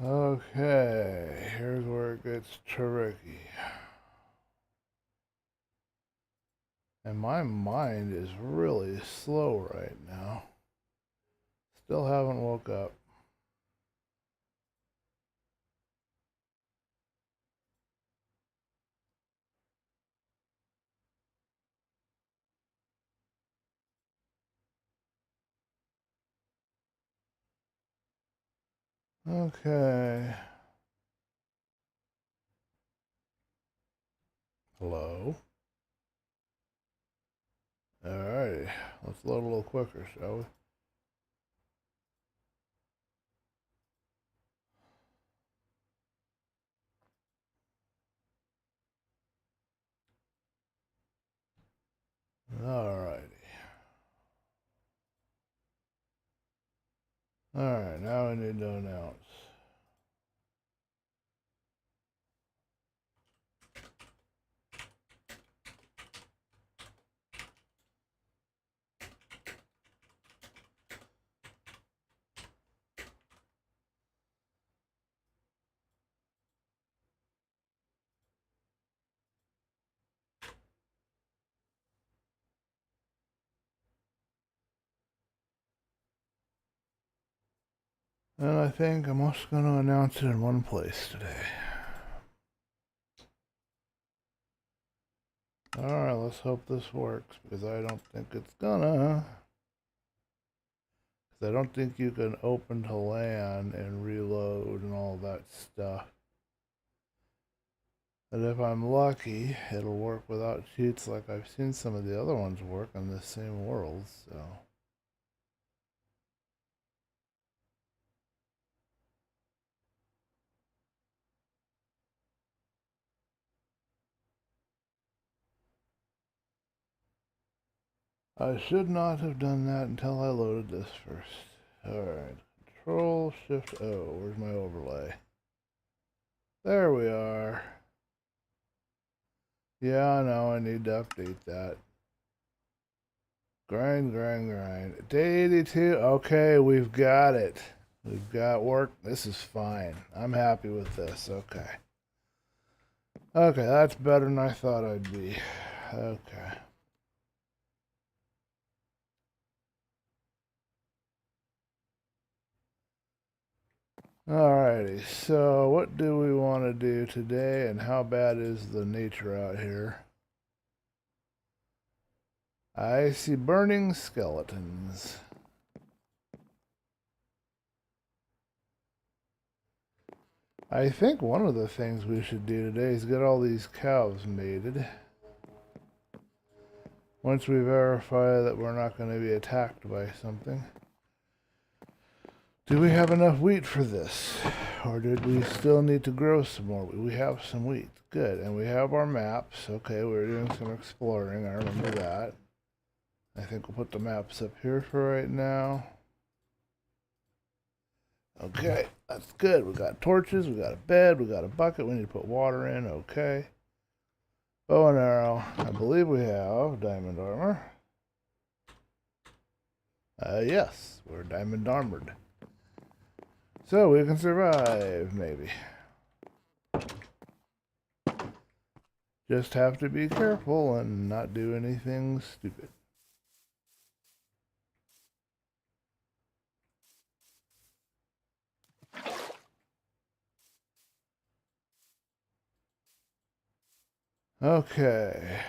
Okay, here's where it gets tricky. And my mind is really slow right now. Still haven't woke up. Okay. Hello? Alrighty. Let's load a little quicker, shall we? Alrighty. Alright, now I need to announce. And I think I'm also going to announce it in one place today. Alright, let's hope this works, because I don't think it's gonna. Because I don't think you can open to LAN and reload and all that stuff. But if I'm lucky, it'll work without cheats like I've seen some of the other ones work in the same world, so. I should not have done that until I loaded this first. Alright, Control Shift O. Where's my overlay? There we are. Yeah, I know, I need to update that. Grind. Day 82. Okay, we've got it. We've got work. This is fine. I'm happy with this. Okay. Okay, that's better than I thought I'd be. Okay. Alrighty, so what do we want to do today, and how bad is the nature out here? I see burning skeletons. I think one of the things we should do today is get all these cows mated. Once we verify that we're not going to be attacked by something. Do we have enough wheat for this? Or did we still need to grow some more wheat? We have some wheat. Good. And we have our maps. Okay, we're doing some exploring. I remember that. I think we'll put the maps up here for right now. Okay, that's good. We got torches, we got a bed, we got a bucket. We need to put water in. Okay. Bow and arrow. I believe we have diamond armor. Yes, we're diamond armored. So we can survive, maybe. Just have to be careful and not do anything stupid. Okay.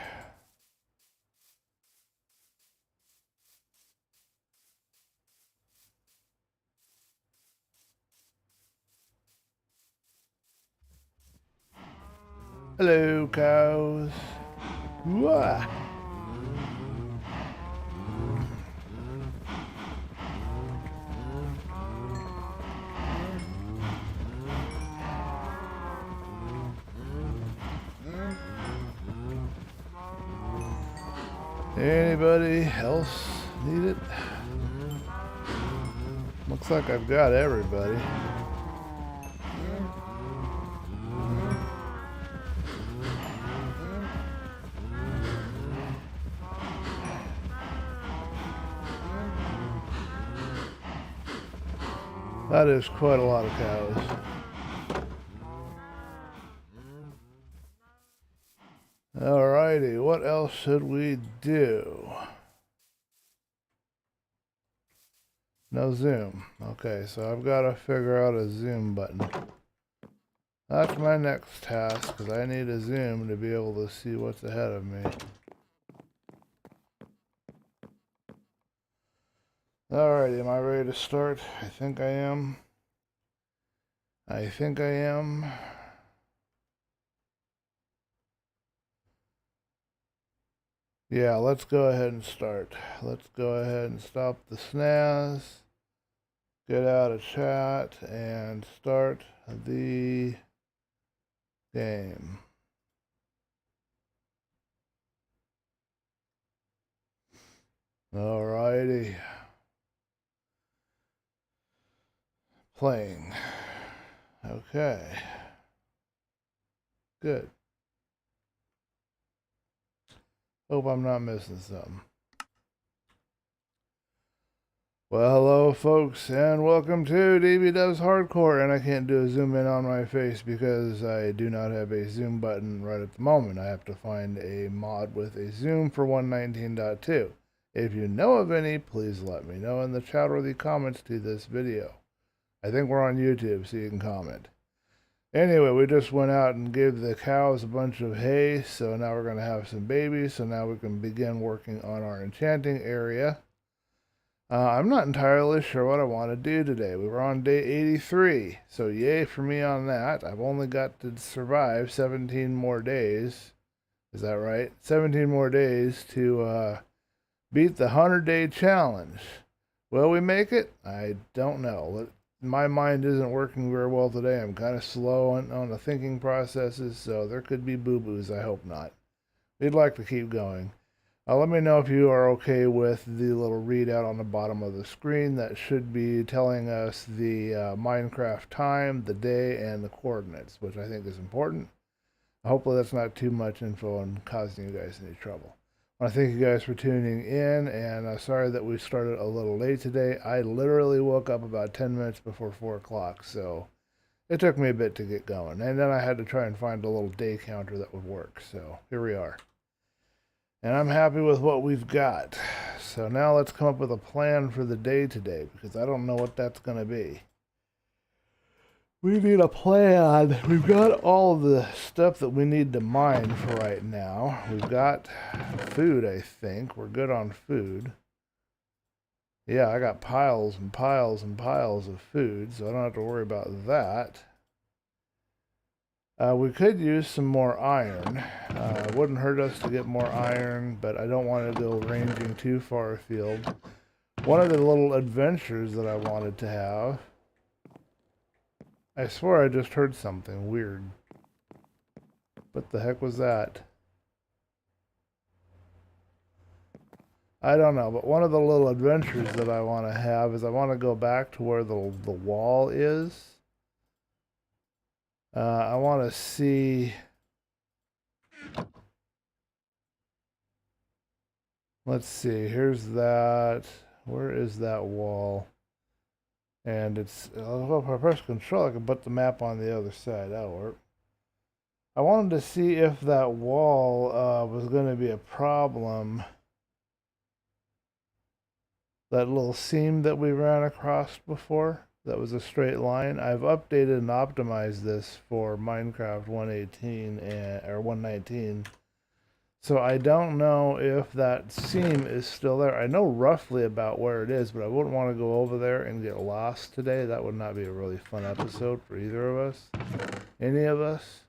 Hello, cows. Wah. Anybody else need it? Looks like I've got everybody. That is quite a lot of cows. Alrighty, what else should we do? No zoom. Okay, so I've got to figure out a zoom button. That's my next task, because I need a zoom to be able to see what's ahead of me. Alrighty, am I ready to start? I think I am. I think I am. Yeah, let's go ahead and start. Let's go ahead and stop the snaz. Get out of chat and start the game. Alrighty. Playing. Okay. Good. Hope I'm not missing something. Well, hello folks, and welcome to DB Does Hardcore, and I can't do a zoom in on my face because I do not have a zoom button right at the moment. I have to find a mod with a zoom for 119.2. If you know of any, please let me know in the chat or the comments to this video. I think we're on YouTube, so you can comment. Anyway, we just went out and gave the cows a bunch of hay, so now we're going to have some babies, so now we can begin working on our enchanting area. I'm not entirely sure what I want to do today. We were on day 83, so yay for me on that. I've only got to survive 17 more days. Is that right? 17 more days to beat the 100-day challenge. Will we make it? I don't know. My mind isn't working very well today. I'm kind of slow on the thinking processes, so there could be boo-boos. I hope not. We'd like to keep going. Let me know if you are okay with the little readout on the bottom of the screen. That should be telling us the Minecraft time, the day, and the coordinates, which I think is important. Hopefully that's not too much info and causing you guys any trouble. I want to thank you guys for tuning in, and sorry that we started a little late today. I literally woke up about 10 minutes before 4 o'clock, so it took me a bit to get going. And then I had to try and find a little day counter that would work, so here we are. And I'm happy with what we've got. So now let's come up with a plan for the day today, because I don't know what that's going to be. We need a plan. We've got all of the stuff that we need to mine for right now. We've got food, I think. We're good on food. Yeah, I got piles and piles and piles of food, so I don't have to worry about that. We could use some more iron. It wouldn't hurt us to get more iron, but I don't want to go ranging too far afield. One of the little adventures that I wanted to have... I swear I just heard something weird. What the heck was that? I don't know, but one of the little adventures that I want to have is I want to go back to where the wall is. I want to see... Let's see, here's that. Where is that wall? And it's... Well, if I press control, I can put the map on the other side. That'll work. I wanted to see if that wall was going to be a problem. That little seam that we ran across before, that was a straight line. I've updated and optimized this for Minecraft 118 or 119. So I don't know if that seam is still there. I know roughly about where it is, but I wouldn't want to go over there and get lost today. That would not be a really fun episode for either of us. Any of us.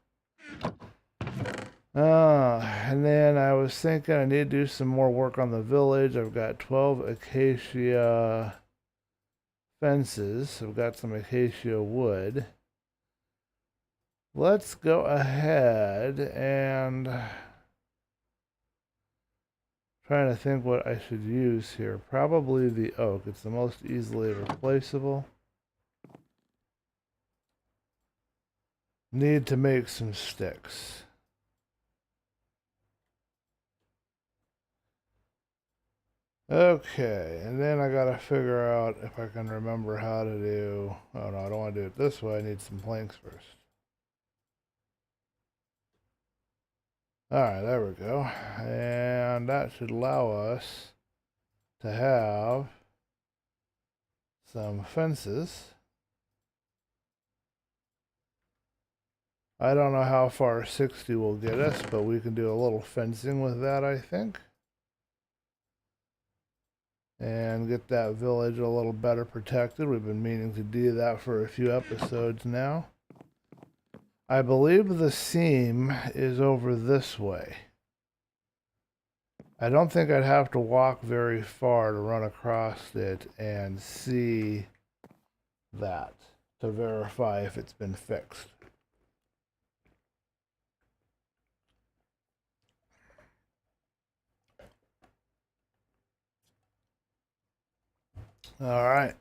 And then I was thinking I need to do some more work on the village. I've got 12 acacia fences. I've got some acacia wood. Let's go ahead and trying to think what I should use here. Probably the oak. It's the most easily replaceable. Need to make some sticks. Okay, and then I gotta figure out if I can remember how to do... Oh no, I don't want to do it this way. I need some planks first. Alright, there we go. And that should allow us to have some fences. I don't know how far 60 will get us, but we can do a little fencing with that, I think. And get that village a little better protected. We've been meaning to do that for a few episodes now. I believe the seam is over this way. I don't think I'd have to walk very far to run across it and see that to verify if it's been fixed. All right.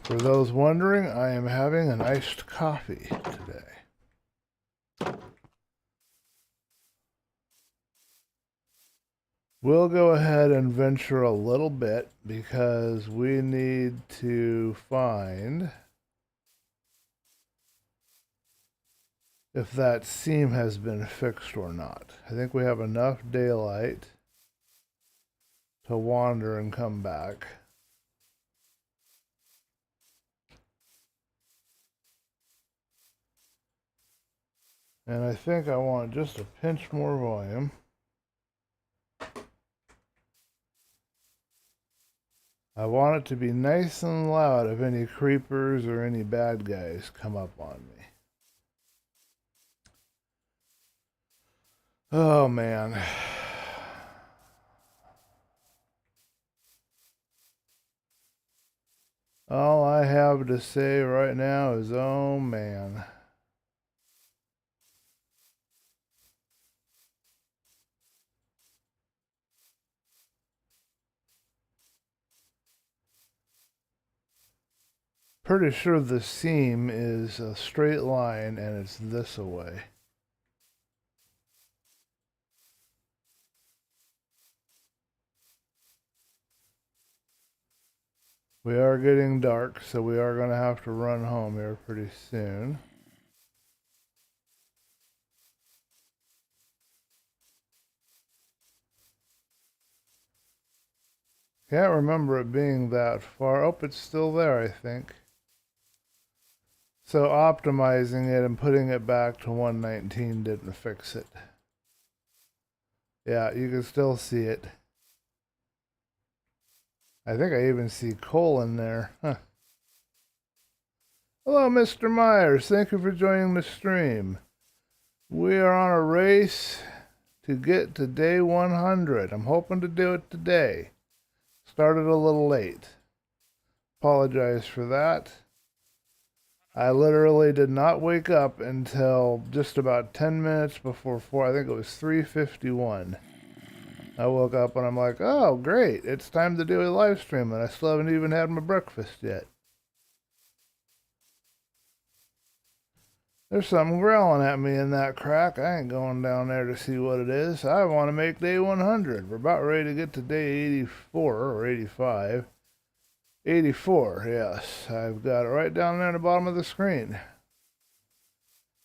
For those wondering, I am having an iced coffee today. We'll go ahead and venture a little bit because we need to find if that seam has been fixed or not. I think we have enough daylight to wander and come back. And I think I want just a pinch more volume. I want it to be nice and loud if any creepers or any bad guys come up on me. Oh man. All I have to say right now is, oh man. Pretty sure the seam is a straight line and it's this away. We are getting dark, so we are going to have to run home here pretty soon. Can't remember it being that far. Oh, it's still there, I think. So optimizing it and putting it back to 119 didn't fix it. Yeah, you can still see it. I think I even see coal in there. Huh. Hello, Mr. Myers. Thank you for joining the stream. We are on a race to get to day 100. I'm hoping to do it today. Started a little late. Apologize for that. I literally did not wake up until just about 10 minutes before 4. I think it was 3:51. I woke up and I'm like, oh, great. It's time to do a live stream, and I still haven't even had my breakfast yet. There's something growling at me in that crack. I ain't going down there to see what it is. I want to make day 100. We're about ready to get to day 84 or 85. 84, yes. I've got it right down there at the bottom of the screen.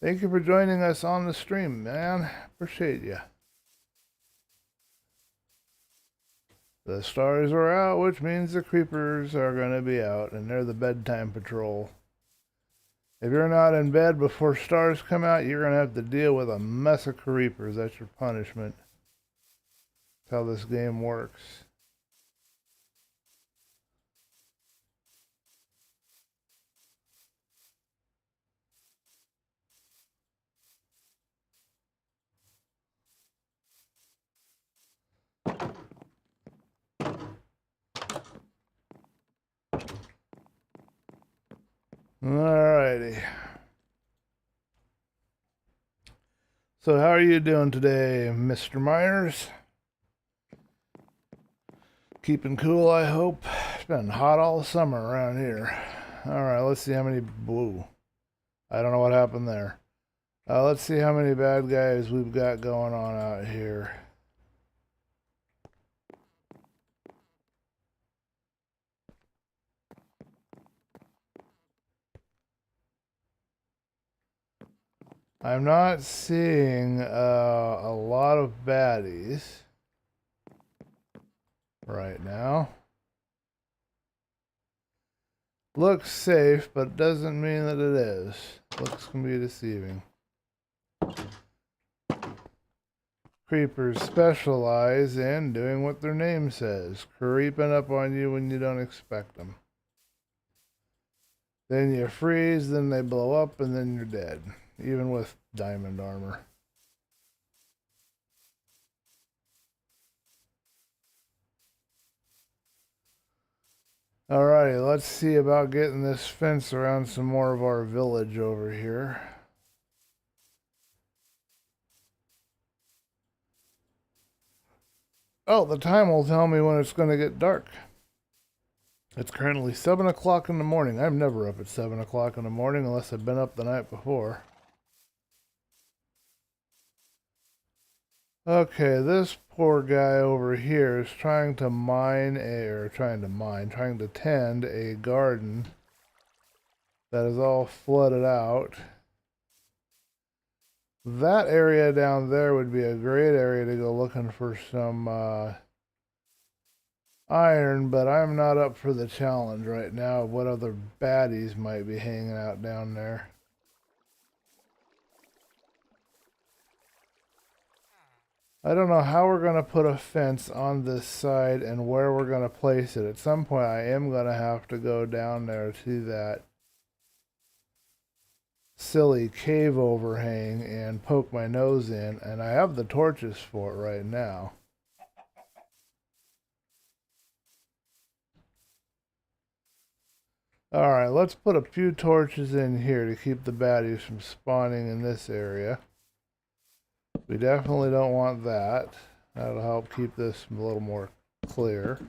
Thank you for joining us on the stream, man. Appreciate you. The stars are out, which means the creepers are going to be out, and they're the bedtime patrol. If you're not in bed before stars come out, you're going to have to deal with a mess of creepers. That's your punishment. That's how this game works. Alrighty. So how are you doing today, Mr. Myers? Keeping cool, I hope. It's been hot all summer around here. Alright, let's see how many... Whoa. I don't know what happened there. Let's see how many bad guys we've got going on out here. I'm not seeing a lot of baddies right now. Looks safe, but doesn't mean that it is. Looks can be deceiving. Creepers specialize in doing what their name says, creeping up on you when you don't expect them. Then you freeze, then they blow up, and then you're dead, even with diamond armor. Alrighty, let's see about getting this fence around some more of our village over here. Oh, the time will tell me when it's going to get dark. It's currently 7 o'clock in the morning. I'm never up at 7 o'clock in the morning unless I've been up the night before. Okay, this poor guy over here is trying to tend a garden that is all flooded out. That area down there would be a great area to go looking for some iron, but I'm not up for the challenge right now of what other baddies might be hanging out down there. I don't know how we're going to put a fence on this side and where we're going to place it. At some point I am going to have to go down there to that silly cave overhang and poke my nose in, and I have the torches for it right now. Alright, let's put a few torches in here to keep the baddies from spawning in this area. We definitely don't want that. That'll help keep this a little more clear.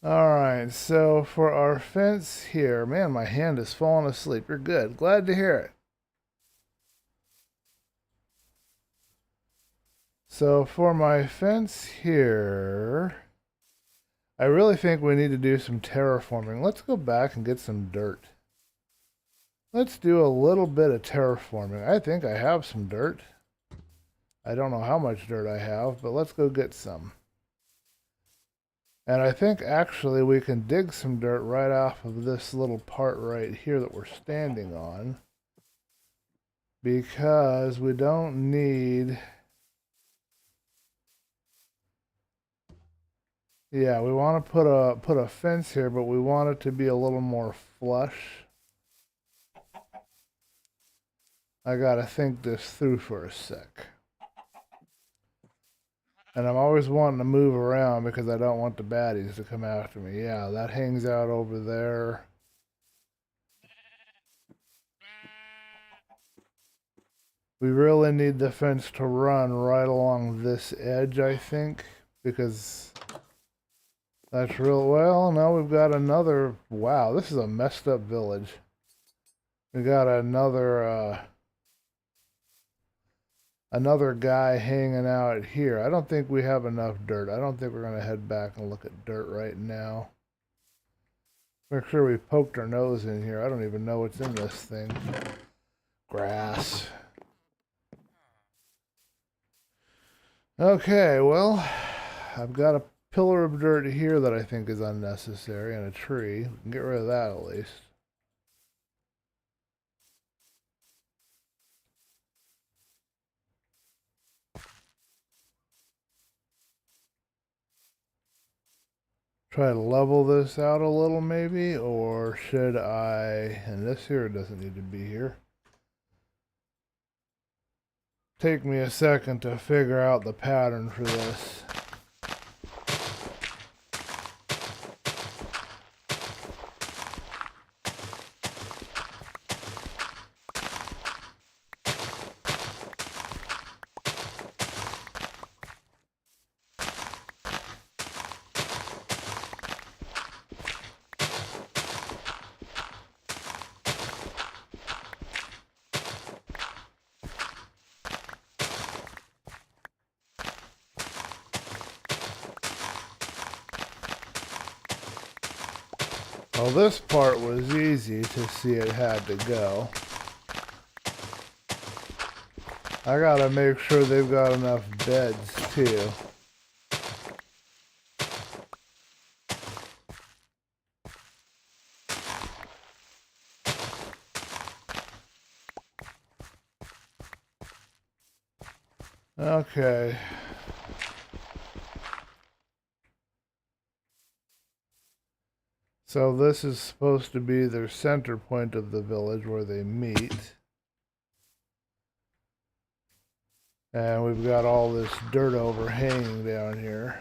Alright, so for our fence here, man, my hand is falling asleep. You're good. Glad to hear it. So for my fence here, I really think we need to do some terraforming. Let's go back and get some dirt. Let's do a little bit of terraforming. I think I have some dirt. I don't know how much dirt I have, but let's go get some. And I think actually we can dig some dirt right off of this little part right here that we're standing on, because we don't need... Yeah, we want to put a fence here, but we want it to be a little more flush. I gotta think this through for a sec. And I'm always wanting to move around because I don't want the baddies to come after me. Yeah, that hangs out over there. We really need the fence to run right along this edge, I think, because that's real. Well, now we've got another... Wow, this is a messed up village. We got another guy hanging out here. I don't think we have enough dirt. I don't think we're going to head back and look at dirt right now. Make sure we poked our nose in here. I don't even know what's in this thing. Grass. Okay, well, I've got a pillar of dirt here that I think is unnecessary, and a tree. We can get rid of that at least. Try to level this out a little maybe, or should I... And this here doesn't need to be here. Take me a second to figure out the pattern for this. Well, this part was easy to see it had to go. I gotta make sure they've got enough beds too. Okay. So this is supposed to be their center point of the village where they meet. And we've got all this dirt overhanging down here.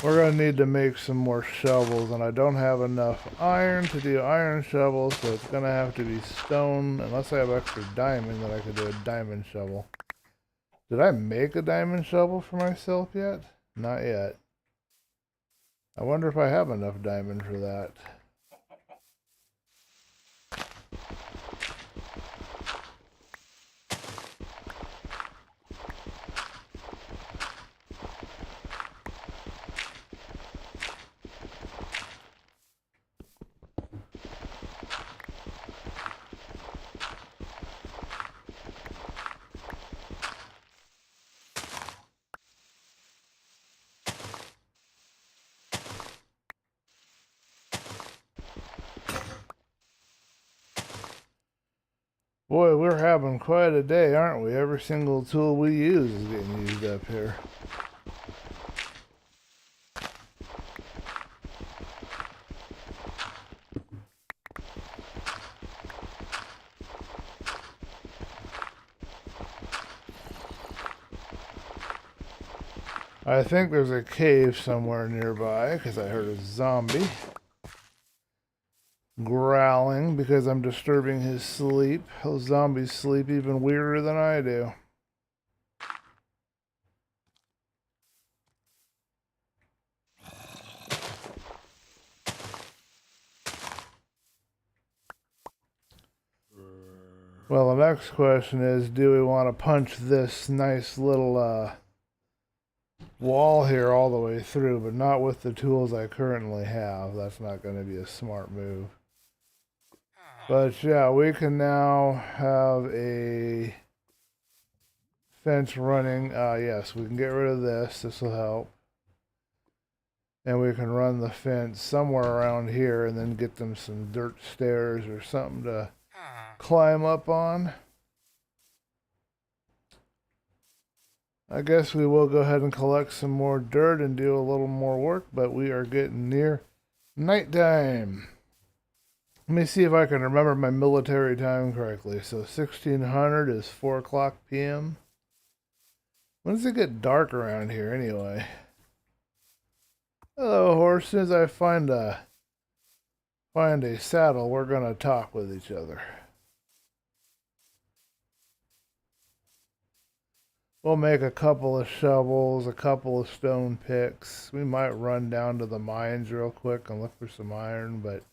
We're going to need to make some more shovels, and I don't have enough iron to do iron shovels, so it's going to have to be stone, unless I have extra diamond that I could do a diamond shovel. Did I make a diamond shovel for myself yet? Not yet. I wonder if I have enough diamond for that. Boy, we're having quite a day, aren't we? Every single tool we use is getting used up here. I think there's a cave somewhere nearby, because I heard a zombie growling because I'm disturbing his sleep. Those zombies sleep even weirder than I do. Well, the next question is, do we want to punch this nice little wall here all the way through, but not with the tools I currently have? That's not going to be a smart move. But yeah, we can now have a fence running. Yes, we can get rid of this. This will help. And we can run the fence somewhere around here and then get them some dirt stairs or something to climb up on. I guess we will go ahead and collect some more dirt and do a little more work, but we are getting near nighttime. Let me see if I can remember my military time correctly. So 1600 is 4 o'clock p.m. When does it get dark around here anyway? Hello, horse. As soon as I find a saddle, we're gonna talk with each other. We'll make a couple of shovels, a couple of stone picks. We might run down to the mines real quick and look for some iron, but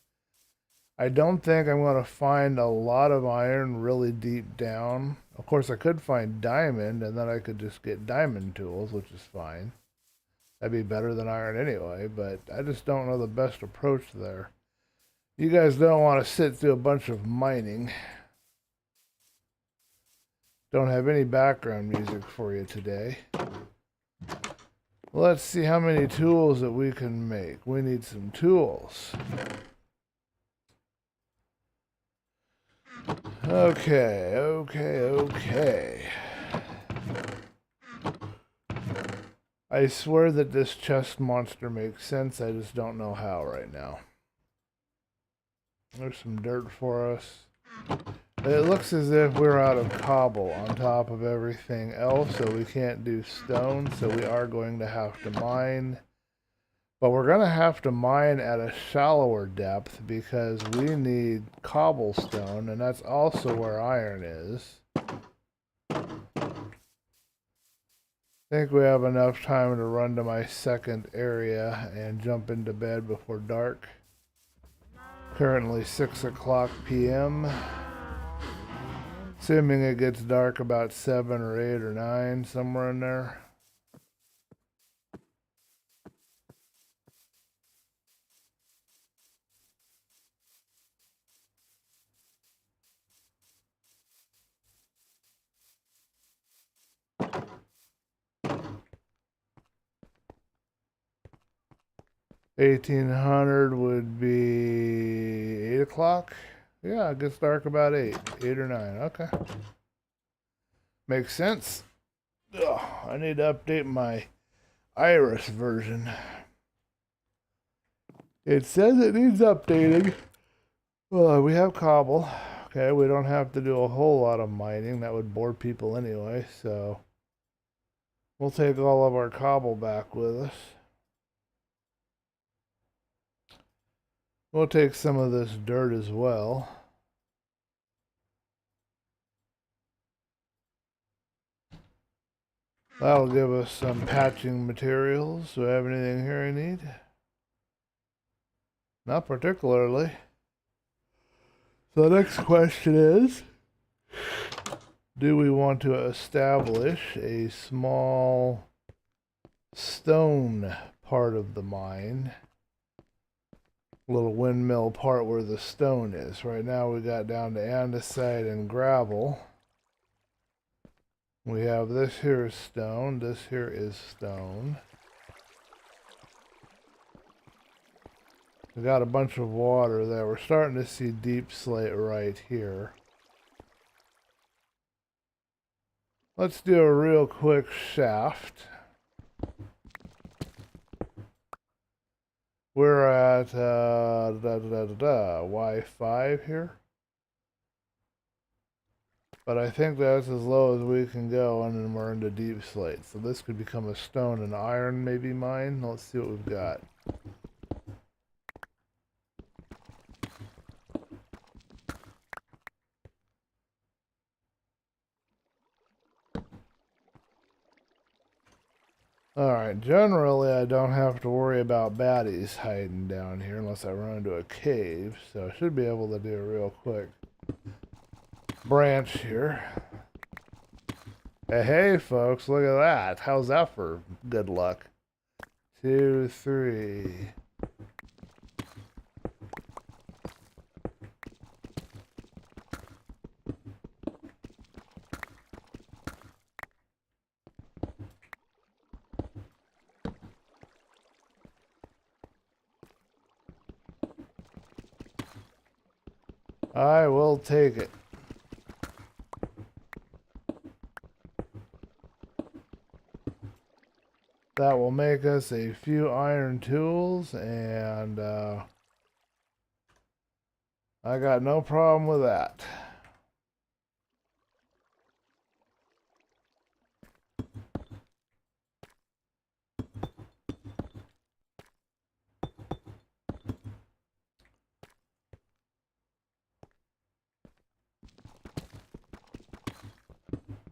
I don't think I'm going to find a lot of iron really deep down. Of course, I could find diamond, and then I could just get diamond tools, which is fine. That'd be better than iron anyway, but I just don't know the best approach there. You guys don't want to sit through a bunch of mining. Don't have any background music for you today. Let's see how many tools that we can make. We need some tools. Okay. I swear that this chest monster makes sense. I just don't know how right now. There's some dirt for us. It looks as if we're out of cobble on top of everything else, so we can't do stone, so we are going to have to mine. But we're going to have to mine at a shallower depth because we need cobblestone, and that's also where iron is. I think we have enough time to run to my second area and jump into bed before dark. Currently 6 o'clock p.m. Assuming it gets dark about 7 or 8 or 9, somewhere in there. 1800 would be 8 o'clock. Yeah, it gets dark about 8 or 9. Okay. Makes sense. Ugh, I need to update my Iris version. It says it needs updating. Well, we have cobble. Okay, we don't have to do a whole lot of mining. That would bore people anyway, so we'll take all of our cobble back with us. We'll take some of this dirt as well. That'll give us some patching materials. Do I have anything here I need? Not particularly. So the next question is, do we want to establish a small stone part of the mine? Little windmill part where the stone is. Right now we got down to andesite and gravel. We have this here is stone. This here is stone. We got a bunch of water there. We're starting to see deep slate right here. Let's do a real quick shaft. We're at Y5 here. But I think that's as low as we can go, and then we're into deep slate. So this could become a stone and iron maybe mine. Let's see what we've got. Alright, generally I don't have to worry about baddies hiding down here unless I run into a cave. So I should be able to do a real quick branch here. Hey folks, look at that. How's that for good luck? 2, 3. I will take it. That will make us a few iron tools, and I got no problem with that.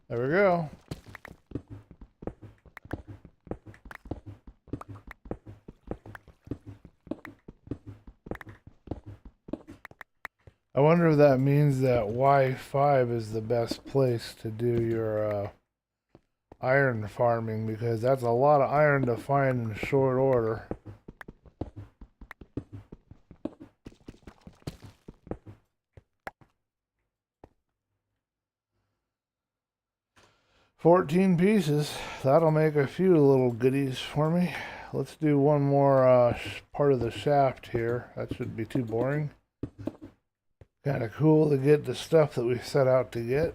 There we go. I wonder if that means that Y5 is the best place to do your iron farming, because that's a lot of iron to find in short order. $14 pieces. That'll make a few little goodies for me. Let's do one more part of the shaft here. That shouldn't be too boring. Kind of cool to get the stuff that we set out to get.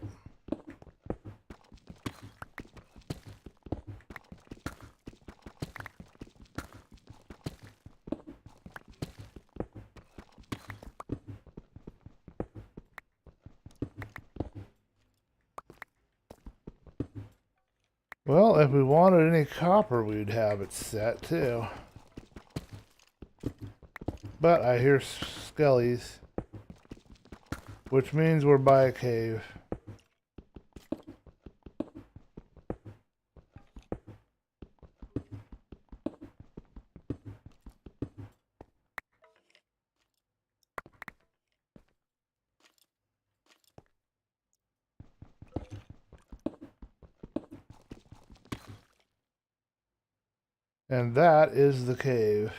Well, if we wanted any copper, we'd have it set too. But I hear skellies, which means we're by a cave. And that is the cave.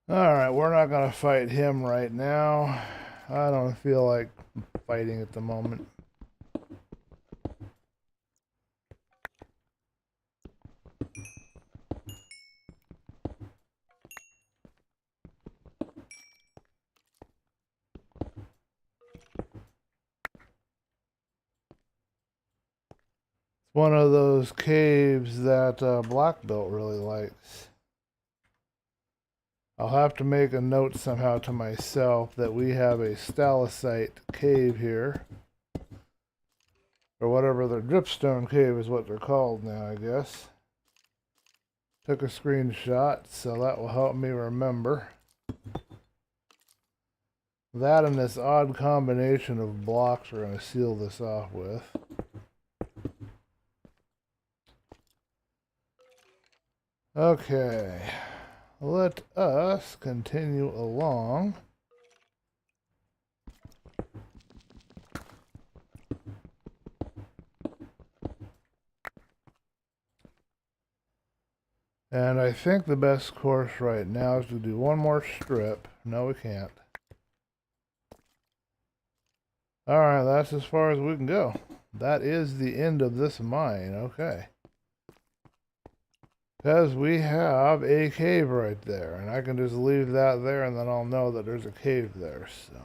Alright, we're not gonna fight him right now. I don't feel like fighting at the moment. It's one of those caves that Black Belt really likes. I'll have to make a note somehow to myself that we have a stalactite cave here. Or whatever, the dripstone cave is what they're called now, I guess. Took a screenshot, so that will help me remember. That and this odd combination of blocks we're going to seal this off with. Okay. Let us continue along. And I think the best course right now is to do one more strip. No, we can't. Alright, that's as far as we can go. That is the end of this mine. Okay. Because we have a cave right there. And I can just leave that there and then I'll know that there's a cave there. So.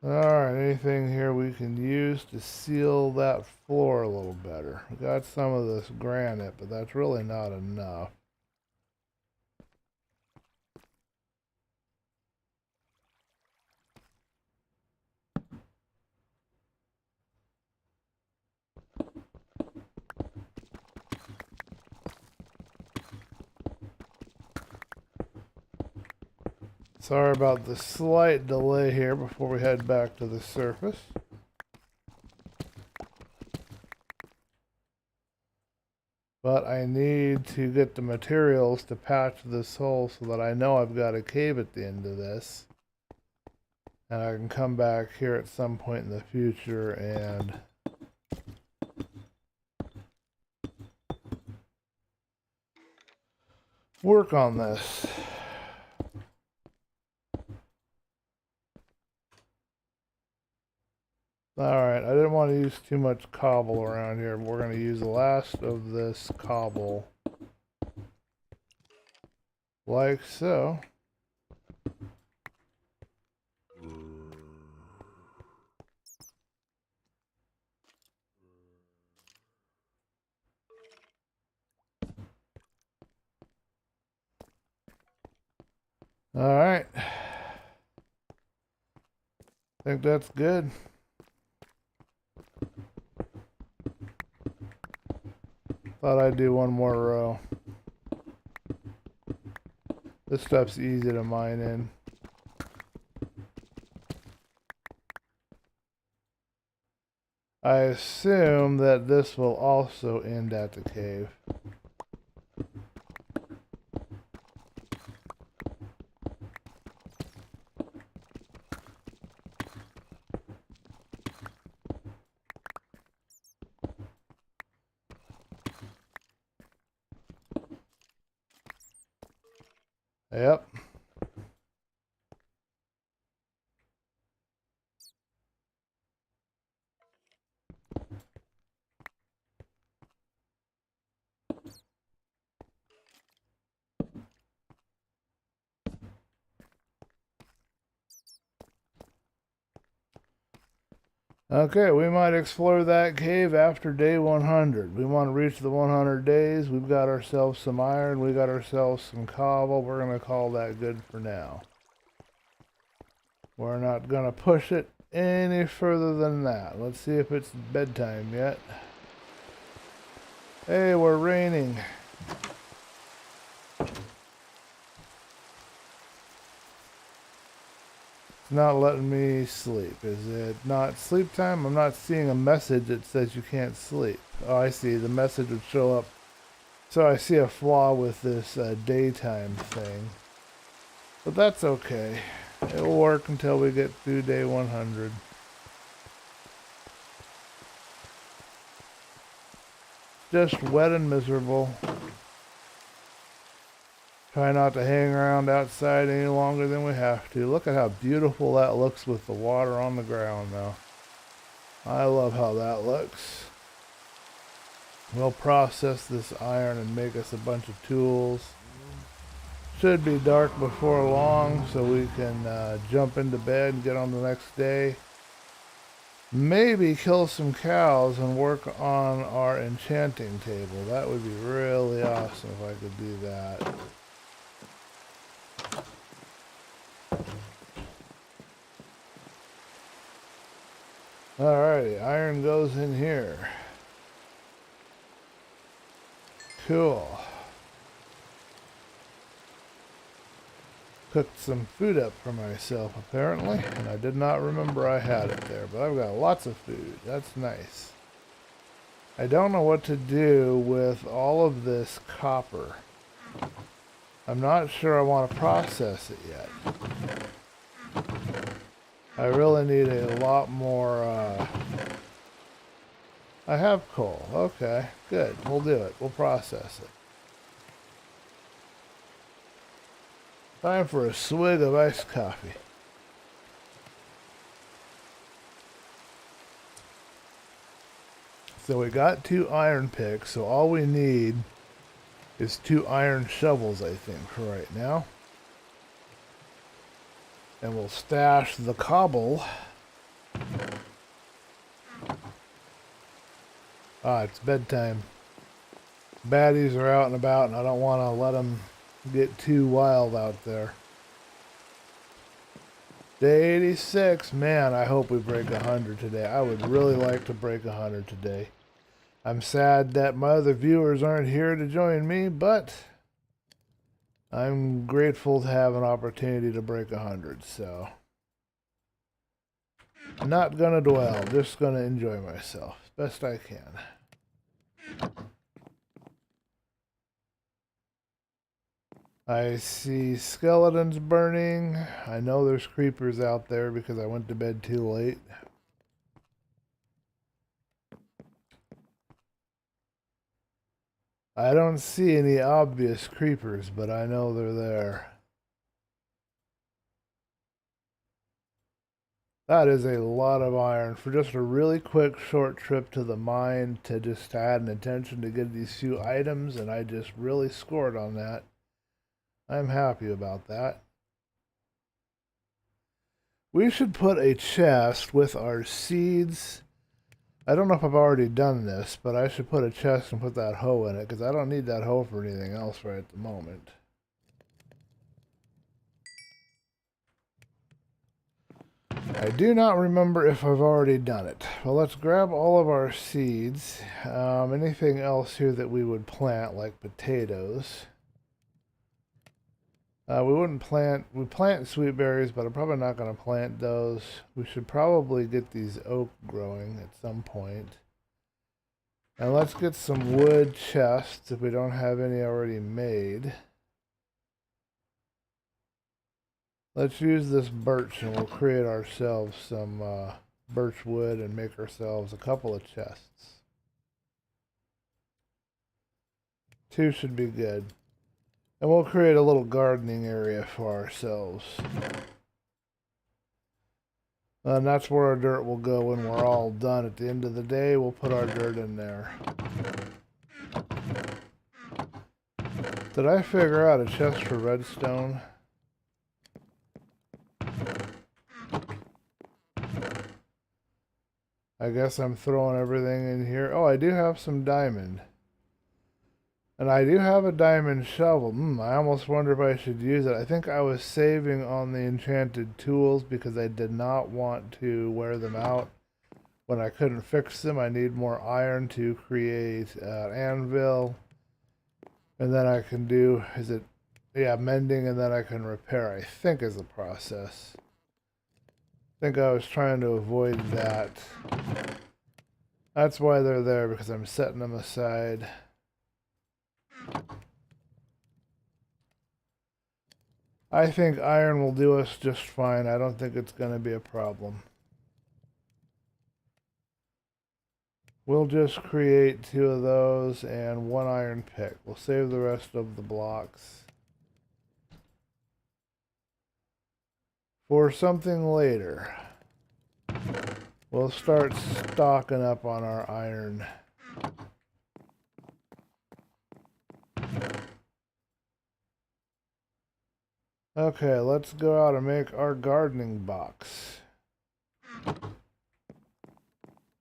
Alright, anything here we can use to seal that floor a little better. We got some of this granite, but that's really not enough. Sorry about the slight delay here before we head back to the surface. But I need to get the materials to patch this hole so that I know I've got a cave at the end of this. And I can come back here at some point in the future and work on this. Alright, I didn't want to use too much cobble around here. We're going to use the last of this cobble. Like so. Alright. I think that's good. Thought I'd do one more row. This stuff's easy to mine in. I assume that this will also end at the cave. Yep. Okay, we might explore that cave after day 100. We want to reach the 100 days. We've got ourselves some iron. We got ourselves some cobble. We're going to call that good for now. We're not going to push it any further than that. Let's see if it's bedtime yet. Hey, we're raining. Not letting me sleep. Is it not sleep time? I'm not seeing a message that says you can't sleep. Oh, I see. The message would show up. So I see a flaw with this daytime thing. But that's okay. It'll work until we get through day 100. just wet and miserable. Try not to hang around outside any longer than we have to. Look at how beautiful that looks with the water on the ground now. I love how that looks. We'll process this iron and make us a bunch of tools. Should be dark before long, so we can jump into bed and get on the next day. Maybe kill some cows and work on our enchanting table. That would be really awesome if I could do that. Alrighty, iron goes in here. Cool. Cooked some food up for myself apparently, and I did not remember I had it there, but I've got lots of food. That's nice. I don't know what to do with all of this copper. I'm not sure I want to process it yet. I really need a lot more, I have coal. Okay, good. We'll do it. We'll process it. Time for a swig of iced coffee. So we got 2 iron picks, so all we need is 2 iron shovels, I think, for right now. And we'll stash the cobble. Ah, it's bedtime. Baddies are out and about, and I don't want to let them get too wild out there. Day 86. Man, I hope we break 100 today. I would really like to break 100 today. I'm sad that my other viewers aren't here to join me, but I'm grateful to have an opportunity to break 100, so I'm not gonna dwell, just gonna enjoy myself as best I can. I see skeletons burning. I know there's creepers out there because I went to bed too late. I don't see any obvious creepers, but I know they're there. That is a lot of iron for just a really quick short trip to the mine to just add an intention to get these few items, and I just really scored on that. I'm happy about that. We should put a chest with our seeds. I don't know if I've already done this, but I should put a chest and put that hoe in it, because I don't need that hoe for anything else right at the moment. I do not remember if I've already done it. Well, let's grab all of our seeds. Anything else here that we would plant, like potatoes. We plant sweet berries, but I'm probably not going to plant those. We should probably get these oak growing at some point. And let's get some wood chests if we don't have any already made. Let's use this birch and we'll create ourselves some birch wood and make ourselves a couple of chests. 2 should be good. And we'll create a little gardening area for ourselves. And that's where our dirt will go when we're all done. At the end of the day, we'll put our dirt in there. Did I figure out a chest for redstone? I guess I'm throwing everything in here. Oh, I do have some diamond. And I do have a diamond shovel. I almost wonder if I should use it. I think I was saving on the enchanted tools because I did not want to wear them out when I couldn't fix them. I need more iron to create an anvil. And then I can do, mending, and then I can repair, I think, is the process. I think I was trying to avoid that. That's why they're there, because I'm setting them aside. I think iron will do us just fine. I don't think it's going to be a problem. We'll just create 2 of those and 1 iron pick. We'll save the rest of the blocks for something later. We'll start stocking up on our iron. Okay, let's go out and make our gardening box.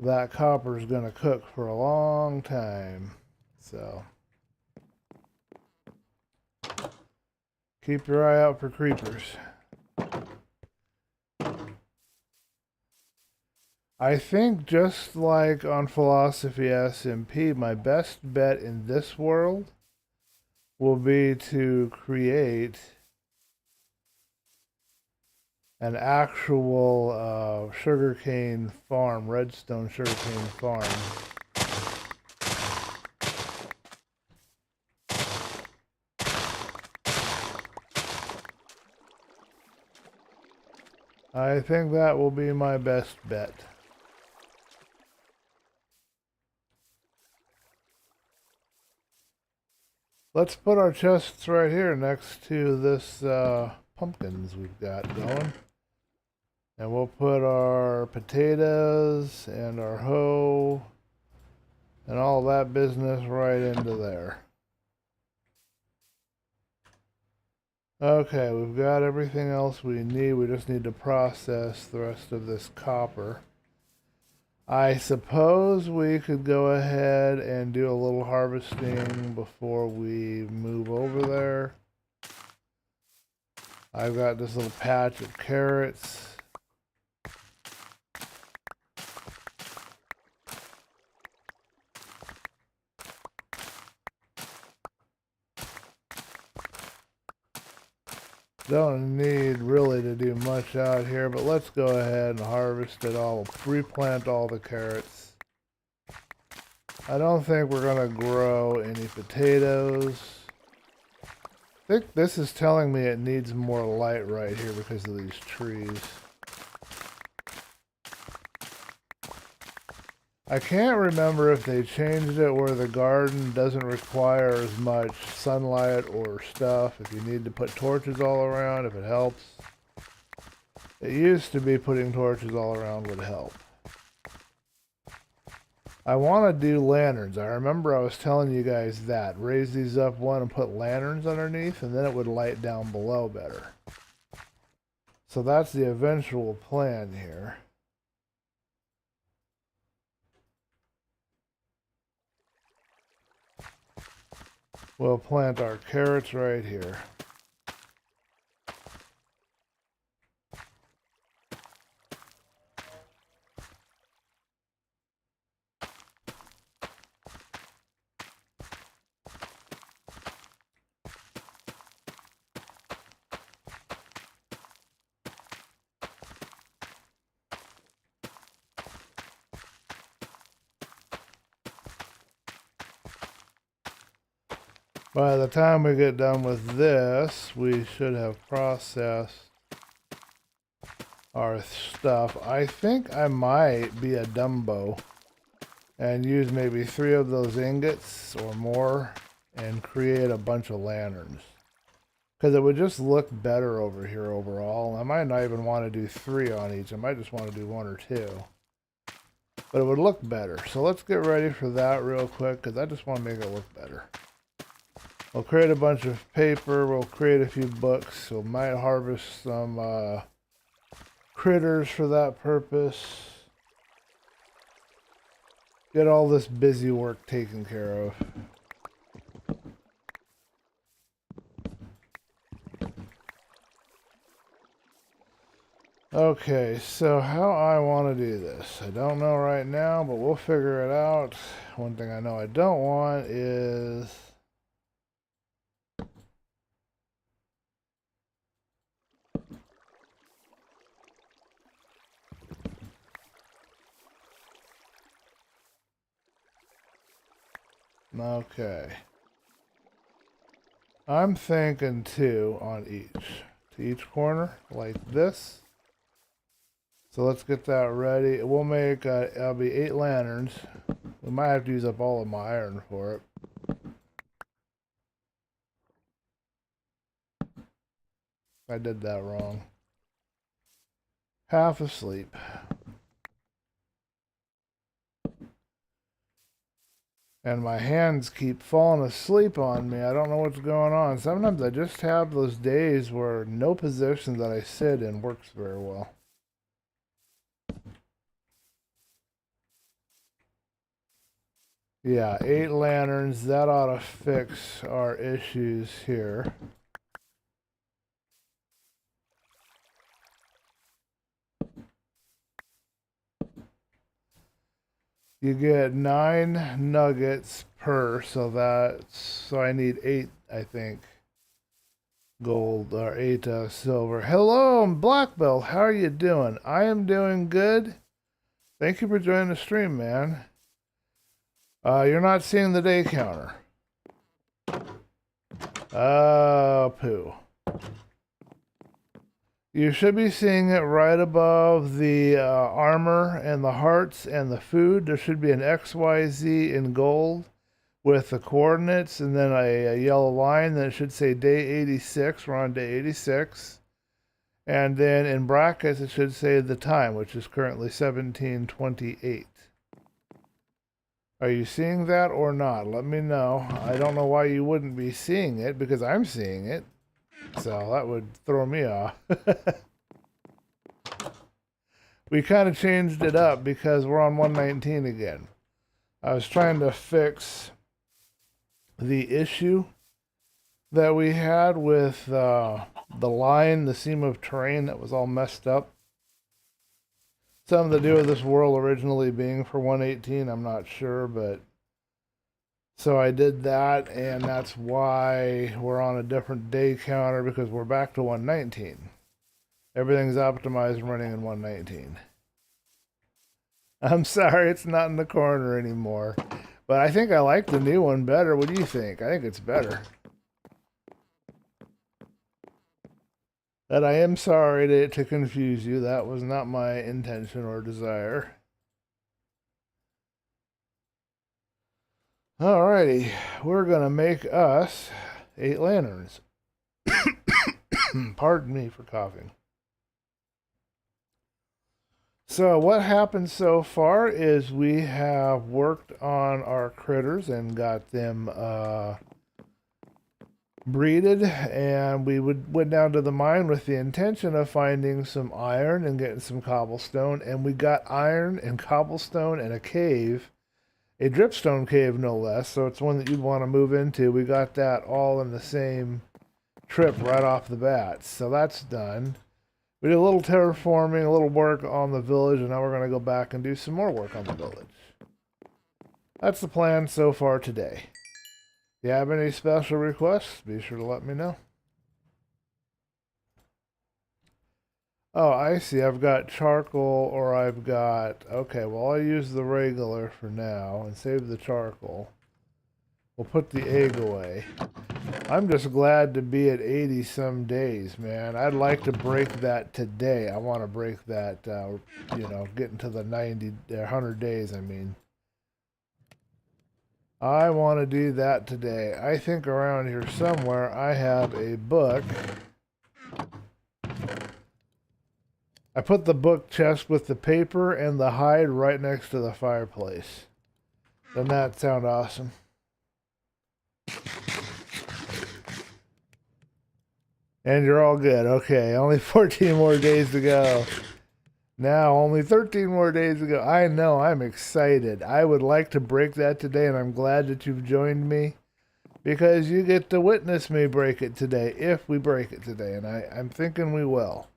That copper is going to cook for a long time, so keep your eye out for creepers. I think just like on Philosophy SMP, my best bet in this world will be to create an actual sugarcane farm, redstone sugarcane farm. I think that will be my best bet. Let's put our chests right here next to this pumpkins we've got going. And we'll put our potatoes and our hoe and all that business right into there. Okay, we've got everything else we need. We just need to process the rest of this copper. I suppose we could go ahead and do a little harvesting before we move over there. I've got this little patch of carrots. Don't need really to do much out here, but let's go ahead and harvest it all. Replant all the carrots. I don't think we're going to grow any potatoes. I think this is telling me it needs more light right here because of these trees. I can't remember if they changed it where the garden doesn't require as much sunlight or stuff. If you need to put torches all around, if it helps. It used to be putting torches all around would help. I want to do lanterns. I remember I was telling you guys that. Raise these up one and put lanterns underneath, and then it would light down below better. So that's the eventual plan here. We'll plant our carrots right here. By the time we get done with this, we should have processed our stuff. I think I might be a Dumbo and use maybe 3 of those ingots or more and create a bunch of lanterns. Because it would just look better over here overall. I might not even want to do 3 on each. I might just want to do 1 or 2. But it would look better. So let's get ready for that real quick because I just want to make it look better. We'll create a bunch of paper. We'll create a few books. We might harvest some critters for that purpose. Get all this busy work taken care of. Okay, so how I want to do this, I don't know right now, but we'll figure it out. One thing I know I don't want is okay. I'm thinking 2 on each. To each corner, like this. So let's get that ready. We'll make, it'll be 8 lanterns. We might have to use up all of my iron for it. I did that wrong. Half asleep. And my hands keep falling asleep on me. I don't know what's going on. Sometimes I just have those days where no position that I sit in works very well. Yeah, 8 lanterns. That ought to fix our issues here. You get 9 nuggets per, so I need 8, I think, gold or 8 silver. Hello, Black Belt. How are you doing? I am doing good. Thank you for joining the stream, man. You're not seeing the day counter. Poo. You should be seeing it right above the armor and the hearts and the food. There should be an XYZ in gold with the coordinates and then a yellow line. Then it should say day 86. We're on day 86. And then in brackets, it should say the time, which is currently 1728. Are you seeing that or not? Let me know. I don't know why you wouldn't be seeing it because I'm seeing it. So that would throw me off. We kind of changed it up because we're on 119 again. I was trying to fix the issue that we had with the line, the seam of terrain that was all messed up. Something to do with this world originally being for 118, I'm not sure, but so I did that, and that's why we're on a different day counter because we're back to 119. Everything's optimized and running in 119. I'm sorry it's not in the corner anymore, but I think I like the new one better. What do you think? I think it's better. But I am sorry to confuse you. That was not my intention or desire. Alrighty, we're gonna make us 8 lanterns. Pardon me for coughing. So what happened so far is we have worked on our critters and got them breeded, and we went down to the mine with the intention of finding some iron and getting some cobblestone, and we got iron and cobblestone and a cave, a dripstone cave no less, so it's one that you'd want to move into. We got that all in the same trip right off the bat, so that's done. We did a little terraforming, a little work on the village, and now we're going to go back and do some more work on the village. That's the plan so far today. If you have any special requests, be sure to let me know. Oh, I see. I've got charcoal or I've got... Okay, well, I'll use the regular for now and save the charcoal. We'll put the egg away. I'm just glad to be at 80 some days, man. I'd like to break that today. I want to break that, you know, get into the 100 days, I mean. I want to do that today. I think around here somewhere I have a book. I put the book chest with the paper and the hide right next to the fireplace. Doesn't that sound awesome? And you're all good. Okay, only 14 more days to go. Now, only 13 more days to go. I know, I'm excited. I would like to break that today, and I'm glad that you've joined me because you get to witness me break it today, if we break it today, and I'm thinking we will.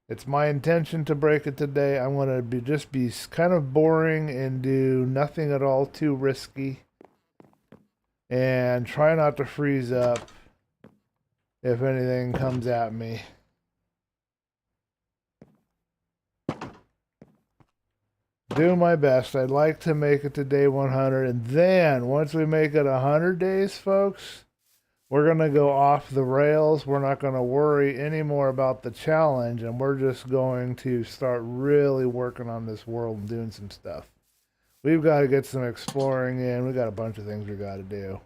It's my intention to break it today. I want to just be kind of boring and do nothing at all too risky and try not to freeze up if anything comes at me. Do my best. I'd like to make it to day 100, and then once we make it 100 days, folks, we're going to go off the rails. We're not going to worry anymore about the challenge, and we're just going to start really working on this world and doing some stuff. We've got to get some exploring in. We got a bunch of things we got to do.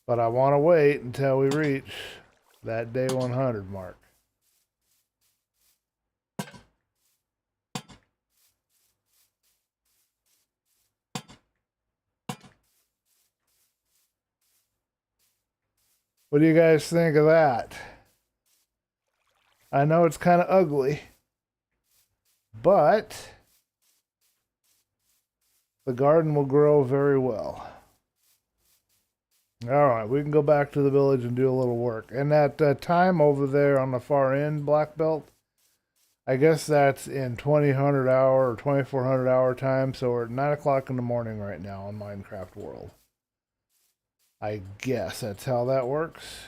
But I want to wait until we reach that day 100 mark. What do you guys think of that? I know it's kind of ugly, but the garden will grow very well. All right, we can go back to the village and do a little work. And that time over there on the far end, Black Belt, I guess that's in 2000 hour or 2400 hour time. So we're at 9 o'clock in the morning right now on Minecraft World. I guess that's how that works.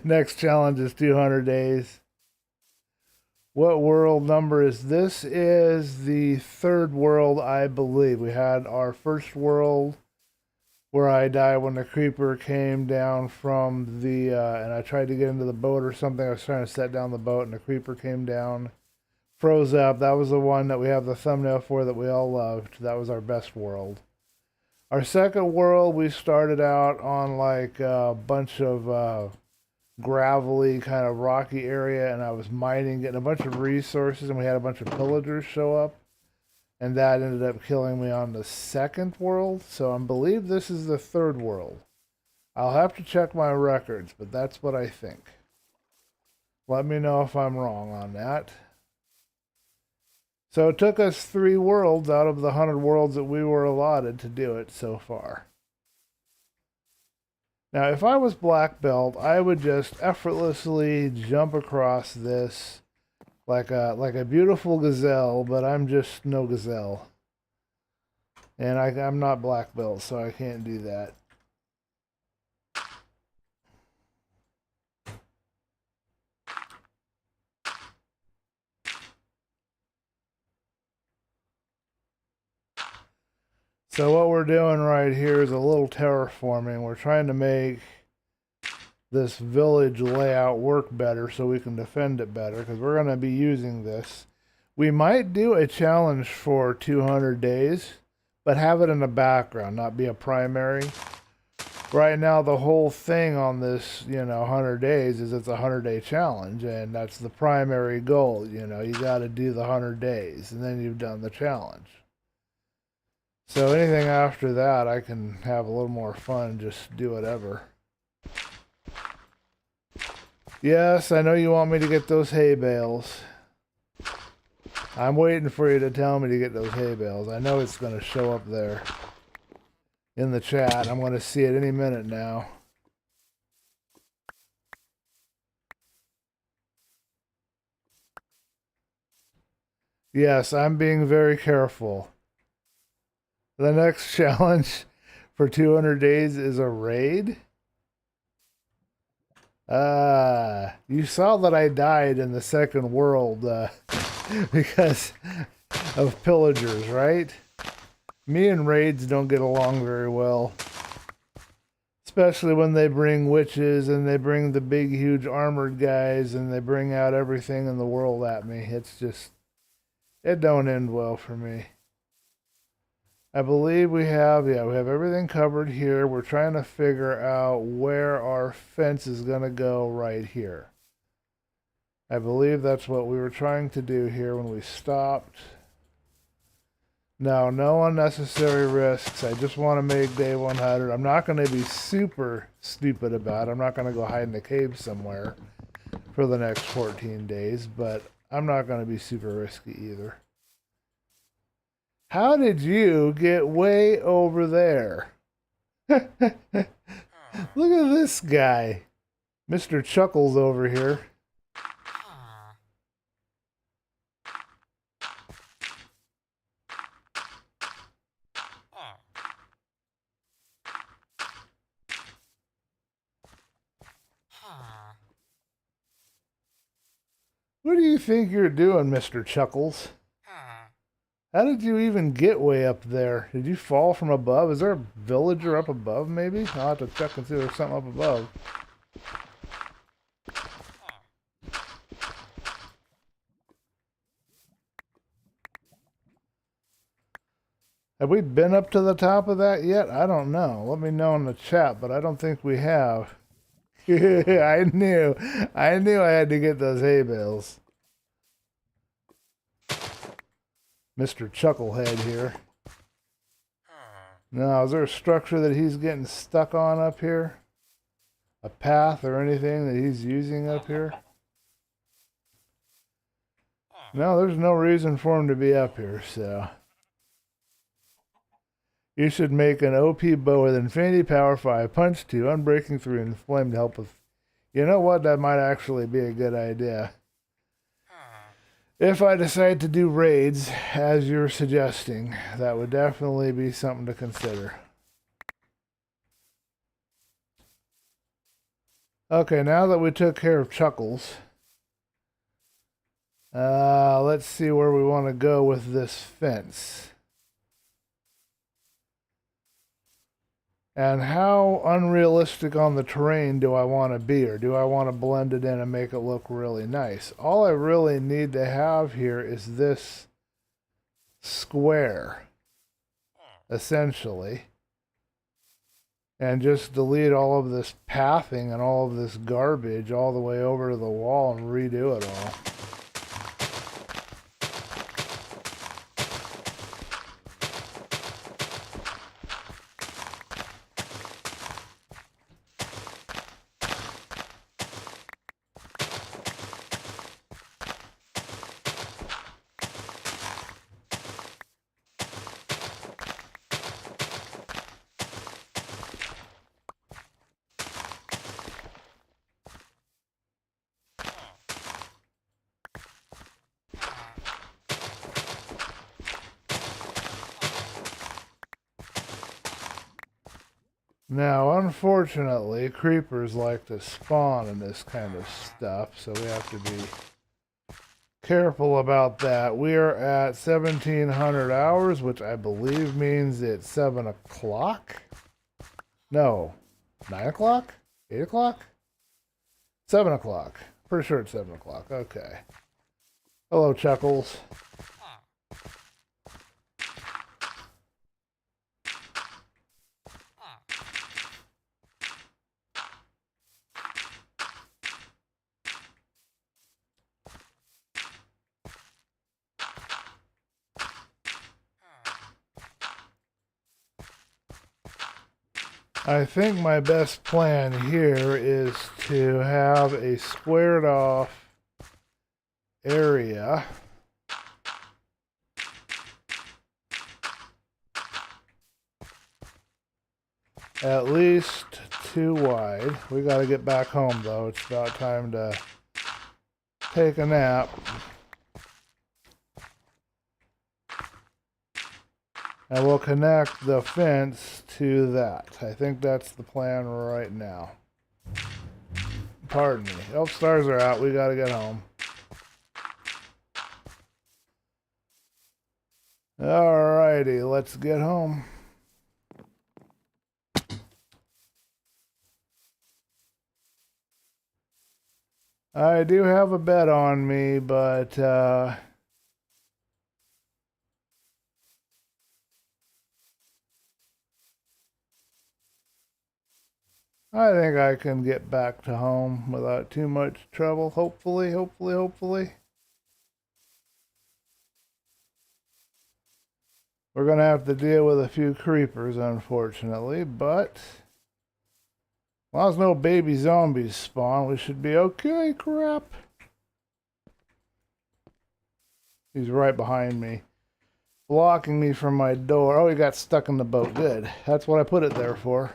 Next challenge is 200 days. What world number is this? This is the third world, I believe. We had our first world where I died when the creeper came down from the, and I tried to get into the boat or something. I was trying to set down the boat and the creeper came down, froze up. That was the one that we have the thumbnail for that we all loved. That was our best world. Our second world, we started out on like a bunch of gravelly kind of rocky area, and I was mining, getting a bunch of resources, and we had a bunch of pillagers show up, and that ended up killing me on the second world. So I believe this is the third world. I'll have to check my records, but that's what I think. Let me know if I'm wrong on that. So it took us 3 worlds out of the 100 worlds that we were allotted to do it so far. Now, if I was black belt, I would just effortlessly jump across this like a beautiful gazelle, but I'm just no gazelle. And I'm not black belt, so I can't do that. So what we're doing right here is a little terraforming. We're trying to make this village layout work better so we can defend it better, because we're going to be using this. We might do a challenge for 200 days, but have it in the background, not be a primary. Right now, the whole thing on this, 100 days is it's a 100-day challenge, and that's the primary goal. You got to do the 100 days, and then you've done the challenge. So anything after that, I can have a little more fun, just do whatever. Yes, I know you want me to get those hay bales. I'm waiting for you to tell me to get those hay bales. I know it's going to show up there in the chat. I'm going to see it any minute now. Yes, I'm being very careful. The next challenge for 200 days is a raid. You saw that I died in the second world because of pillagers, right? Me and raids don't get along very well. Especially when they bring witches and they bring the big, huge armored guys and they bring out everything in the world at me. It's just, it don't end well for me. I believe we have everything covered here. We're trying to figure out where our fence is going to go right here. I believe that's what we were trying to do here when we stopped. No unnecessary risks. I just want to make day 100. I'm not going to be super stupid about it. I'm not going to go hide in a cave somewhere for the next 14 days, but I'm not going to be super risky either. How did you get way over there? Look at this guy. Mr. Chuckles over here. What do you think you're doing, Mr. Chuckles? How did you even get way up there? Did you fall from above? Is there a villager up above, maybe? I'll have to check and see if there's something up above. Have we been up to the top of that yet? I don't know. Let me know in the chat, but I don't think we have. I knew I had to get those hay bales. Mr. Chucklehead here. Now, is there a structure that he's getting stuck on up here? A path or anything that he's using up here? No, there's no reason for him to be up here, so. You should make an OP bow with infinity power 5, punch 2, unbreaking 3, and flame to help with. You know what? That might actually be a good idea. If I decide to do raids, as you're suggesting, that would definitely be something to consider. Okay, now that we took care of Chuckles, let's see where we want to go with this fence. And how unrealistic on the terrain do I want to be, or do I want to blend it in and make it look really nice? All I really need to have here is this square, essentially. And just delete all of this pathing and all of this garbage all the way over to the wall and redo it all. Now, unfortunately, creepers like to spawn in this kind of stuff, so we have to be careful about that. We are at 1700 hours, which I believe means it's 7 o'clock? No, 9 o'clock? 8 o'clock? 7 o'clock. Pretty sure it's 7 o'clock. Okay. Hello, Chuckles. I think my best plan here is to have a squared off area at least 2 wide. We got to get back home though. It's about time to take a nap. And we'll connect the fence to that. I think that's the plan right now. Pardon me. Oh, stars are out. We gotta get home. Alrighty, let's get home. I do have a bet on me, but I think I can get back to home without too much trouble. Hopefully. We're going to have to deal with a few creepers, unfortunately, but as long as no baby zombies spawn, we should be okay. Crap. He's right behind me, blocking me from my door. Oh, he got stuck in the boat. Good. That's what I put it there for.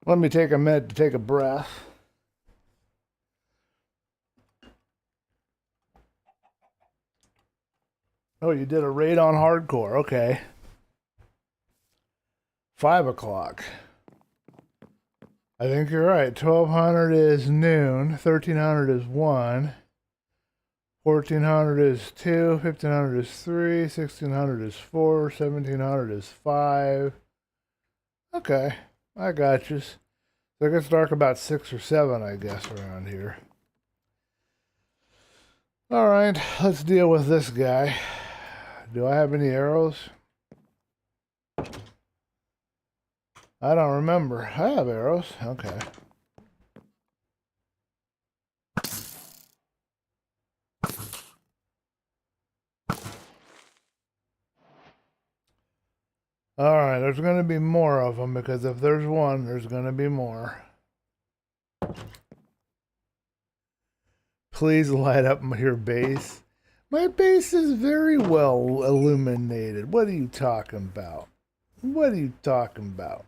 Let me take a minute to take a breath. Oh, you did a raid on HardCore. Okay. 5 o'clock. I think you're right. 1200 is noon. 1300 is 1. 1400 is 2. 1500 is 3. 1600 is 4. 1700 is 5. Okay. I got you. So it gets dark about 6 or 7, I guess, around here. All right, let's deal with this guy. Do I have any arrows? I don't remember. I have arrows. Okay. All right, there's going to be more of them because if there's one, there's going to be more. Please light up your base. My base is very well illuminated. What are you talking about? What are you talking about?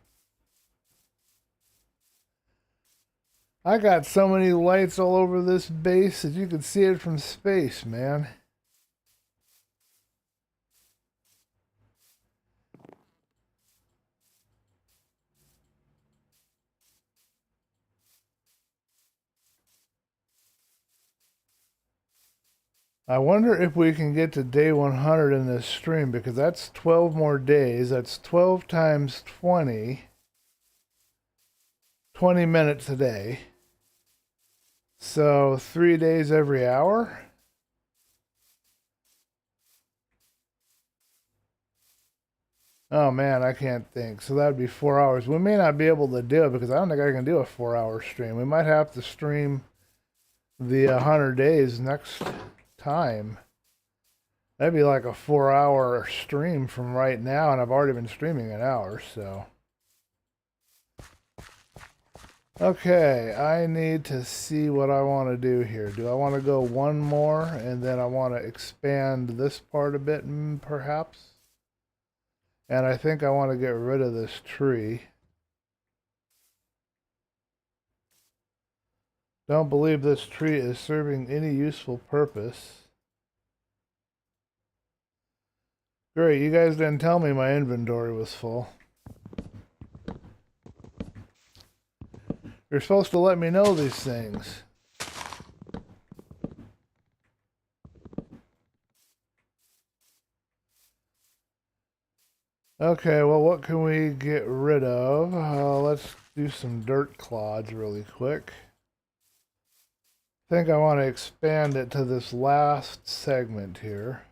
I got so many lights all over this base that you can see it from space, man. I wonder if we can get to day 100 in this stream because that's 12 more days. That's 12 times 20. 20 minutes a day. So 3 days every hour? Oh man, I can't think. So that'd be 4 hours. We may not be able to do it because I don't think I can do a 4-hour stream. We might have to stream the 100 days next time. That'd be like a 4-hour stream from right now, and I've already been streaming an hour, so. Okay, I need to see what I want to do here. Do I want to go one more, and then I want to expand this part a bit, perhaps? And I think I want to get rid of this tree. Don't believe this tree is serving any useful purpose. Great, you guys didn't tell me my inventory was full. You're supposed to let me know these things. Okay, well, what can we get rid of? Let's do some dirt clods really quick. I think I want to expand it to this last segment here.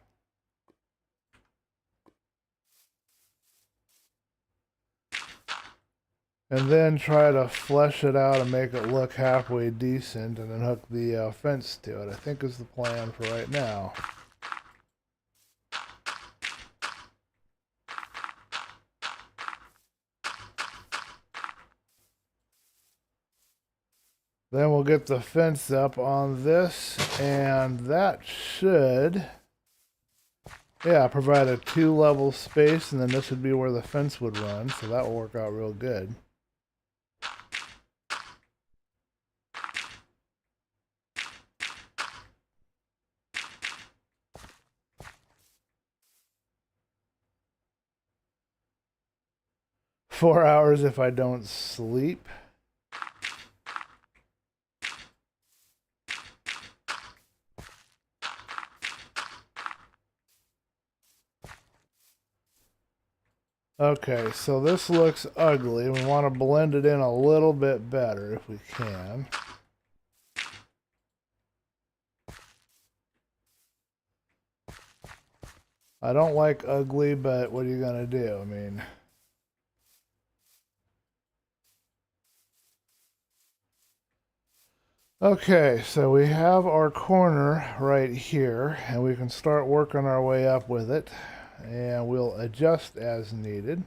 And then try to flesh it out and make it look halfway decent and then hook the fence to it, I think is the plan for right now. Then we'll get the fence up on this, and that should, yeah, provide a 2-level space, and then this would be where the fence would run, so that will work out real good. Four hours if I don't sleep. Okay, so this looks ugly. We want to blend it in a little bit better if we can. I don't like ugly, but what are you going to do? I mean... Okay, so we have our corner right here, and we can start working our way up with it. And we'll adjust as needed.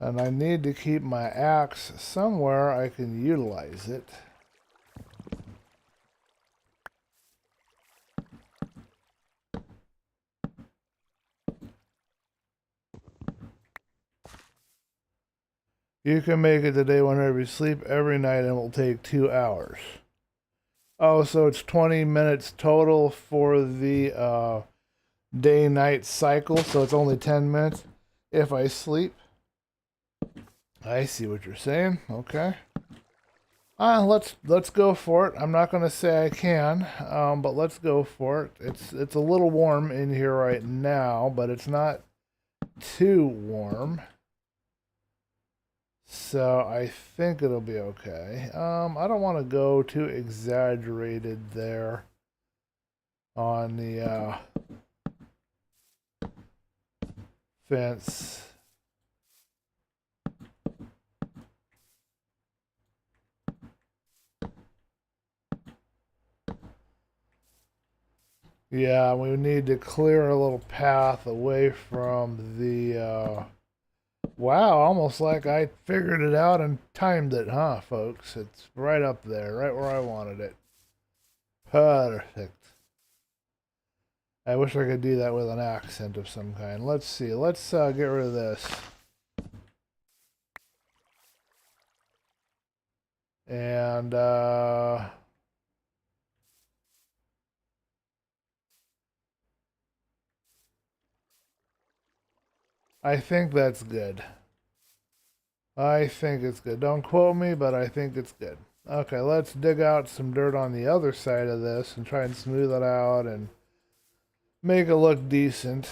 And I need to keep my axe somewhere I can utilize it. You can make it the day whenever you sleep every night and it will take 2 hours. Oh, so it's 20 minutes total for the day-night cycle, so it's only 10 minutes if I sleep. I see what you're saying. Okay. Let's go for it. I'm not gonna say I can, but let's go for it. It's a little warm in here right now, but it's not too warm. So I think it'll be okay. I don't want to go too exaggerated there on the fence. Yeah, we need to clear a little path away from the wow, almost like I figured it out and timed it, huh, folks? It's right up there, right where I wanted it. Perfect. I wish I could do that with an accent of some kind. Let's see. Let's get rid of this. And I think that's good. I think it's good. Don't quote me, but I think it's good. Okay, let's dig out some dirt on the other side of this and try and smooth it out and make it look decent.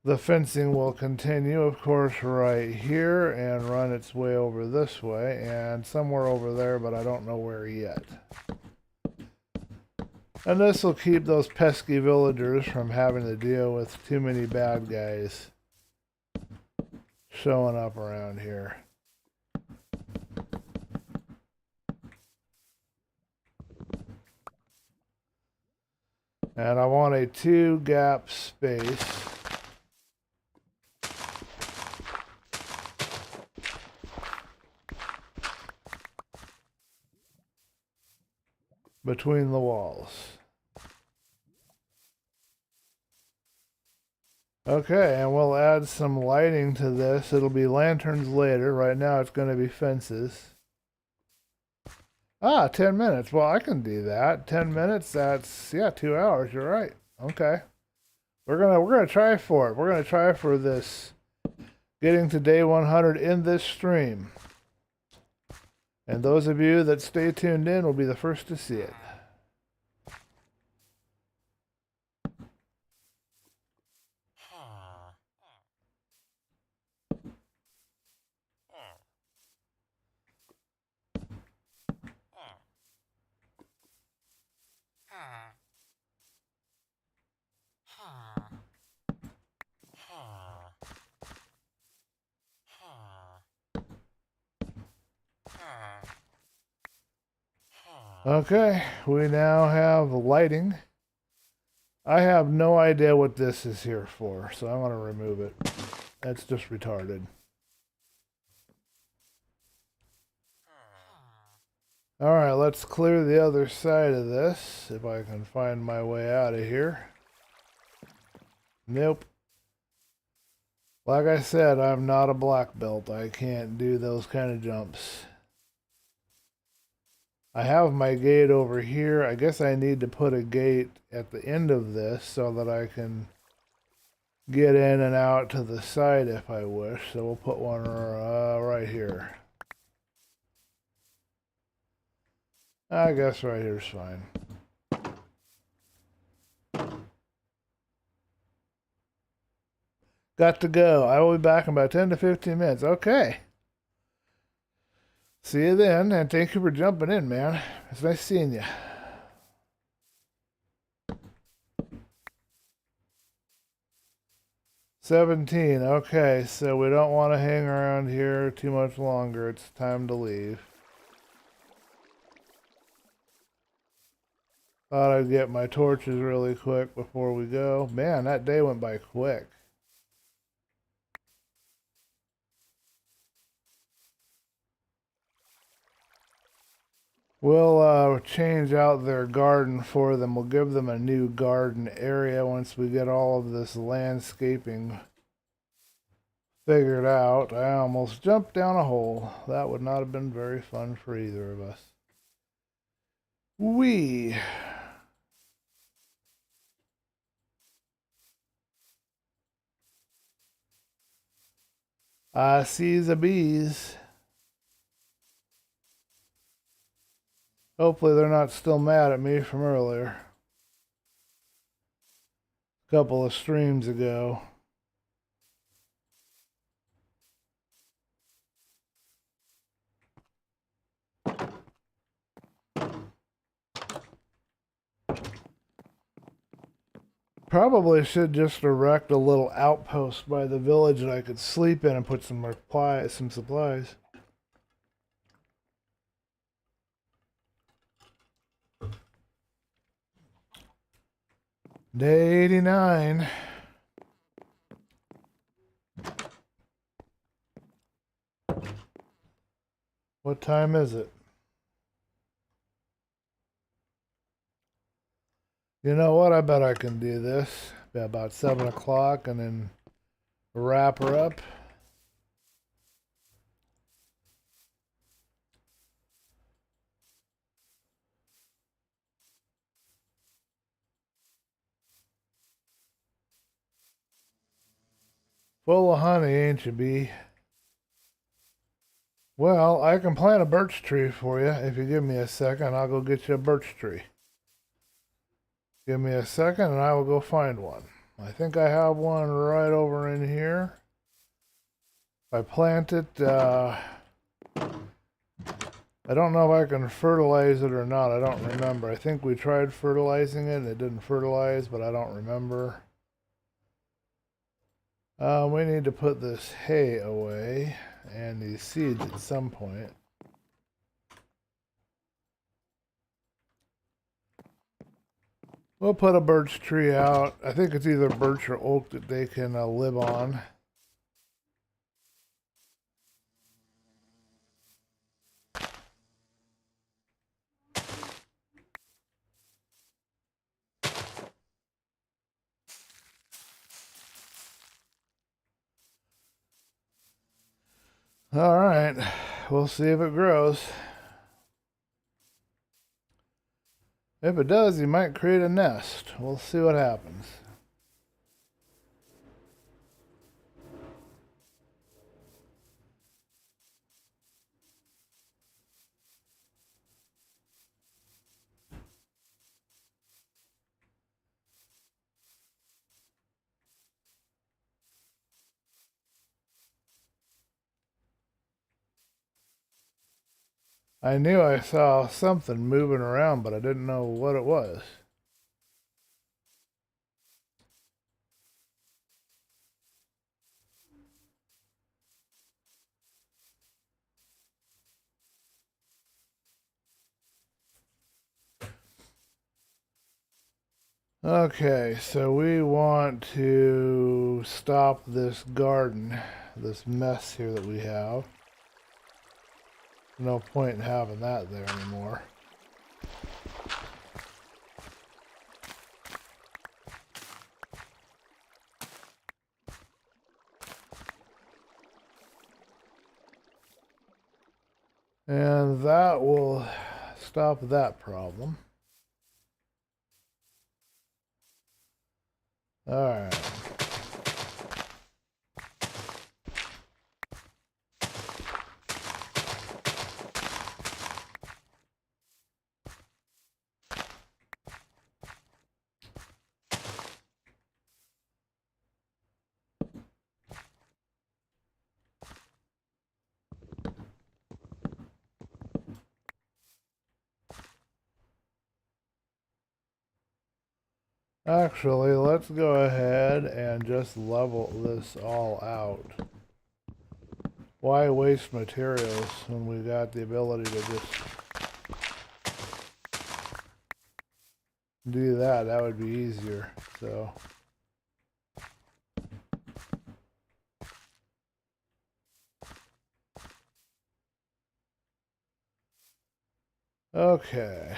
The fencing will continue, of course, right here and run its way over this way and somewhere over there, but I don't know where yet. And this will keep those pesky villagers from having to deal with too many bad guys showing up around here. And I want a 2-gap space between the walls. Okay, and we'll add some lighting to this. It'll be lanterns later. Right now it's going to be fences. Ah, 10 minutes. Well, I can do that. 10 minutes, that's, yeah, 2 hours. You're right. Okay. We're gonna try for it. We're gonna try for this, getting to day 100 in this stream. And those of you that stay tuned in will be the first to see it. Okay, we now have lighting. I have no idea what this is here for, so I'm going to remove it. That's just retarded. Alright, let's clear the other side of this, if I can find my way out of here. Nope. Like I said, I'm not a black belt. I can't do those kind of jumps. I have my gate over here. I guess I need to put a gate at the end of this so that I can get in and out to the side if I wish. So we'll put one right here. I guess right here's fine. Got to go. I will be back in about 10 to 15 minutes. Okay. See you then, and thank you for jumping in, man. It's nice seeing you. $17. Okay, so we don't want to hang around here too much longer. It's time to leave. Thought I'd get my torches really quick before we go. Man, that day went by quick. We'll change out their garden for them. We'll give them a new garden area once we get all of this landscaping figured out. I almost jumped down a hole. That would not have been very fun for either of us. I see the bees. Hopefully they're not still mad at me from earlier. A couple of streams ago. Probably should just erect a little outpost by the village that I could sleep in and put some supplies. Day 89. What time is it? You know what? I bet I can do this. Be about 7 o'clock and then wrap her up. Full of honey, ain't you, bee? Well, I can plant a birch tree for you. If you give me a second, I'll go get you a birch tree. Give me a second and I will go find one. I think I have one right over in here. If I plant it, I don't know if I can fertilize it or not. I don't remember. I think we tried fertilizing it and it didn't fertilize, but I don't remember. We need to put this hay away and these seeds at some point. We'll put a birch tree out. I think it's either birch or oak that they can live on. All right, we'll see if it grows. If it does, you might create a nest. We'll see what happens. I knew I saw something moving around, but I didn't know what it was. Okay, so we want to stop this garden, this mess here that we have. No point in having that there anymore. And that will stop that problem. All right. Actually, let's go ahead and just level this all out. Why waste materials when we got the ability to just do that? That would be easier. So okay.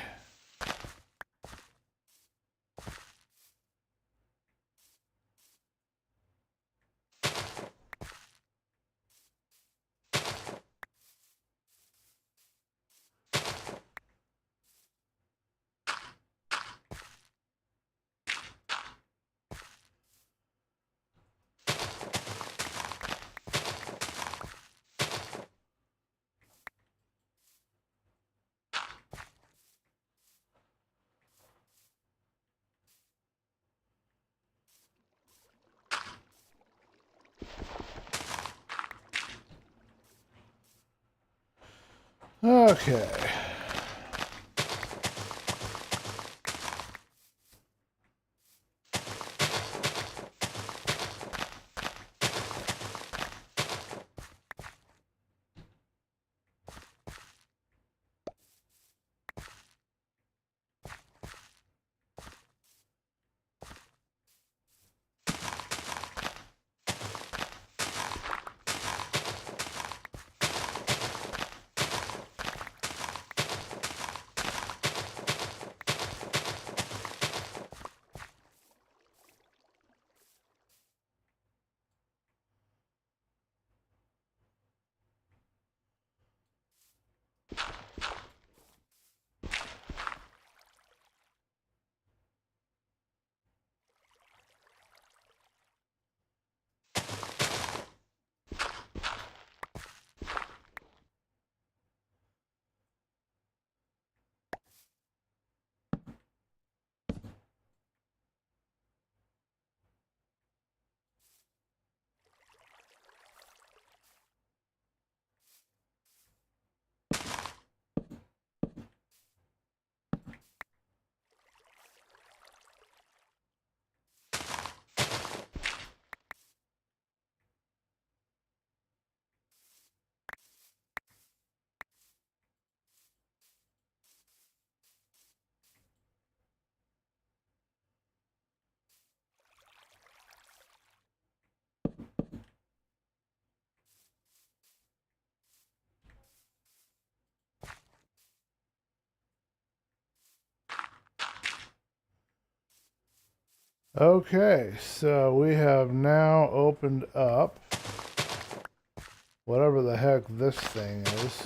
Okay. Okay, so we have now opened up whatever the heck this thing is.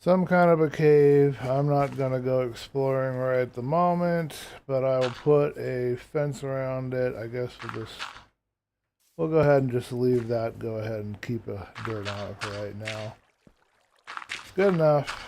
Some kind of a cave. I'm not going to go exploring right at the moment, but I will put a fence around it. I guess we'll go ahead and just leave that. Go ahead and keep a dirt on it for right now. It's good enough.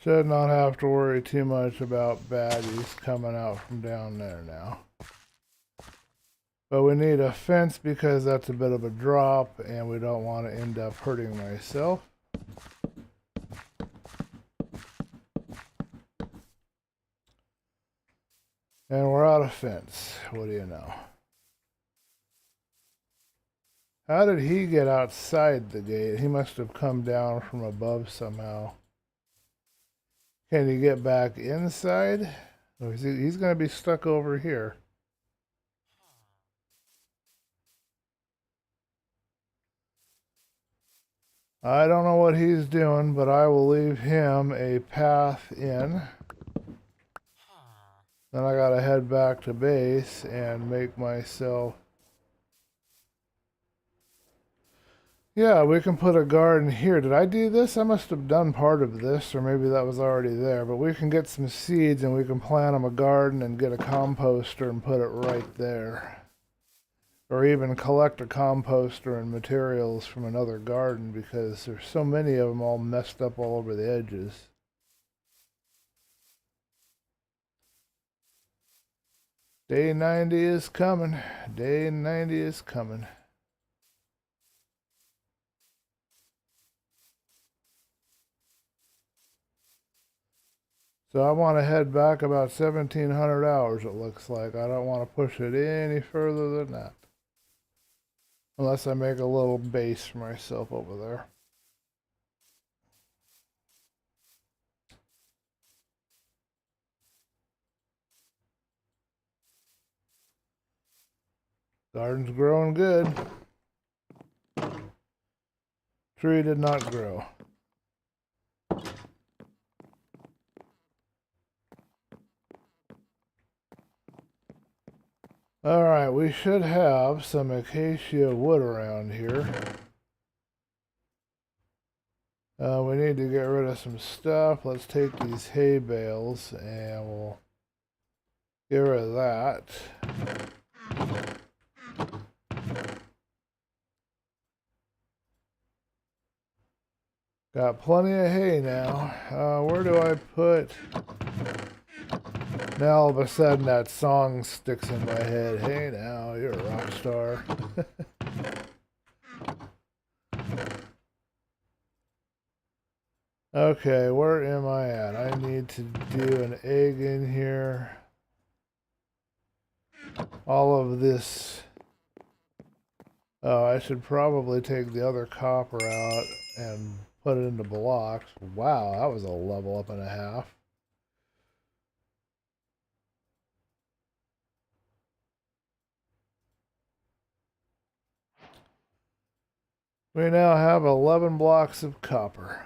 Should not have to worry too much about baddies coming out from down there now. But we need a fence because that's a bit of a drop and we don't want to end up hurting myself. And we're out of fence. What do you know? How did he get outside the gate? He must have come down from above somehow. Can he get back inside? Oh, he's going to be stuck over here. I don't know what he's doing, but I will leave him a path in. Then I gotta head back to base and make myself... Yeah, we can put a garden here. Did I do this? I must have done part of this, or maybe that was already there. But we can get some seeds and we can plant them a garden and get a composter and put it right there. Or even collect a composter and materials from another garden because there's so many of them all messed up all over the edges. Day 90 is coming. Day 90 is coming. So I want to head back about 1,700 hours, it looks like. I don't want to push it any further than that. Unless I make a little base for myself over there. Garden's growing good. Tree did not grow. Alright, we should have some acacia wood around here. We need to get rid of some stuff. Let's take these hay bales and we'll get rid of that. Got plenty of hay now. Where do I put... Now all of a sudden that song sticks in my head. Hey now, you're a rock star. Okay, where am I at? I need to do an egg in here. All of this. Oh, I should probably take the other copper out and put it into blocks. Wow, that was a level up and a half. We now have 11 blocks of copper.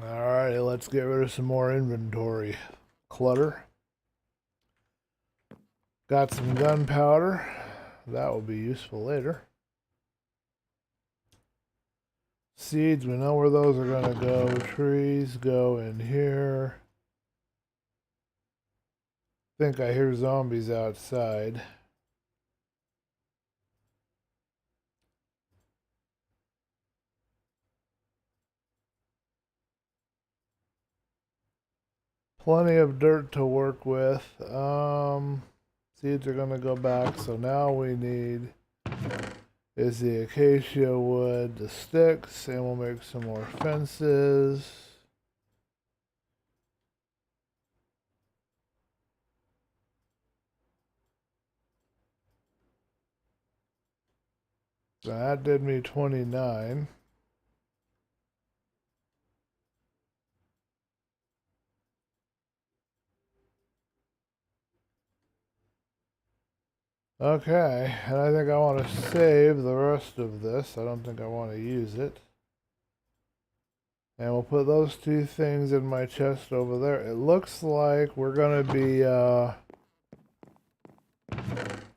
Alrighty, let's get rid of some more inventory clutter. Got some gunpowder. That will be useful later. Seeds, we know where those are going to go. Trees go in here. think I hear zombies outside. Plenty of dirt to work with. Seeds are gonna go back, so now we need is the acacia wood, the sticks, and we'll make some more fences. So that did me 29. Okay, and I think I want to save the rest of this. I don't think I want to use it. And we'll put those two things in my chest over there. It looks like we're going to be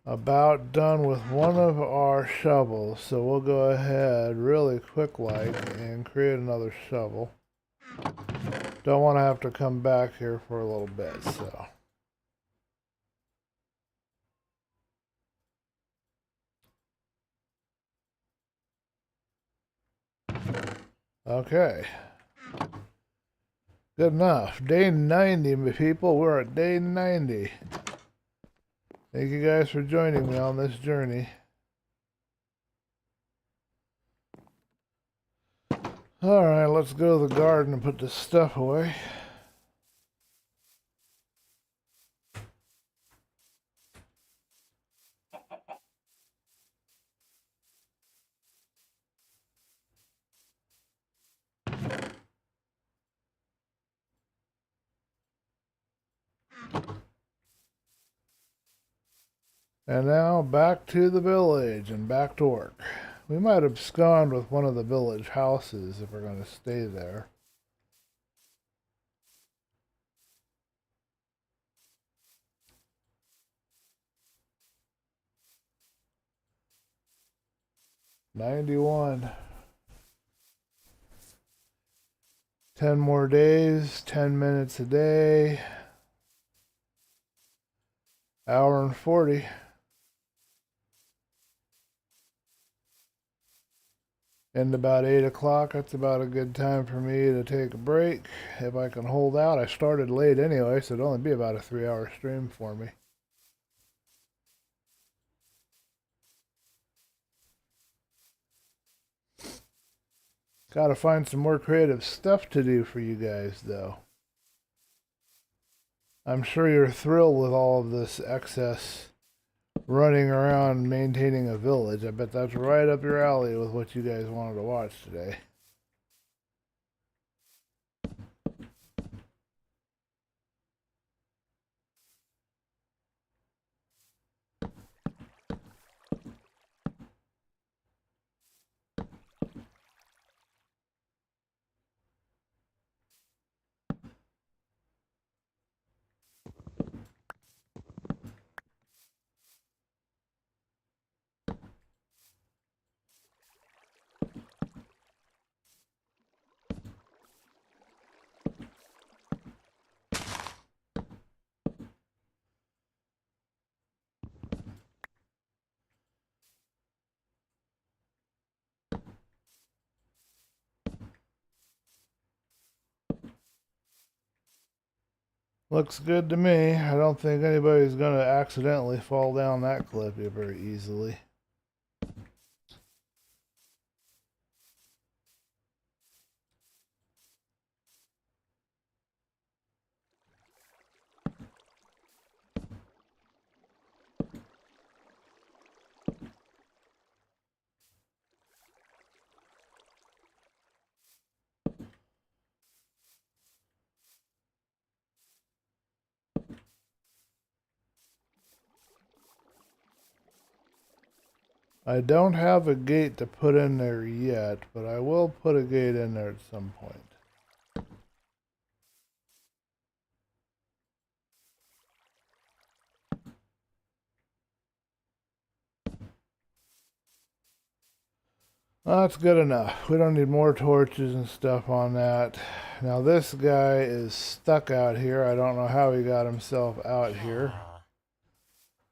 about done with one of our shovels. So we'll go ahead really quick like and create another shovel. Don't want to have to come back here for a little bit, so. Okay. Good enough. Day 90, my people. We're at day 90. Thank you guys for joining me on this journey. Alright, let's go to the garden and put this stuff away. And now back to the village and back to work. We might abscond with one of the village houses if we're going to stay there. $91. 10 more days, 10 minutes a day. Hour and 40. And about 8 o'clock, that's about a good time for me to take a break. If I can hold out. I started late anyway, so it'll only be about a 3-hour stream for me. Gotta find some more creative stuff to do for you guys, though. I'm sure you're thrilled with all of this excess running around maintaining a village. I bet that's right up your alley with what you guys wanted to watch today. Looks good to me. I don't think anybody's going to accidentally fall down that cliff very easily. I don't have a gate to put in there yet, but I will put a gate in there at some point. Well, that's good enough. We don't need more torches and stuff on that. Now this guy is stuck out here. I don't know how he got himself out here.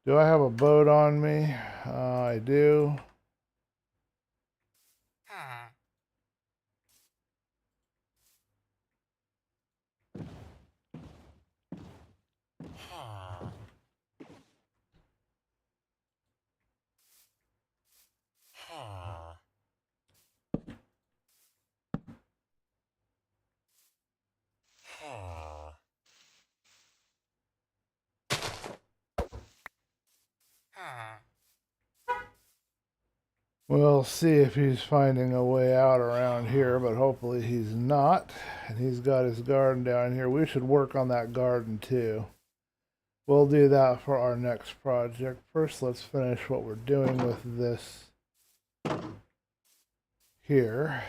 Do I have a boat on me? I do. We'll see if he's finding a way out around here, but hopefully he's not. And he's got his garden down here. We should work on that garden too. We'll do that for our next project. First, let's finish what we're doing with this here.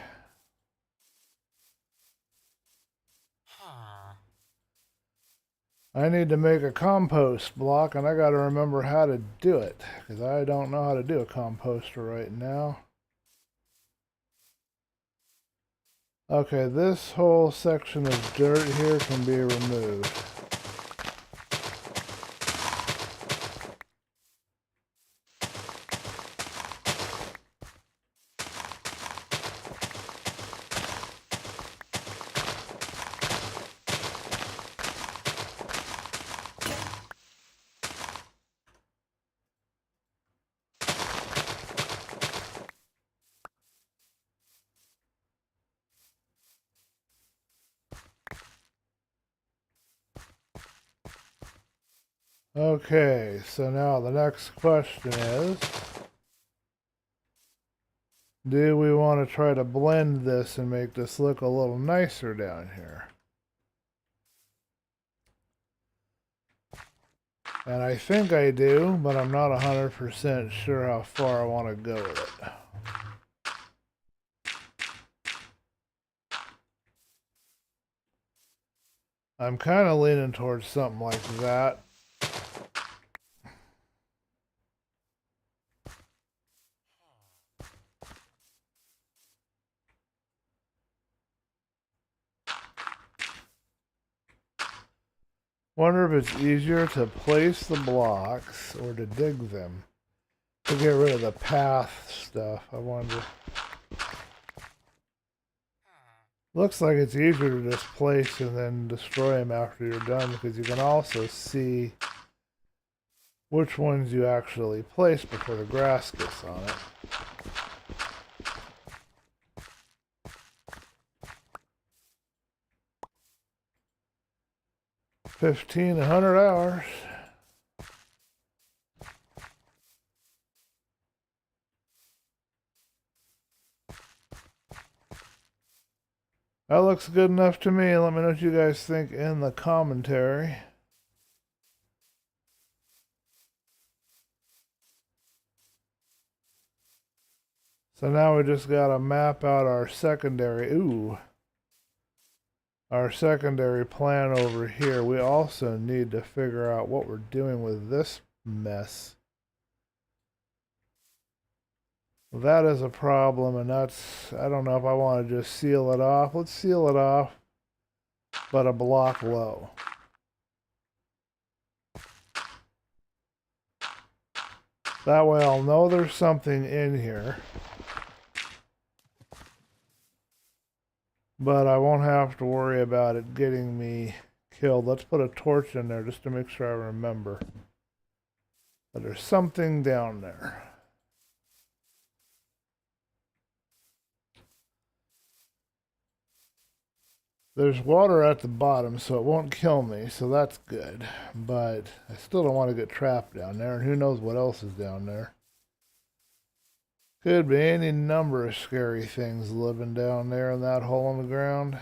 I need to make a compost block, and I got to remember how to do it, because I don't know how to do a composter right now. Okay, this whole section of dirt here can be removed. Okay, so now the next question is, do we want to try to blend this and make this look a little nicer down here? And I think I do, but I'm not 100% sure how far I want to go with it. I'm kind of leaning towards something like that. Wonder if it's easier to place the blocks or to dig them. To get rid of the path stuff, I wonder. Looks like it's easier to just place and then destroy them after you're done, because you can also see which ones you actually place before the grass gets on it. $1,500. That looks good enough to me. Let me know what you guys think in the commentary. So now we just gotta map out our secondary. Our secondary plan over here. We also need to figure out what we're doing with this mess. That is a problem, and that's, I don't know if I want to just seal it off. Let's seal it off, but a block low. That way I'll know there's something in here, but I won't have to worry about it getting me killed. Let's put a torch in there just to make sure I remember that there's something down there. There's water at the bottom, so it won't kill me, so that's good. But I still don't want to get trapped down there, and who knows what else is down there. Could be any number of scary things living down there in that hole in the ground. I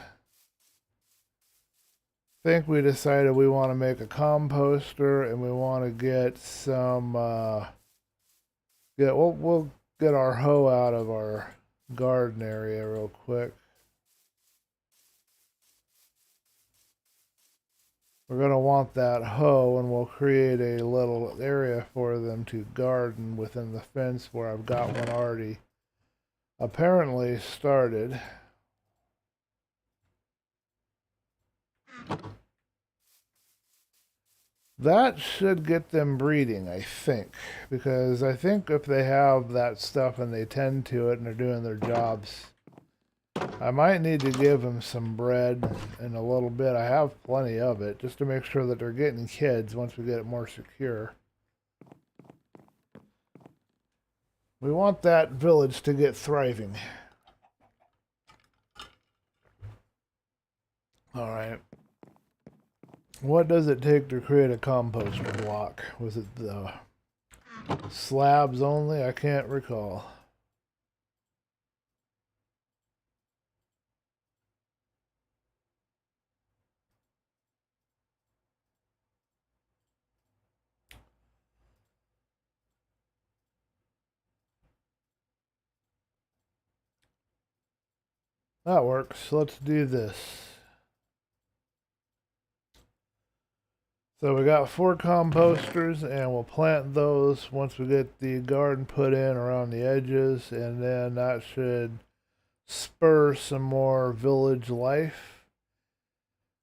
think we decided we want to make a composter, and we want to get some, we'll get our hoe out of our garden area real quick. We're going to want that hoe, and we'll create a little area for them to garden within the fence where I've got one already apparently started. That should get them breeding, I think. Because I think if they have that stuff and they tend to it and they're doing their jobs, I might need to give them some bread in a little bit. I have plenty of it, just to make sure that they're getting kids once we get it more secure. We want that village to get thriving. Alright. What does it take to create a composter block? Was it the slabs only? I can't recall. That works. Let's do this. So we got 4 composters, and we'll plant those once we get the garden put in around the edges, and then that should spur some more village life.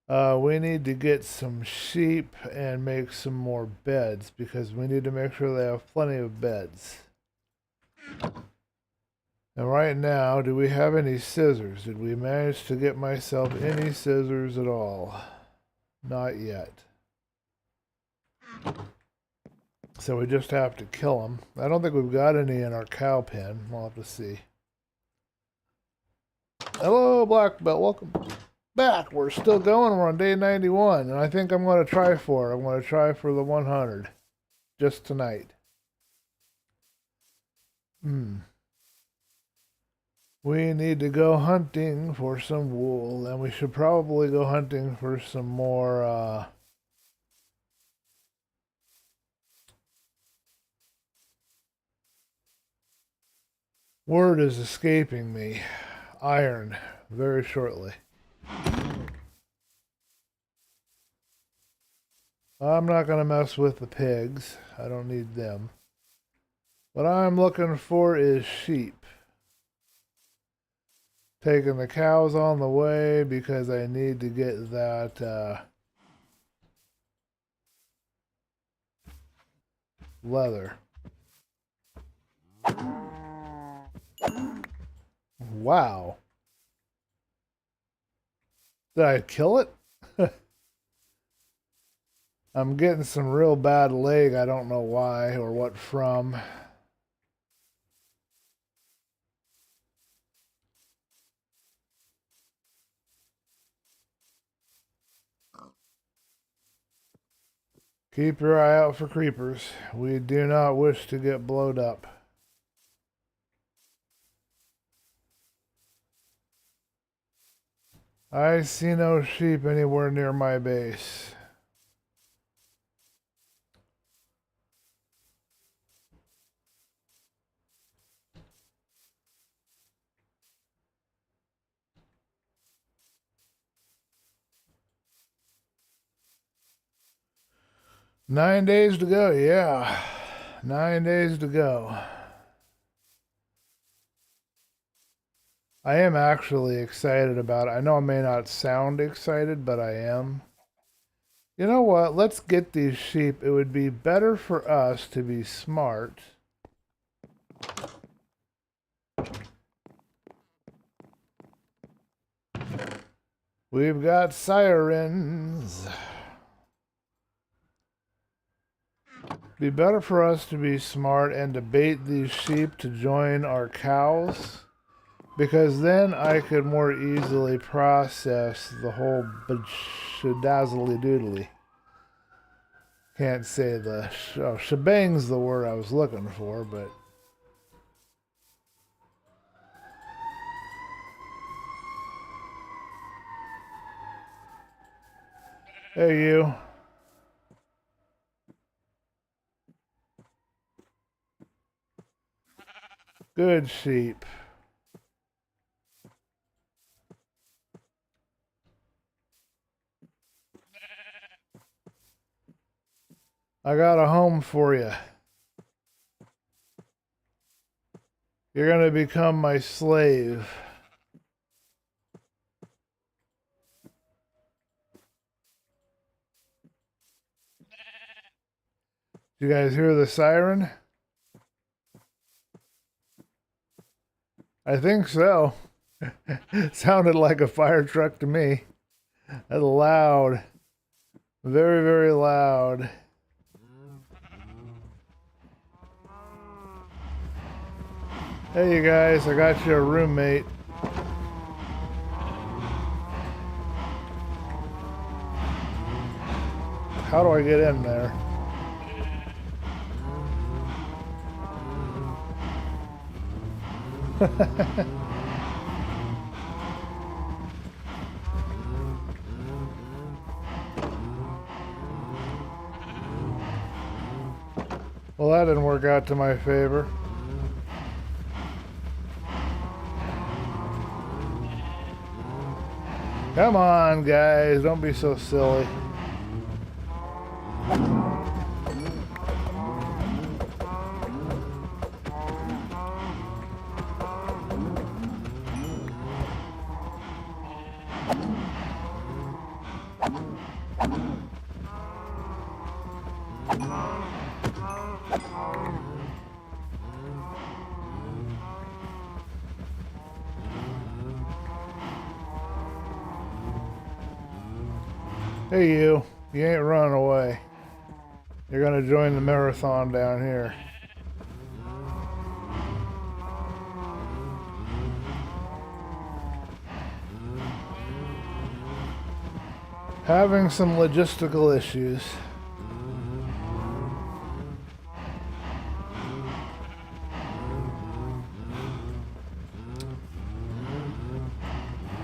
We need to get some sheep and make some more beds, because we need to make sure they have plenty of beds. And right now, do we have any scissors? Did we manage to get myself any scissors at all? Not yet. So we just have to kill them. I don't think we've got any in our cow pen. We'll have to see. Hello, Black Belt. Welcome back. We're still going. We're on day 91. And I think I'm going to try for it. I'm going to try for the 100. Just tonight. We need to go hunting for some wool. And we should probably go hunting for some more... word is escaping me. Iron. Very shortly. I'm not going to mess with the pigs. I don't need them. What I'm looking for is sheep. Taking the cows on the way because I need to get that leather. Wow. Did I kill it? I'm getting some real bad lag. I don't know why or what from. Keep your eye out for creepers. We do not wish to get blowed up. I see no sheep anywhere near my base. Nine days to go, yeah. 9 days to go. I am actually excited about it. I know I may not sound excited, but I am. You know what? Let's get these sheep. It would be better for us to be smart. We've got sirens. Be better for us to be smart and to bait these sheep to join our cows, because then I could more easily process the whole shadazzly doodly. Can't say the shebang's the word I was looking for, but hey you. Good sheep. I got a home for you. You're gonna become my slave. You guys hear the siren? I think so. Sounded like a fire truck to me. That's loud. Very, very loud. Hey, you guys, I got you a roommate. How do I get in there? Well, that didn't work out to my favor. Come on, guys, don't be so silly. Hey, you ain't running away. You're gonna join the marathon down here. Having some logistical issues.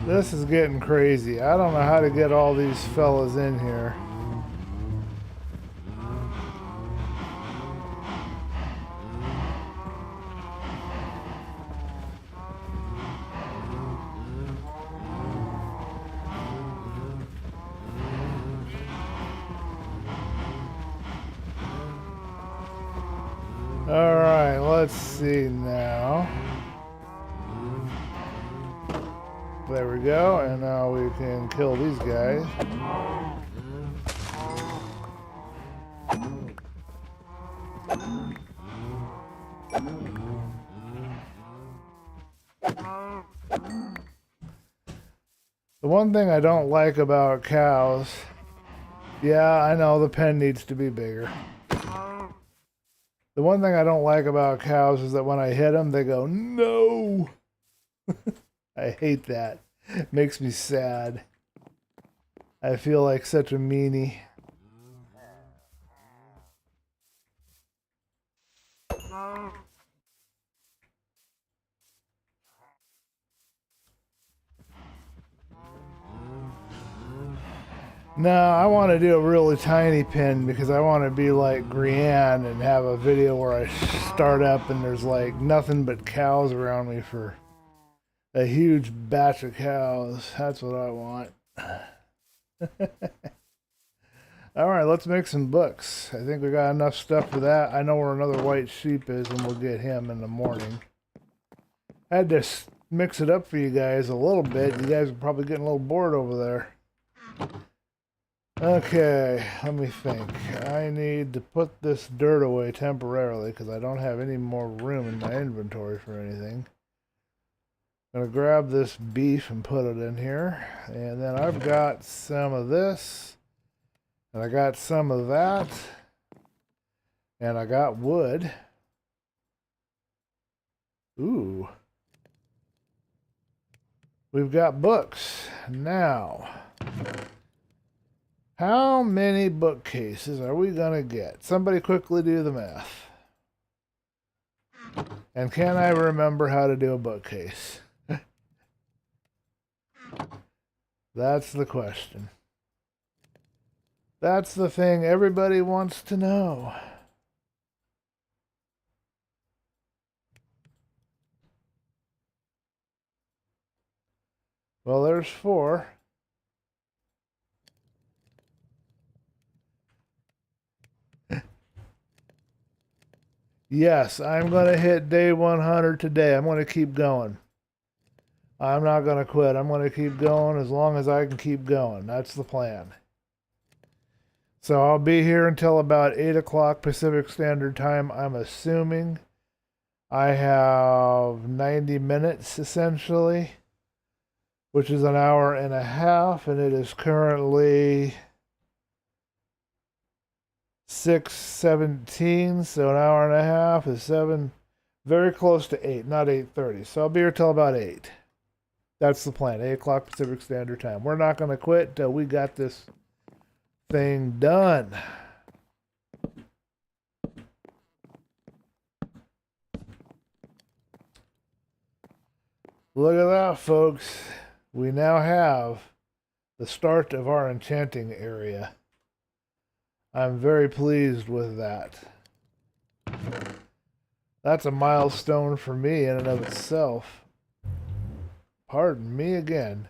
This is getting crazy. I don't know how to get all these fellas in here. All right, let's see now. There we go, and now we can kill these guys. The one thing I don't like about cows, yeah, I know the pen needs to be bigger. The one thing I don't like about cows is that when I hit them, they go, no! I hate that. It makes me sad. I feel like such a meanie. No, I want to do a really tiny pin because I want to be like Grianne and have a video where I start up and there's like nothing but cows around me for a huge batch of cows. That's what I want. All right, let's make some books. I think we got enough stuff for that. I know where another white sheep is and we'll get him in the morning. I had to mix it up for you guys a little bit. You guys are probably getting a little bored over there. Okay, let me think. I need to put this dirt away temporarily because I don't have any more room in my inventory for anything. I'm going to grab this beef and put it in here. And then I've got some of this. And I got some of that. And I got wood. Ooh. We've got books. Now, how many bookcases are we going to get? Somebody quickly do the math. And can I remember how to do a bookcase? That's the question. That's the thing everybody wants to know. Well, there's 4. Yes, I'm going to hit day 100 today. I'm going to keep going. I'm not going to quit. I'm going to keep going as long as I can keep going. That's the plan. So I'll be here until about 8 o'clock Pacific Standard Time, I'm assuming. I have 90 minutes, essentially, which is an hour and a half, and it is currently 6:17, so an hour and a half is 7, very close to 8, not 8:30. So I'll be here till about 8. That's the plan, 8 o'clock Pacific Standard Time. We're not going to quit until we got this thing done. Look at that, folks. We now have the start of our enchanting area. I'm very pleased with that. That's a milestone for me in and of itself. Pardon me again.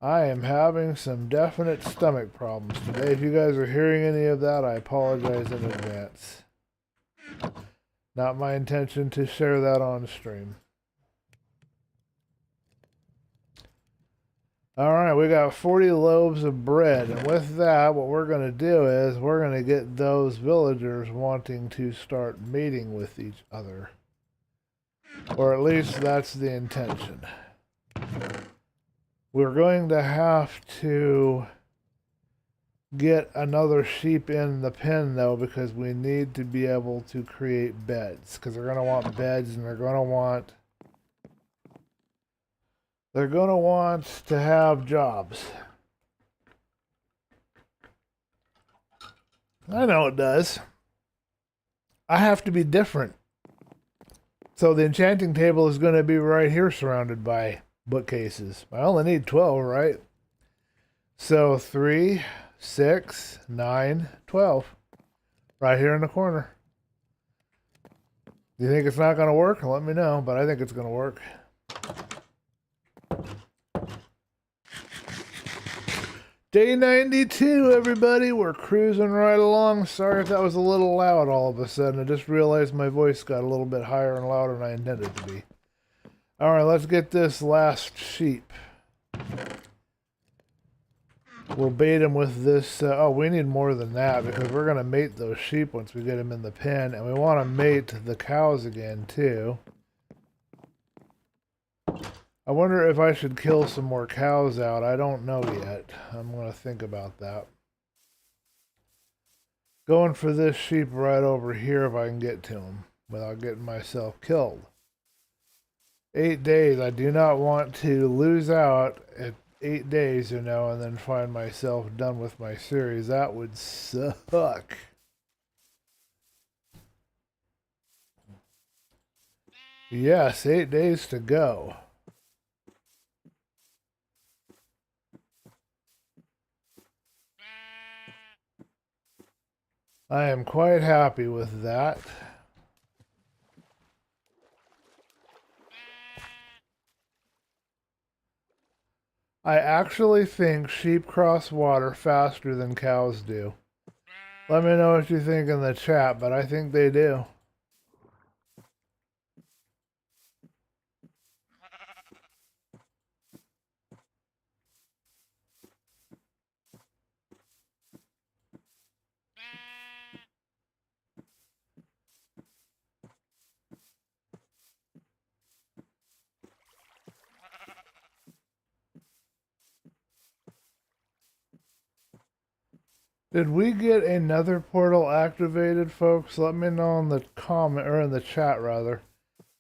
I am having some definite stomach problems today. If you guys are hearing any of that, I apologize in advance. Not my intention to share that on stream. All right, we got 40 loaves of bread, and with that, what we're going to do is we're going to get those villagers wanting to start mating with each other. Or at least that's the intention. We're going to have to get another sheep in the pen, though, because we need to be able to create beds, because they're going to want beds, and they're going to want to have jobs. I know it does. I have to be different. So the enchanting table is going to be right here surrounded by bookcases. I only need 12, right? So 3, 6, 9, 12. Right here in the corner. Do you think it's not going to work? Let me know, but I think it's going to work. Day 92, everybody. We're cruising right along. Sorry if that was a little loud all of a sudden. I just realized my voice got a little bit higher and louder than I intended to be. All right, let's get this last sheep. We'll bait him with this. Oh, we need more than that because we're going to mate those sheep once we get them in the pen. And we want to mate the cows again, too. I wonder if I should kill some more cows out. I don't know yet. I'm going to think about that. Going for this sheep right over here if I can get to him without getting myself killed. 8 days. I do not want to lose out at 8 days, you know, and then find myself done with my series. That would suck. Yes, 8 days to go. I am quite happy with that. I actually think sheep cross water faster than cows do. Let me know what you think in the chat, but I think they do. Did we get another portal activated, folks? Let me know in the comment, or in the chat rather.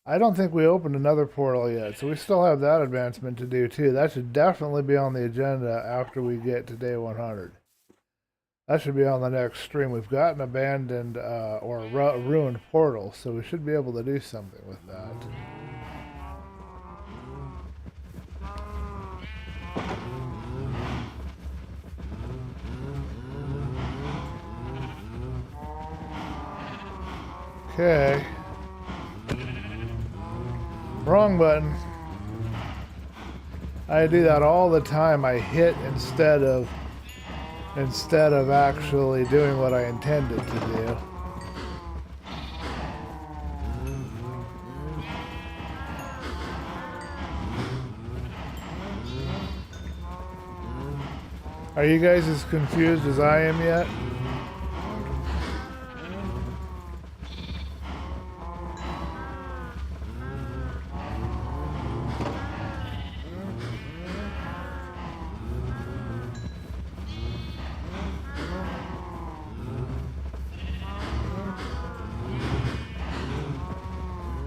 I don't think we opened another portal yet, so we still have that advancement to do too. That should definitely be on the agenda after we get to day 100. That should be on the next stream. We've got an abandoned or ruined portal, so we should be able to do something with that. Okay. Wrong button. I do that all the time. I hit instead of actually doing what I intended to do. Are you guys as confused as I am yet?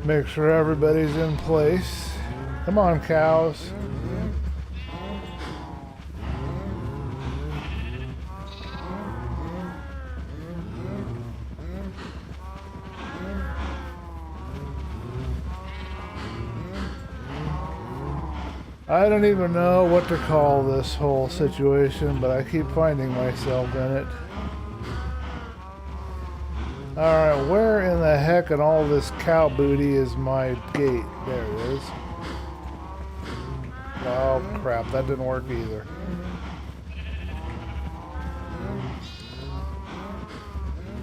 Make sure everybody's in place. Come on, cows. I don't even know what to call this whole situation, but I keep finding myself in it. Alright, where in the heck in all this cow booty is my gate? There it is. Oh crap, that didn't work either.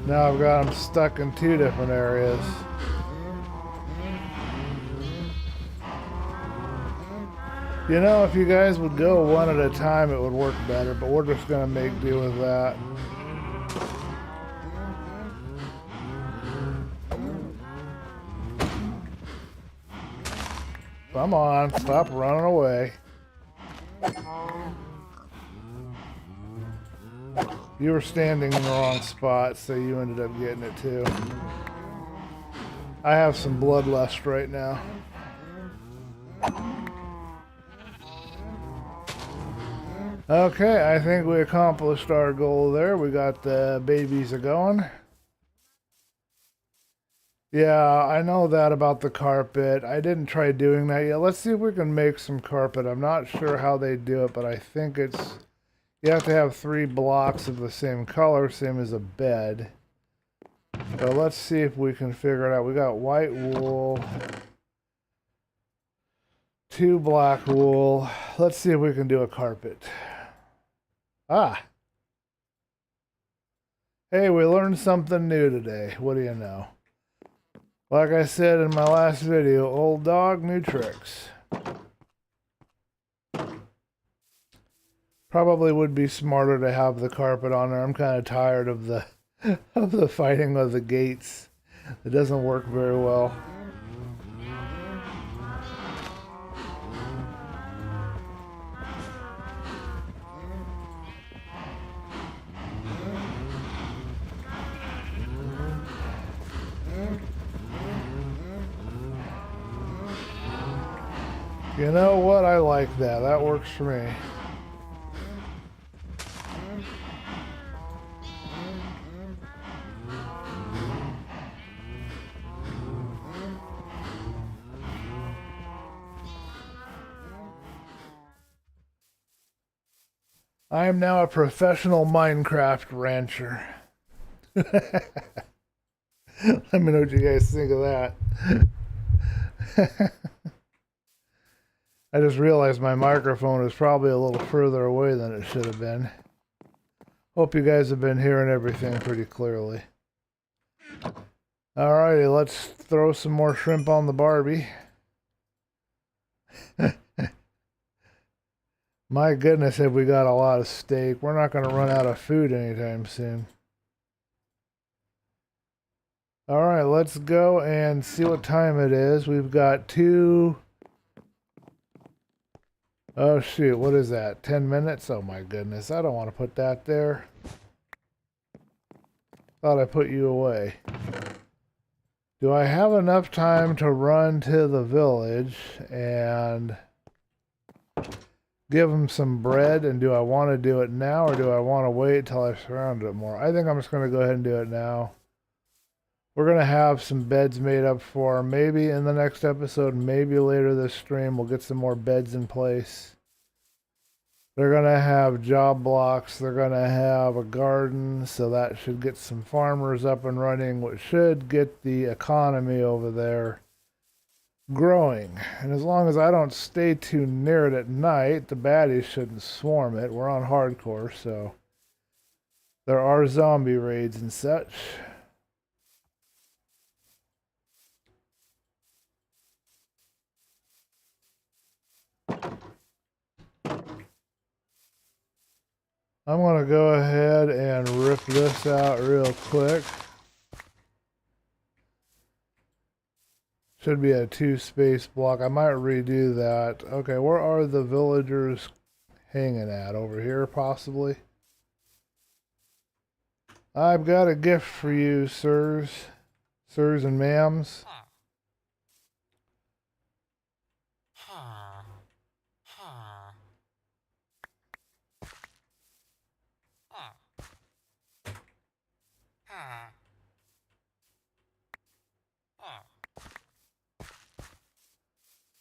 Now I've got them stuck in two different areas. You know, if you guys would go one at a time, it would work better, but we're just going to make do with that. Come on, stop running away. You were standing in the wrong spot, so you ended up getting it too. I have some bloodlust right now. Okay, I think we accomplished our goal there. We got the babies going. Yeah, I know that about the carpet. I didn't try doing that yet. Let's see if we can make some carpet. I'm not sure how they do it, but I think it's... You have to have 3 blocks of the same color, same as a bed. So let's see if we can figure it out. We got white wool, 2 black wool. Let's see if we can do a carpet. Ah! Hey, we learned something new today. What do you know? Like I said in my last video, old dog, new tricks. Probably would be smarter to have the carpet on there. I'm kind of tired of the of the fighting of the gates. It doesn't work very well. You know what? I like that. That works for me. I am now a professional Minecraft rancher. Let me know what you guys think of that. I just realized my microphone is probably a little further away than it should have been. Hope you guys have been hearing everything pretty clearly. Alrighty, let's throw some more shrimp on the Barbie. My goodness, have we got a lot of steak. We're not going to run out of food anytime soon. Alright, let's go and see what time it is. We've got 2... Oh shoot, what is that? 10 minutes? Oh my goodness, I don't want to put that there. Thought I put you away. Do I have enough time to run to the village and give them some bread? And do I want to do it now, or do I want to wait till I've surrounded it more? I think I'm just going to go ahead and do it now. We're going to have some beds made up for maybe in the next episode, maybe later this stream. We'll get some more beds in place. They're going to have job blocks. They're going to have a garden, so that should get some farmers up and running, which should get the economy over there growing. And as long as I don't stay too near it at night, the baddies shouldn't swarm it. We're on hardcore, so there are zombie raids and such. I'm going to go ahead and rip this out real quick. Should be a 2-space block. I might redo that. Okay, where are the villagers hanging at? Over here, possibly? I've got a gift for you, sirs and ma'ams.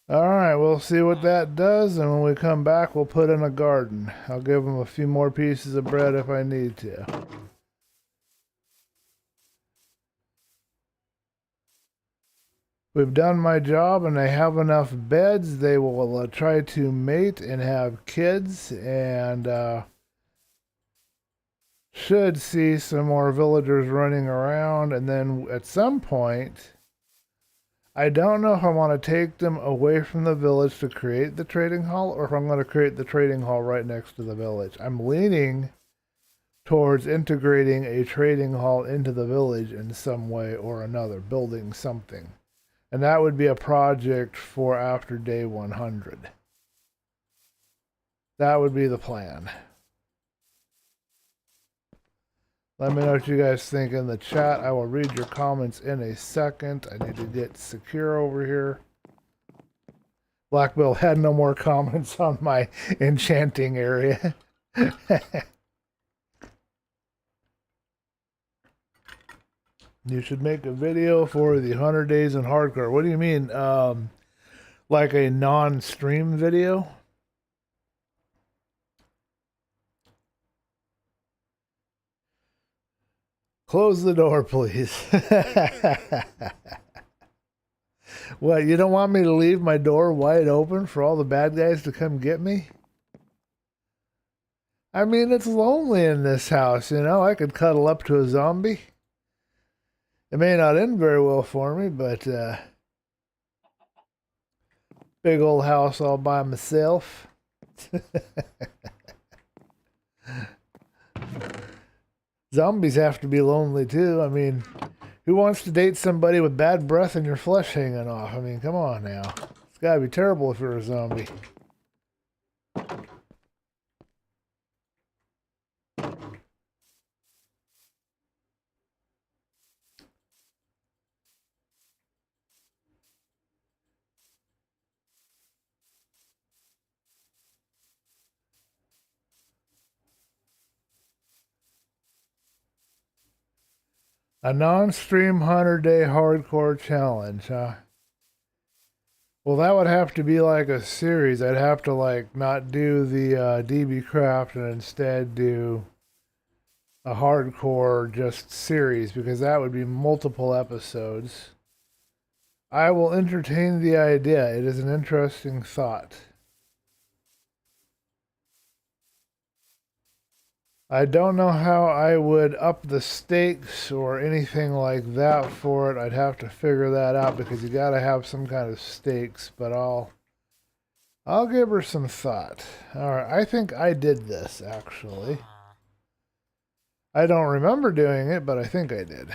Alright, we'll see what that does, and when we come back, we'll put in a garden. I'll give them a few more pieces of bread if I need to. We've done my job, and they have enough beds. They will try to mate and have kids, and should see some more villagers running around, and then at some point, I don't know if I want to take them away from the village to create the trading hall, or if I'm going to create the trading hall right next to the village. I'm leaning towards integrating a trading hall into the village in some way or another, building something. And that would be a project for after day 100. That would be the plan. Let me know what you guys think in the chat. I will read your comments in a second. I need to get secure over here. Black Bill had no more comments on my enchanting area. You should make a video for the 100 days in hardcore. What do you mean? Like a non-stream video? Close the door, please. What, you don't want me to leave my door wide open for all the bad guys to come get me? I mean, it's lonely in this house, you know? I could cuddle up to a zombie. It may not end very well for me, but big old house all by myself. Zombies have to be lonely too. I mean, who wants to date somebody with bad breath and your flesh hanging off? I mean, come on now. It's gotta be terrible if you're a zombie. A non-stream 100-day hardcore challenge, huh? Well, that would have to be like a series. I'd have to like not do the DB Craft and instead do a hardcore just series, because that would be multiple episodes. I will entertain the idea. It is an interesting thought. I don't know how I would up the stakes or anything like that for it. I'd have to figure that out, because you gotta have some kind of stakes, but I'll give her some thought. Alright, I think I did this, actually. I don't remember doing it, but I think I did.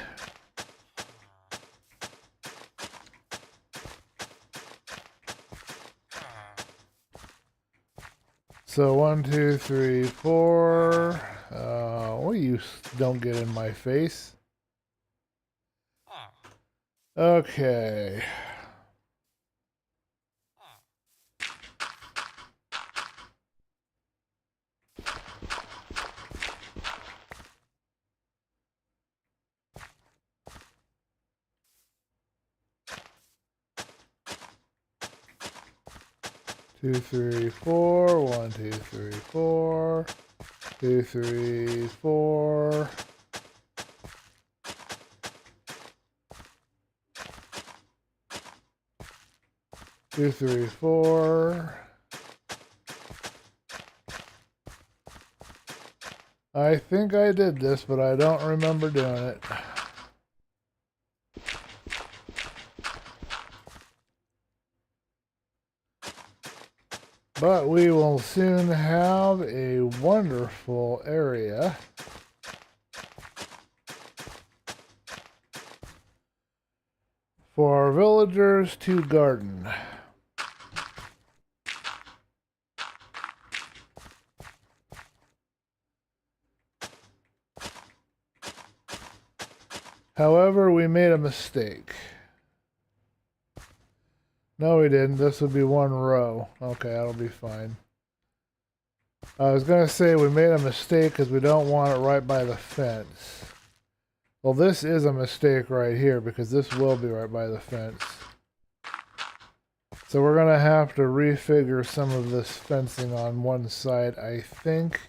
So 1, 2, 3, 4. Well, you don't get in my face. Okay. Two, three, four. 1, 2, 3, 4. 2, 3, 4. Two, three, 4. I think I did this, but I don't remember doing it. But we will soon have a wonderful area for our villagers to garden. However, we made a mistake. No, we didn't. This would be one row. Okay, that'll be fine. I was going to say we made a mistake because we don't want it right by the fence. Well, this is a mistake right here because this will be right by the fence. So we're going to have to refigure some of this fencing on one side, I think.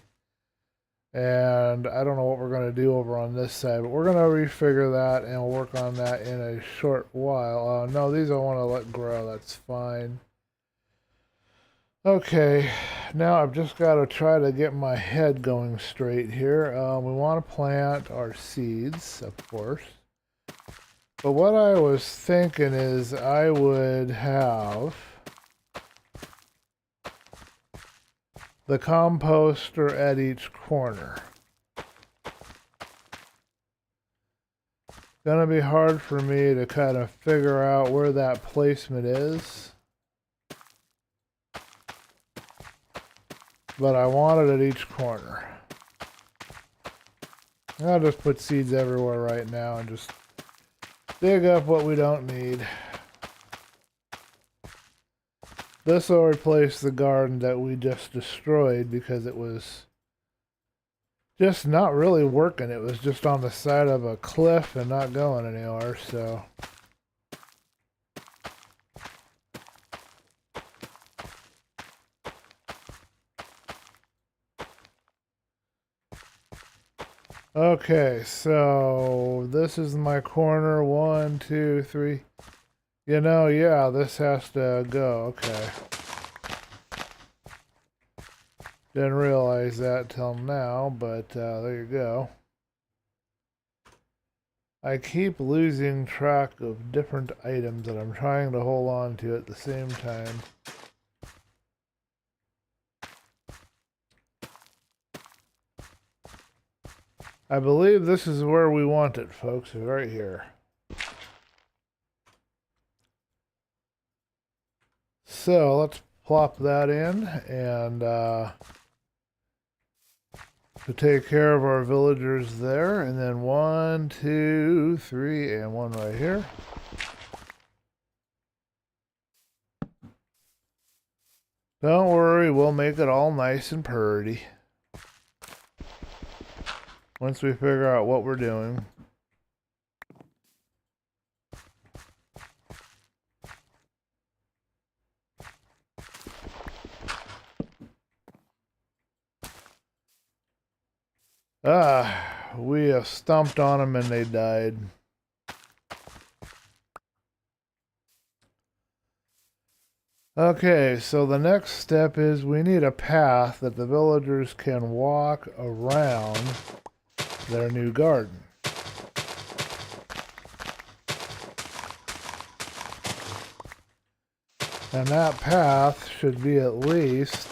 And I don't know what we're going to do over on this side, but we're going to refigure that and we'll work on that in a short while. No, these I want to let grow. That's fine. Okay, now I've just got to try to get my head going straight here. We want to plant our seeds, of course. But what I was thinking is I would have the composter at each corner. Gonna be hard for me to kind of figure out where that placement is. But I want it at each corner. I'll just put seeds everywhere right now and just dig up what we don't need. This will replace the garden that we just destroyed because it was just not really working. It was just on the side of a cliff and not going anywhere, so. Okay, so this is my corner. 1, 2, 3. You know, yeah, this has to go. Okay. Didn't realize that till now, but there you go. I keep losing track of different items that I'm trying to hold on to at the same time. I believe this is where we want it, folks, right here. So let's plop that in and to take care of our villagers there. And then 1, 2, 3, and 1 right here. Don't worry, we'll make it all nice and purty once we figure out what we're doing. We have stomped on them and they died. Okay, so the next step is we need a path that the villagers can walk around their new garden. And that path should be at least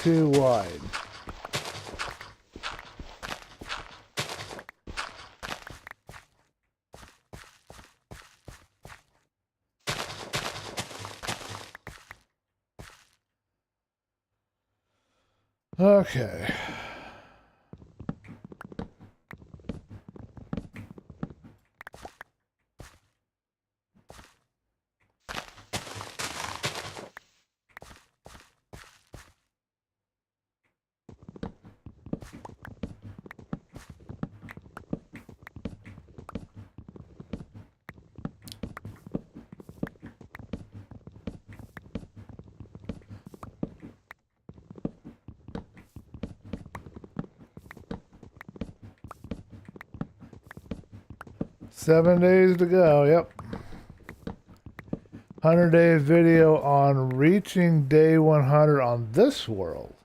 2 wide. Okay. Seven days to go, yep. 100-day video on reaching day 100 on this world.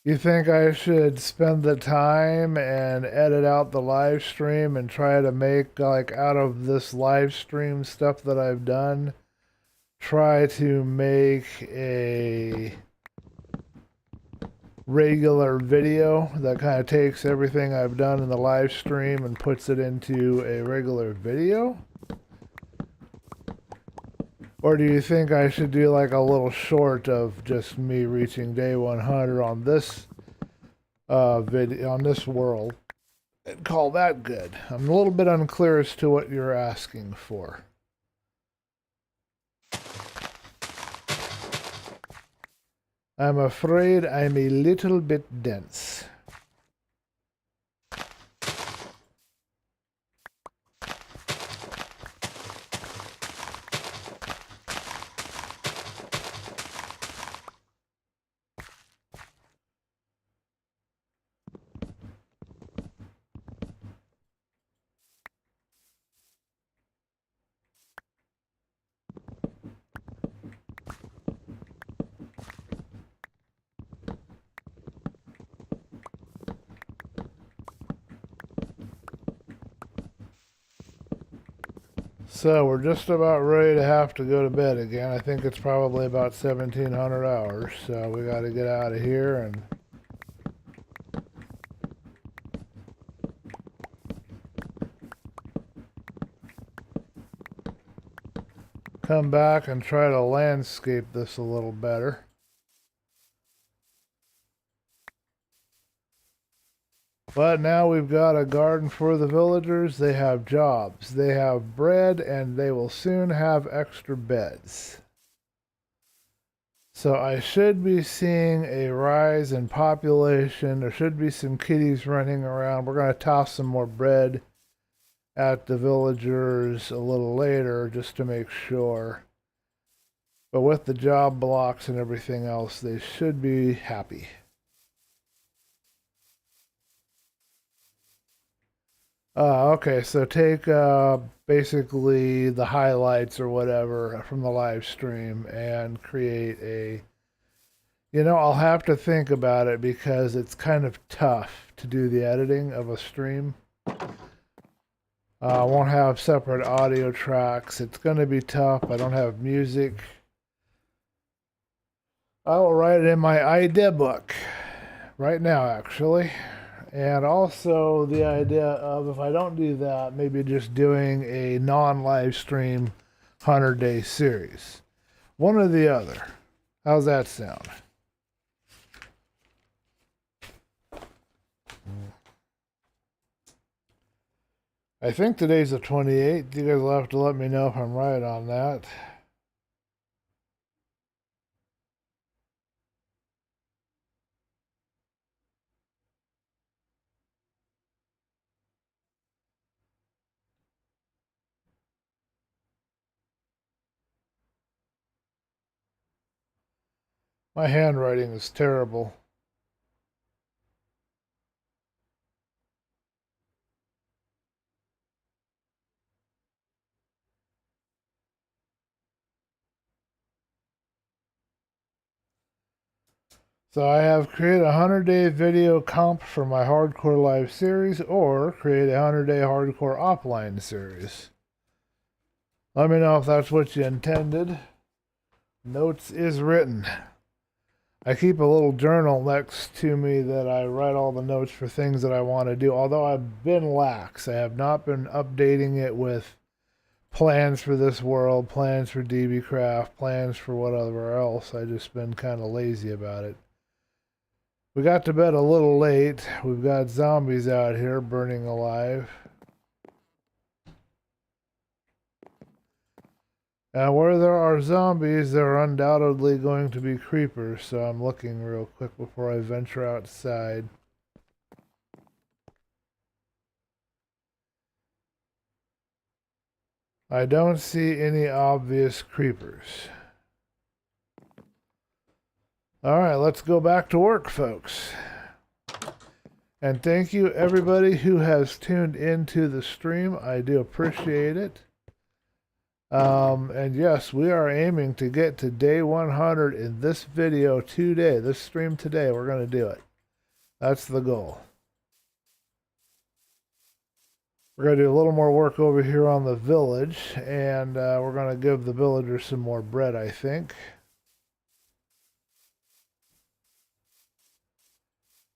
You think I should spend the time and edit out the live stream and try to make, like, out of this live stream stuff that I've done, try to make a regular video that kind of takes everything I've done in the live stream and puts it into a regular video? Or do you think I should do like a little short of just me reaching day 100 on this video, on this world, and call that good? I'm a little bit unclear as to what you're asking for. I'm afraid I'm a little bit dense. So we're just about ready to have to go to bed again. I think it's probably about 1700 hours. So we got to get out of here and come back and try to landscape this a little better. But now we've got a garden for the villagers. They have jobs, they have bread, and they will soon have extra beds. So I should be seeing a rise in population. There should be some kitties running around. We're going to toss some more bread at the villagers a little later just to make sure. But with the job blocks and everything else, they should be happy. Okay, so take basically the highlights or whatever from the live stream and create a, I'll have to think about it because it's kind of tough to do the editing of a stream. I won't have separate audio tracks. It's going to be tough. I don't have music. I will write it in my idea book right now, actually. And also the idea of, if I don't do that, maybe just doing a non-live stream 100-day series. One or the other. How's that sound? I think today's the 28th. You guys will have to let me know if I'm right on that. My handwriting is terrible. So I have created a 100-day video comp for my HardCore live series, or create a 100-day HardCore offline series. Let me know if that's what you intended. Notes is written. I keep a little journal next to me that I write all the notes for things that I want to do. Although I've been lax, I have not been updating it with plans for this world, plans for DBcraft, plans for whatever else. I've just been kind of lazy about it. We got to bed a little late. We've got zombies out here burning alive. And where there are zombies, there are undoubtedly going to be creepers, so I'm looking real quick before I venture outside. I don't see any obvious creepers. Alright, let's go back to work, folks. And thank you everybody who has tuned into the stream. I do appreciate it. And yes, we are aiming to get to day 100 in this video today, this stream today. We're going to do it. That's the goal. We're going to do a little more work over here on the village, and we're going to give the villagers some more bread, I think.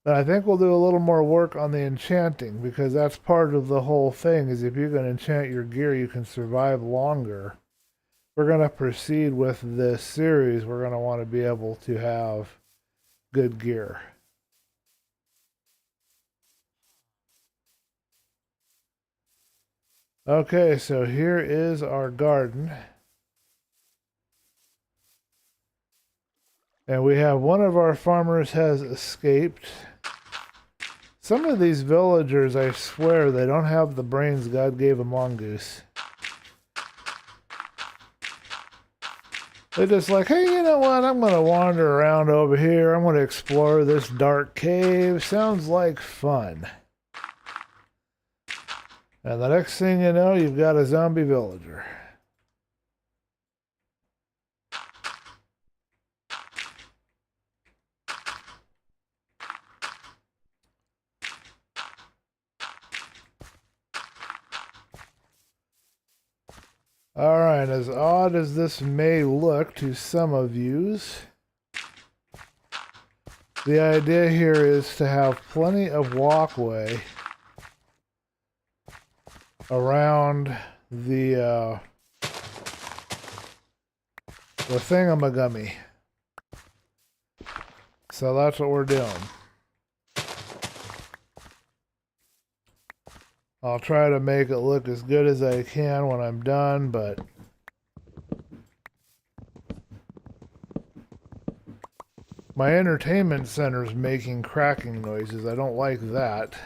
But I think we'll do a little more work on the enchanting, because that's part of the whole thing, is if you can enchant your gear, you can survive longer. We're going to proceed with this series. We're going to want to be able to have good gear. Okay, so here is our garden. And we have one of our farmers has escaped. Some of these villagers, I swear, they don't have the brains God gave a mongoose. They're just like, hey, you know what? I'm going to wander around over here. I'm going to explore this dark cave. Sounds like fun. And the next thing you know, you've got a zombie villager. Alright, as odd as this may look to some of yous, the idea here is to have plenty of walkway around the thingamagummy. So that's what we're doing. I'll try to make it look as good as I can when I'm done, but my entertainment center's making cracking noises. I don't like that.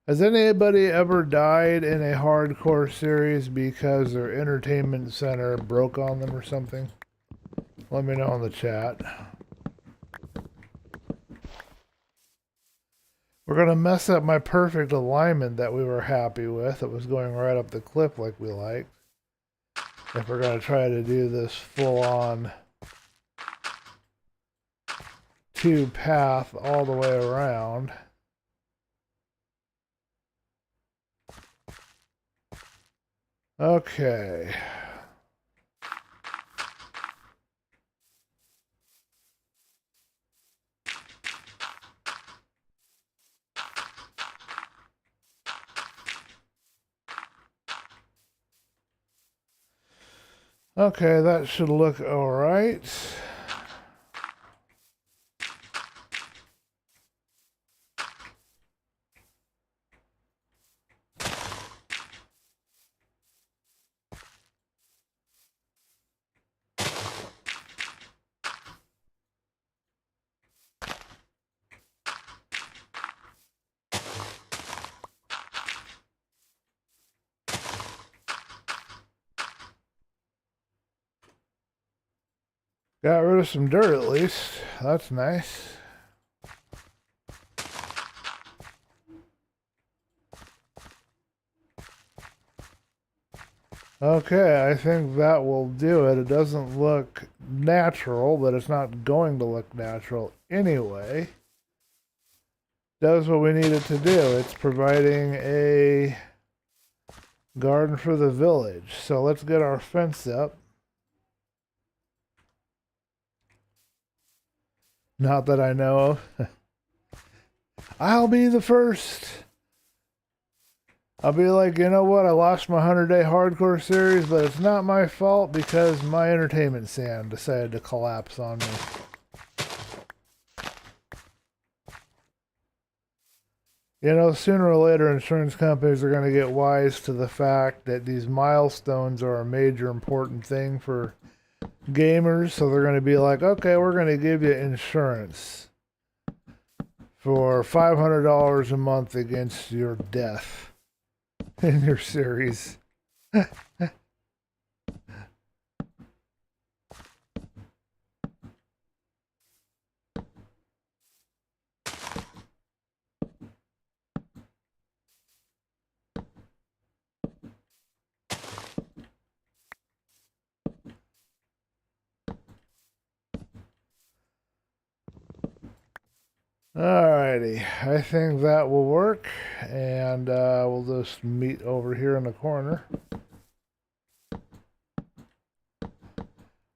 Has anybody ever died in a hardcore series because their entertainment center broke on them or something? Let me know in the chat. We're going to mess up my perfect alignment that we were happy with. It was going right up the cliff like we liked. If we're going to try to do this full-on tube path all the way around. Okay. Okay, that should look all right. Got rid of some dirt at least. That's nice. Okay, I think that will do it. It doesn't look natural, but it's not going to look natural anyway. Does what we need it to do. It's providing a garden for the village. So let's get our fence up. Not that I know of. I'll be the first. I'll be like, you know what? I lost my 100-day hardcore series, but it's not my fault because my entertainment stand decided to collapse on me. You know, sooner or later, insurance companies are going to get wise to the fact that these milestones are a major important thing for gamers. So they're going to be like, okay, we're going to give you insurance for $500 a month against your death in your series. Alrighty, I think that will work, and we'll just meet over here in the corner.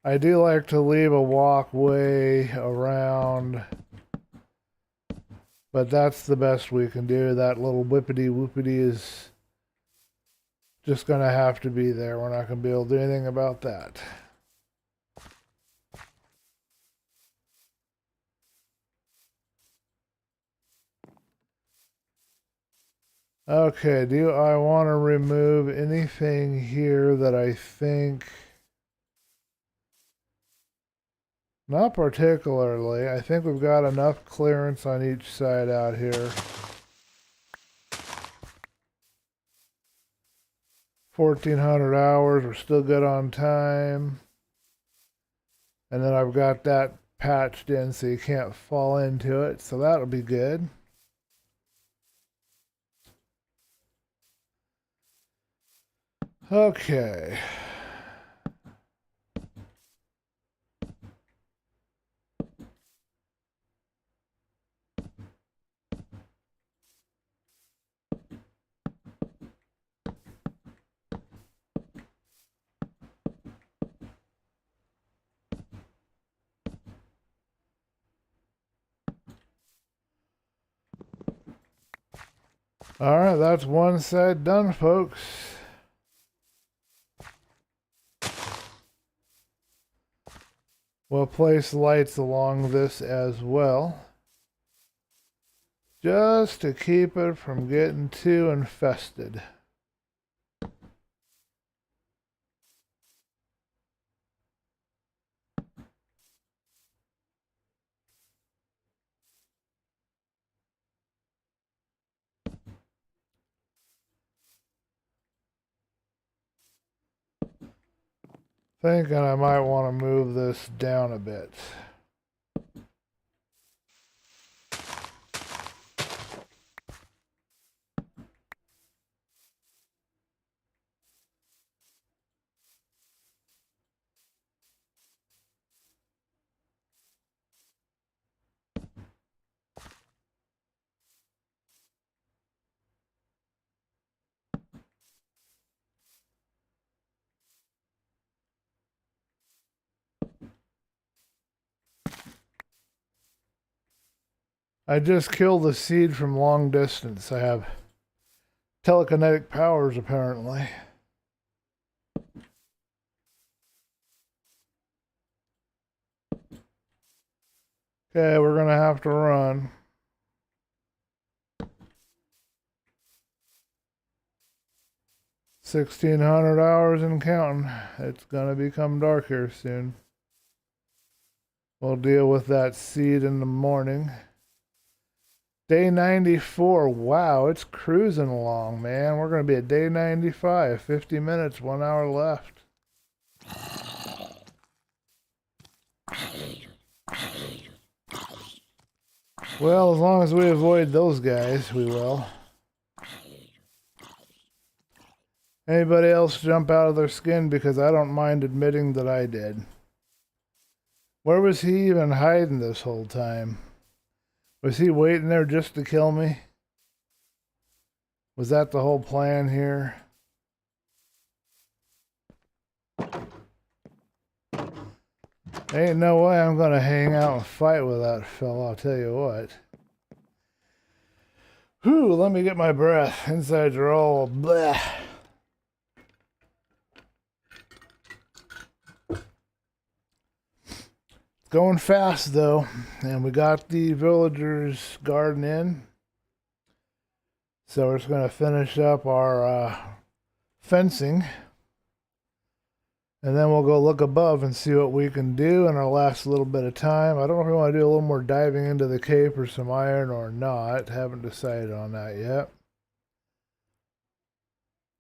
I do like to leave a walkway around, but that's the best we can do. That little whippity whoopity is just gonna have to be there. We're not gonna be able to do anything about that. Okay, do I want to remove anything here that I think... Not particularly. I think we've got enough clearance on each side out here. 1,400 hours, we're still good on time. And then I've got that patched in so you can't fall into it, so that'll be good. Okay. All right, that's one side done, folks. We'll place lights along this as well, just to keep it from getting too infested. Thinking I might want to move this down a bit. I just killed the seed from long distance. I have telekinetic powers, apparently. Okay, we're gonna have to run. 1,600 hours and counting. It's gonna become dark here soon. We'll deal with that seed in the morning. Day 94. Wow, it's cruising along, man. We're gonna be at day 95. 50 minutes, 1 hour left. Well, as long as we avoid those guys, we will. Anybody else jump out of their skin? Because I don't mind admitting that I did. Where was he even hiding this whole time? Was he waiting there just to kill me? Was that the whole plan here? Ain't no way I'm gonna hang out and fight with that fella, I'll tell you what. Whew, let me get my breath. Insides are all bleh. Going fast though, and we got the villagers garden in. So we're just going to finish up our fencing. And then we'll go look above and see what we can do in our last little bit of time. I don't know if we want to do a little more diving into the cave for some iron or not. Haven't decided on that yet.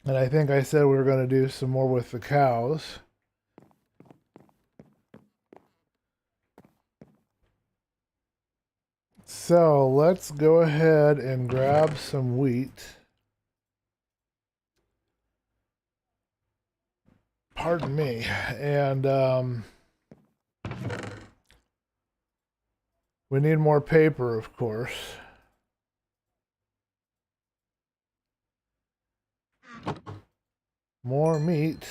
And I think I said we were going to do some more with the cows. So let's go ahead and grab some wheat. Pardon me. And We need more paper, of course. More meat.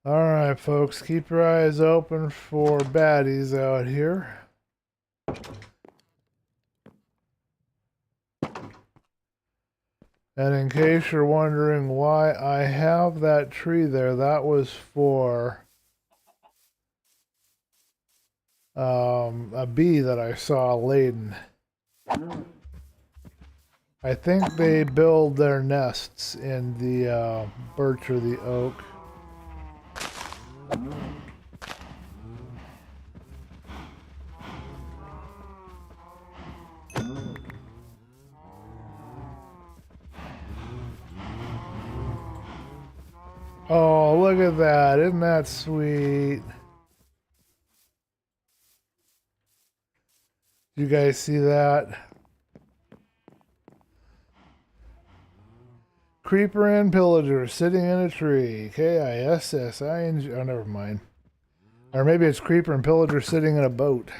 Alright, folks, keep your eyes open for baddies out here. And in case you're wondering why I have that tree there, that was for a bee that I saw laden. I think they build their nests in the birch or the oak. Oh, look at that. Isn't that sweet? You guys see that? Creeper and pillager sitting in a tree. K-I-S-S-I-N-G. Oh, never mind. Or maybe it's creeper and pillager sitting in a boat.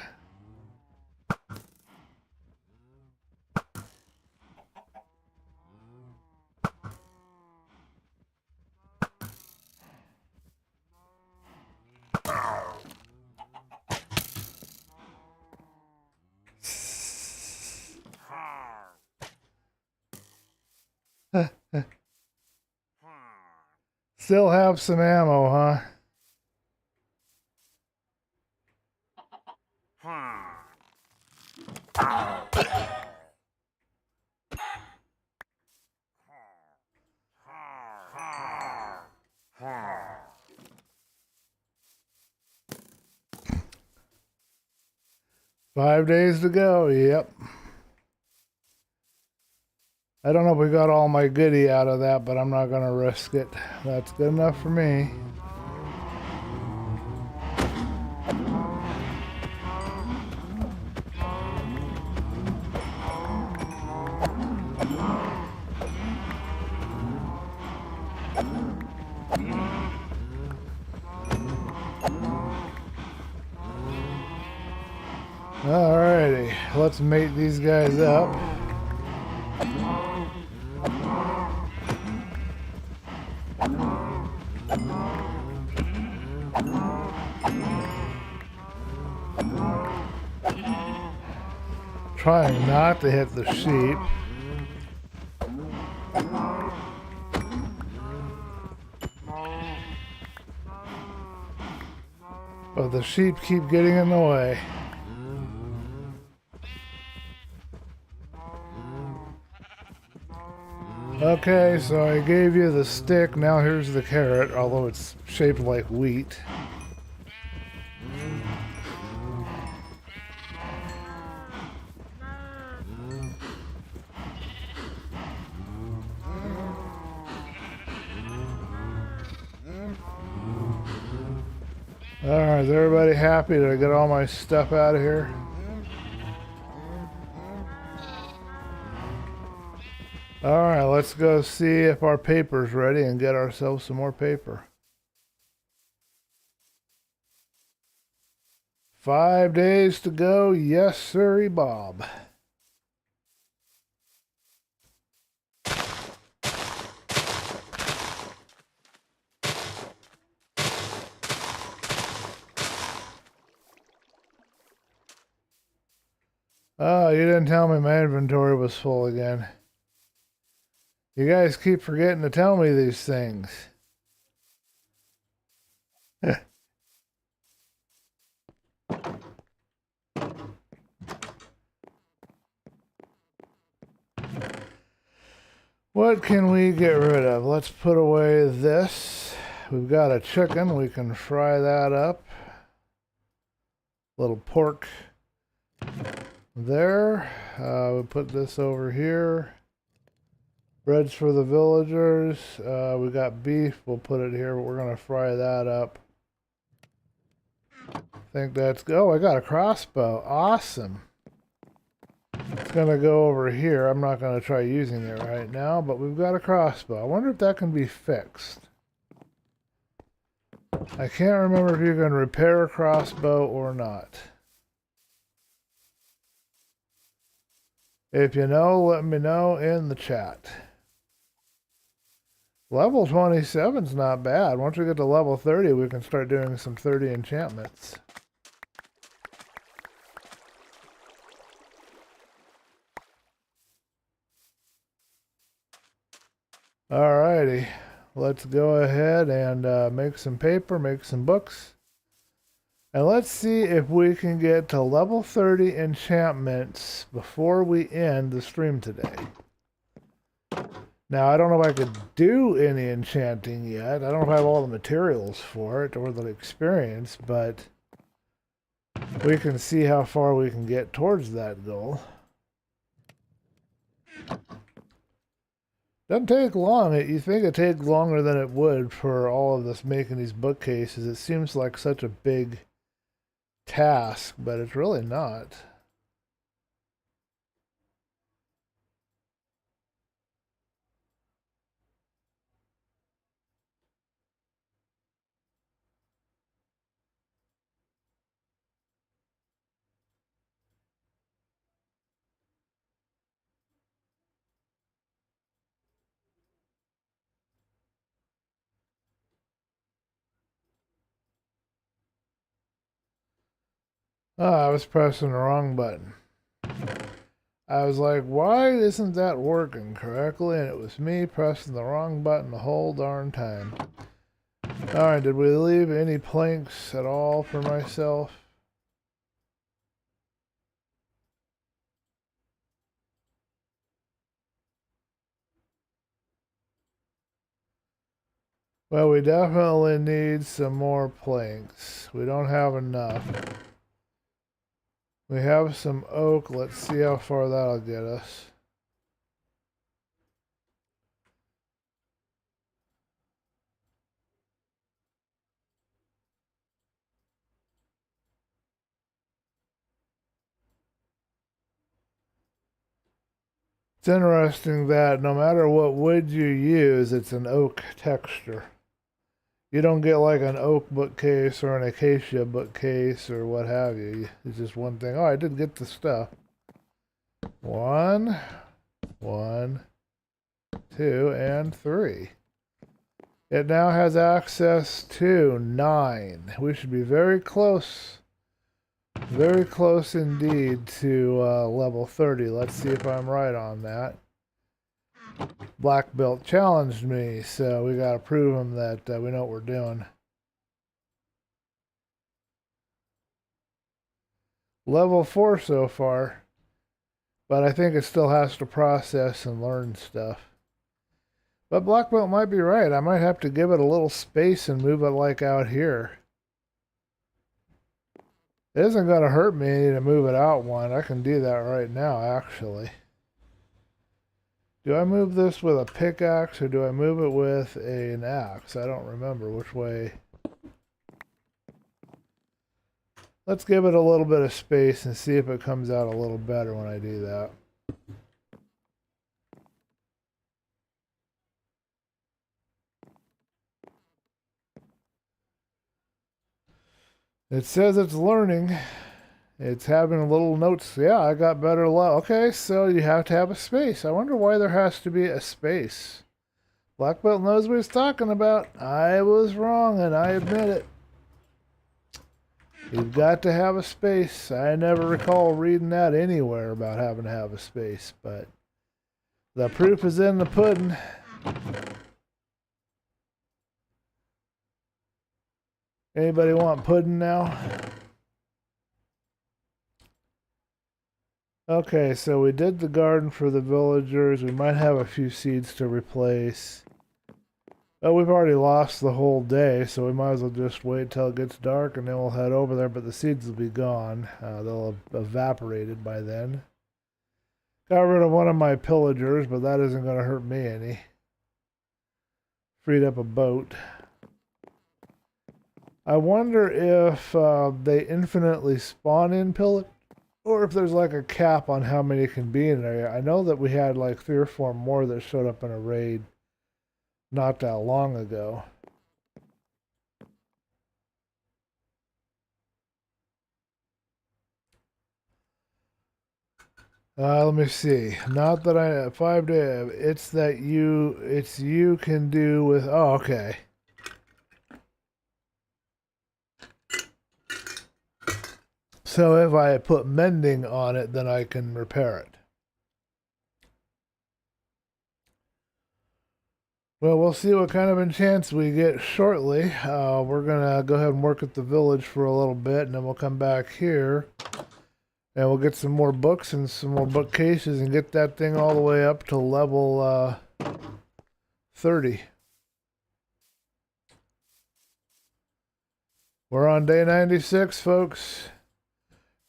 Still have some ammo, huh? 5 days to go, yep. I don't know if we got all my goodie out of that, but I'm not going to risk it. That's good enough for me. Alrighty, let's mate these guys up. Trying not to hit the sheep. But the sheep keep getting in the way. Okay, so I gave you the stick, now here's the carrot, although it's shaped like wheat. Alright, is everybody happy? Did I get all my stuff out of here? Alright, let's go see if our paper's ready and get ourselves some more paper. 5 days to go, yes sirree, Bob. Oh, you didn't tell me my inventory was full again. You guys keep forgetting to tell me these things. What can we get rid of? Let's put away this. We've got a chicken. We can fry that up. Little pork there. We put this over here. Breads for the villagers. We got beef. We'll put it here, but we're going to fry that up. I think that's good. Oh, I got a crossbow. Awesome. It's going to go over here. I'm not going to try using it right now, but we've got a crossbow. I wonder if that can be fixed. I can't remember if you can repair a crossbow or not. If you know, let me know in the chat. Level 27 is not bad. Once we get to level 30, we can start doing some 30 enchantments. Alrighty, let's go ahead and make some paper, make some books. And let's see if we can get to level 30 enchantments before we end the stream today. Now, I don't know if I could do any enchanting yet. I don't know if I have all the materials for it or the experience, but we can see how far we can get towards that goal. Doesn't take long. You think it'd take longer than it would for all of this making these bookcases. It seems like such a big task, but it's really not. Oh, I was pressing the wrong button. I was like, why isn't that working correctly? And it was me pressing the wrong button the whole darn time. Alright, did we leave any planks at all for myself? Well, we definitely need some more planks. We don't have enough. We have some oak. Let's see how far that'll get us. It's interesting that no matter what wood you use, it's an oak texture. You don't get like an oak bookcase or an acacia bookcase or what have you. It's just one thing. Oh, I did get the stuff. 1, 2, and 3. It now has access to 9. We should be very close indeed to level 30. Let's see if I'm right on that. Black Belt challenged me, so we gotta prove him that we know what we're doing. Level 4 so far, but I think it still has to process and learn stuff. But Black Belt might be right. I might have to give it a little space and move it like out here. It isn't going to hurt me to move it out one. I can do that right now, actually. Do I move this with a pickaxe or do I move it with an axe? I don't remember which way. Let's give it a little bit of space and see if it comes out a little better when I do that. It says it's learning. It's having little notes. Yeah, I got better luck. Okay, so you have to have a space. I wonder why there has to be a space. Black Belt knows what he's talking about. I was wrong, and I admit it. You've got to have a space. I never recall reading that anywhere about having to have a space, but the proof is in the pudding. Anybody want pudding now? Okay, so we did the garden for the villagers. We might have a few seeds to replace. Oh, we've already lost the whole day, so we might as well just wait till it gets dark and then we'll head over there, but the seeds will be gone. They'll have evaporated by then. Got rid of one of my pillagers, but that isn't going to hurt me any. Freed up a boat. I wonder if they infinitely spawn in pillagers, or if there's like a cap on how many can be in an area. I know that we had like 3 or 4 more that showed up in a raid not that long ago. Let me see. Not that I 5 day. It's that you can do with. Oh, okay. So if I put mending on it, then I can repair it. Well, we'll see what kind of enchants we get shortly. We're gonna go ahead and work at the village for a little bit, and then we'll come back here. And we'll get some more books and some more bookcases and get that thing all the way up to level 30. We're on day 96, folks.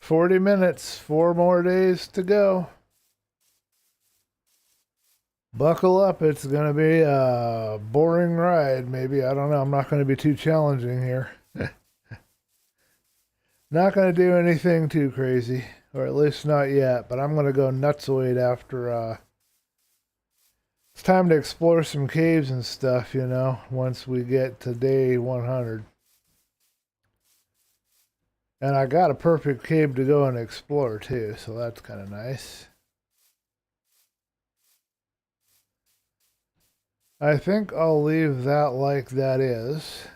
40 minutes, 4 more days to go. Buckle up, it's going to be a boring ride, maybe. I don't know. I'm not going to be too challenging here. Not going to do anything too crazy, or at least not yet, but I'm going to go nutsoid after it's time to explore some caves and stuff, you know, once we get to day 100. And I got a perfect cave to go and explore too, so that's kind of nice. I think I'll leave that like that is.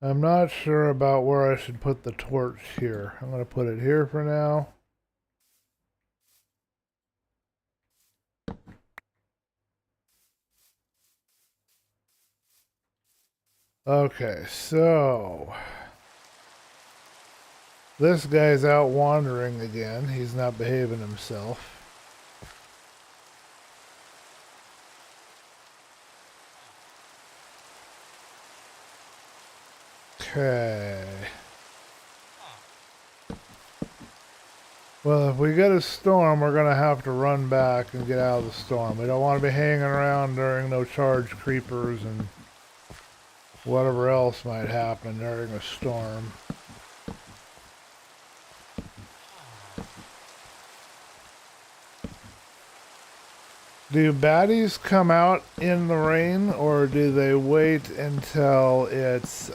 I'm not sure about where I should put the torch here. I'm going to put it here for now. Okay, so this guy's out wandering again. He's not behaving himself. Okay. Well, if we get a storm, we're going to have to run back and get out of the storm. We don't want to be hanging around during no charge creepers and whatever else might happen during a storm. Do baddies come out in the rain, or do they wait until it's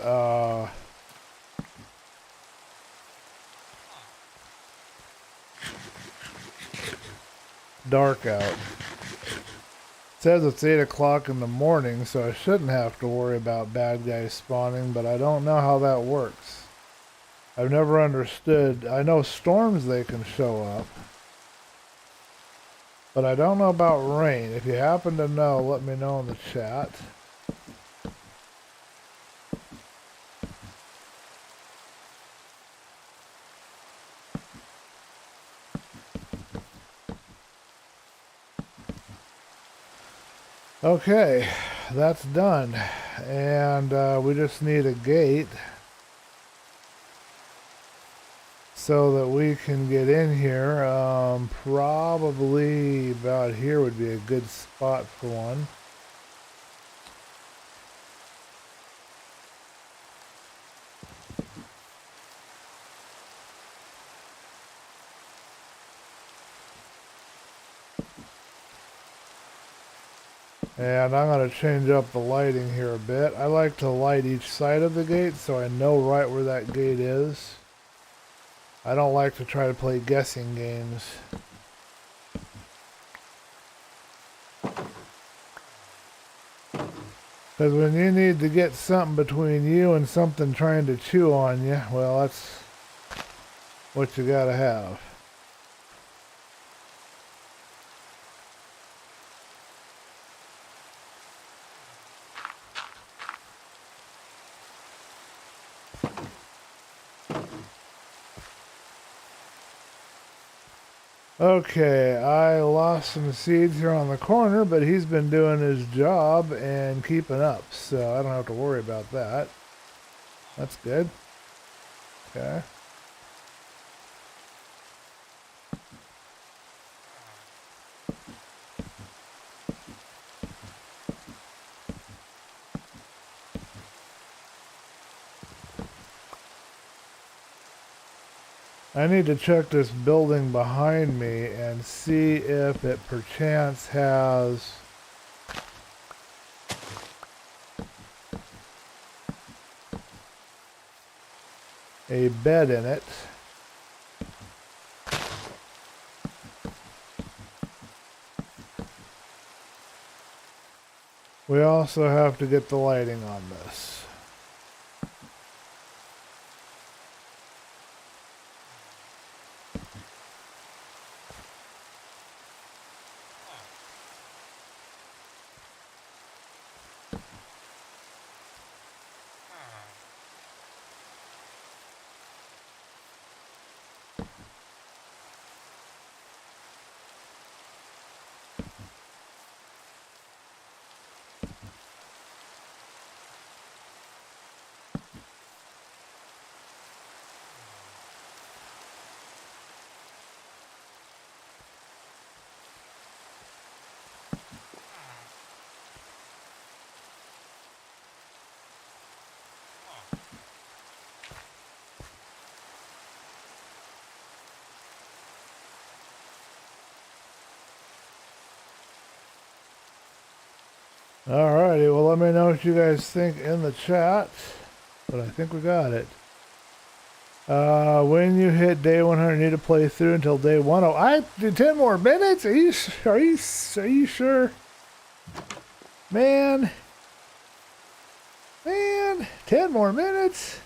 dark out? It says it's 8 o'clock in the morning, so I shouldn't have to worry about bad guys spawning, but I don't know how that works. I've never understood. I know storms, they can show up, but I don't know about rain. If you happen to know, let me know in the chat. Okay, that's done. And we just need a gate so that we can get in here. Probably about here would be a good spot for one. And I'm going to change up the lighting here a bit. I like to light each side of the gate so I know right where that gate is. I don't like to try to play guessing games. Because when you need to get something between you and something trying to chew on you, well, that's what you gotta have. Okay, I lost some seeds here on the corner, but he's been doing his job and keeping up, so I don't have to worry about that. That's good. Okay. I need to check this building behind me and see if it perchance has a bed in it. We also have to get the lighting on this. Alrighty, well let me know what you guys think in the chat. But I think we got it. When you hit day 100, you need to play through until day 10. I do 10 more minutes? Are you sure? Man, 10 more minutes?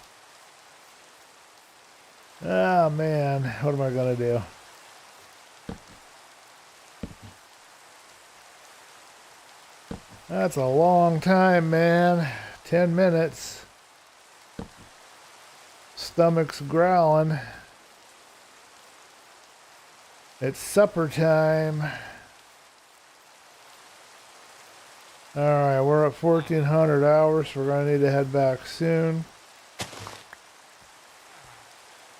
Oh man, what am I gonna do? That's a long time, man. 10 minutes. Stomach's growling. It's supper time. Alright, we're at 1400 hours. We're going to need to head back soon.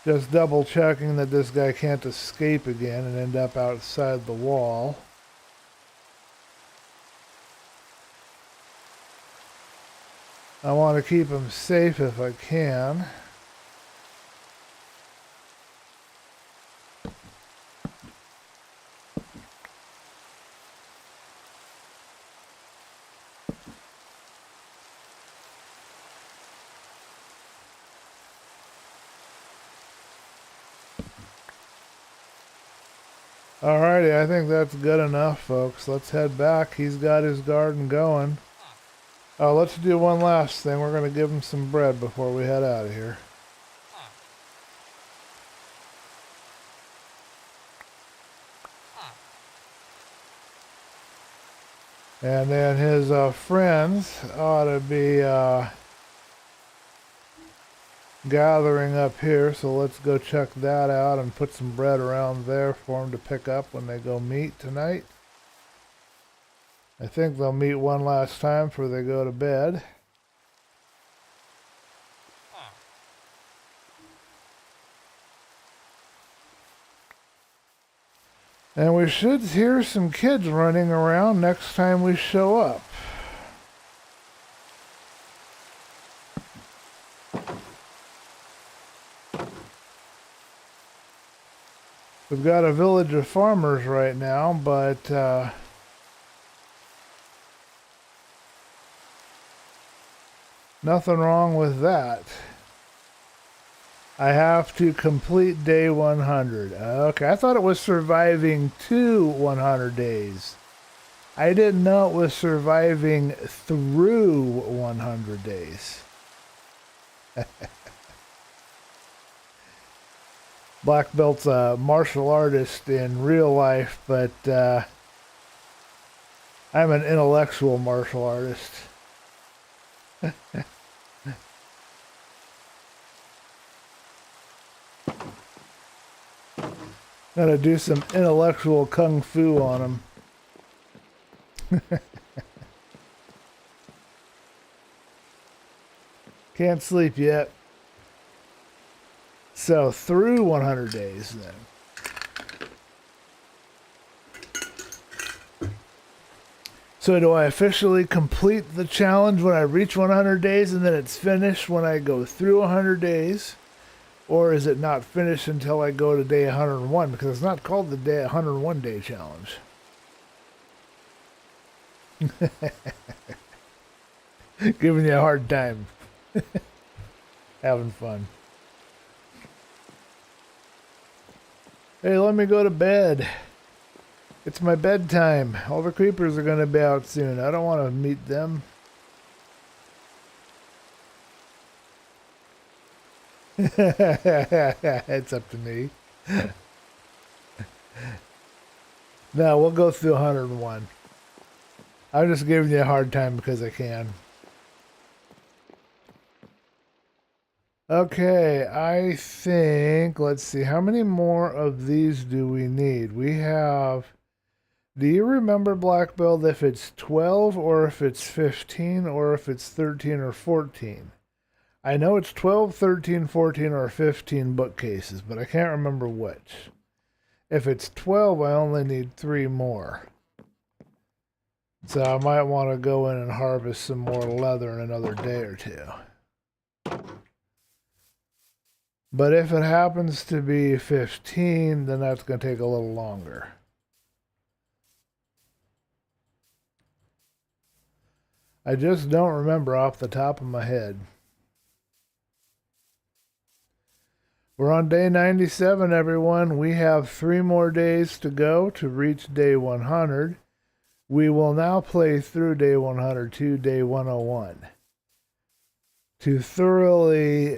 Just double checking that this guy can't escape again and end up outside the wall. I want to keep him safe if I can. Alrighty, I think that's good enough, folks. Let's head back. He's got his garden going. Let's do one last thing. We're going to give him some bread before we head out of here. And then his friends ought to be gathering up here, so let's go check that out and put some bread around there for them to pick up when they go meet tonight. I think they'll meet one last time before they go to bed. And we should hear some kids running around next time we show up. We've got a village of farmers right now, but nothing wrong with that. I have to complete day 100. Okay, I thought it was surviving to 100 days. I didn't know it was surviving through 100 days. Black Belt's a martial artist in real life, but I'm an intellectual martial artist. Gotta do some intellectual kung fu on him. Can't sleep yet. So through 100 days then. So do I officially complete the challenge when I reach 100 days and then it's finished when I go through 100 days? Or is it not finished until I go to day 101? Because it's not called the day 101 day challenge. Giving you a hard time. Having fun. Hey, let me go to bed. It's my bedtime. All the creepers are going to be out soon. I don't want to meet them. It's up to me. No, we'll go through 101. I'm just giving you a hard time because I can. Okay, I think, let's see, how many more of these do we need? We have, do you remember, Black Belt, if it's 12 or if it's 15 or if it's 13 or 14? I know it's 12, 13, 14, or 15 bookcases, but I can't remember which. If it's 12, I only need 3 more. So I might want to go in and harvest some more leather in another day or two. But if it happens to be 15, then that's going to take a little longer. I just don't remember off the top of my head. We're on day 97, everyone. We have 3 more days to go to reach day 100. We will now play through day 100 to day 101 to thoroughly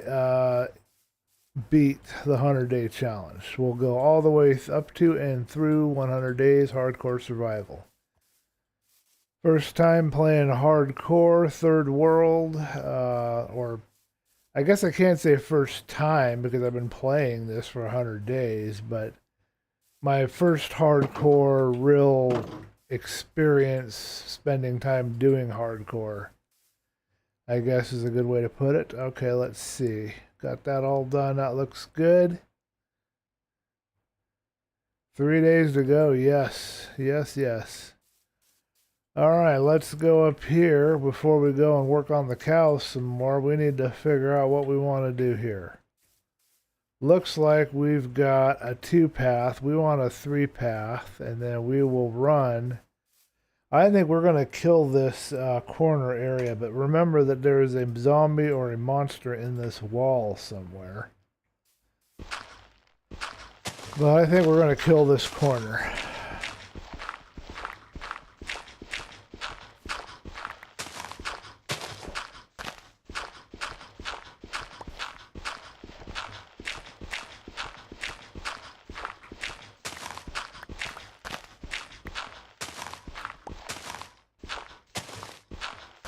beat the 100-day challenge. We'll go all the way up to and through 100 days hardcore survival. First time playing hardcore, third world, or I guess I can't say first time because I've been playing this for 100 days, but my first hardcore real experience spending time doing hardcore, I guess is a good way to put it. Okay, let's see. Got that all done. That looks good. 3 days to go. Yes, yes, yes. All right, let's go up here before we go and work on the cows some more. We need to figure out what we want to do here. Looks like we've got a 2-path. We want a 3-path, and then we will run. I think we're going to kill this corner area, but remember that there is a zombie or a monster in this wall somewhere. But I think we're going to kill this corner.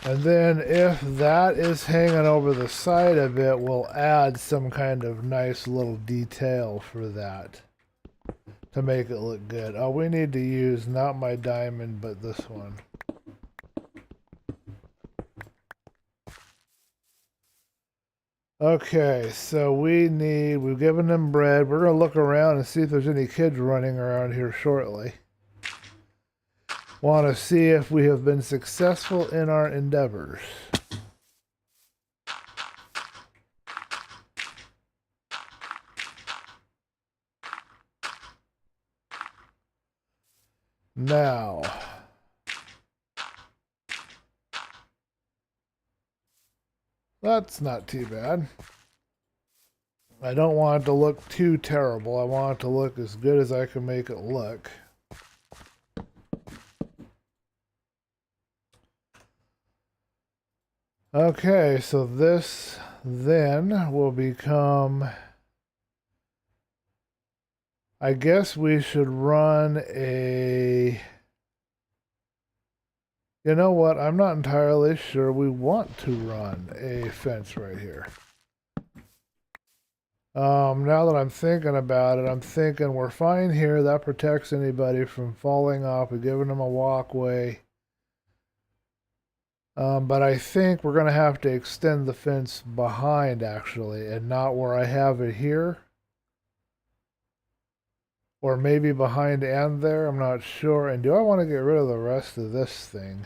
And then if that is hanging over the side of it, we'll add some kind of nice little detail for that to make it look good. Oh, we need to use not my diamond, but this one. Okay, so we've given them bread. We're going to look around and see if there's any kids running around here shortly. Want to see if we have been successful in our endeavors. Now, that's not too bad. I don't want it to look too terrible. I want it to look as good as I can make it look. Okay, so this then will become, I guess we should run a, you know what, I'm not entirely sure we want to run a fence right here. Now that I'm thinking about it, I'm thinking we're fine here. That protects anybody from falling off. We've given them a walkway. But I think we're going to have to extend the fence behind, actually, and not where I have it here. Or maybe behind and there, I'm not sure. And do I want to get rid of the rest of this thing?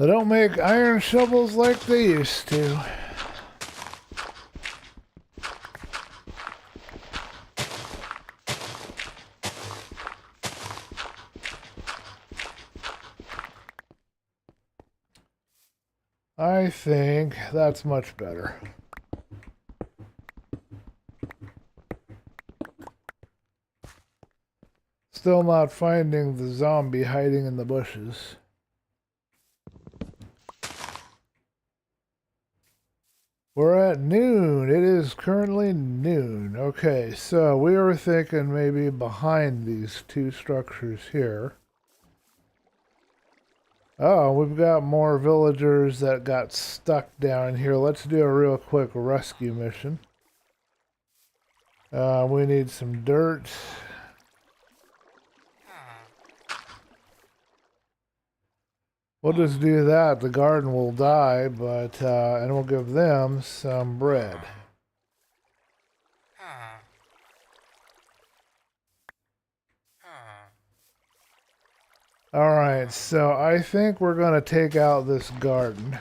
They don't make iron shovels like they used to. I think that's much better. Still not finding the zombie hiding in the bushes. We're at noon. It is currently noon. Okay, so we were thinking maybe behind these two structures here. Oh, we've got more villagers that got stuck down here. Let's do a real quick rescue mission. We need some dirt. We'll just do that. The garden will die, but and we'll give them some bread. All right, so I think we're going to take out this garden.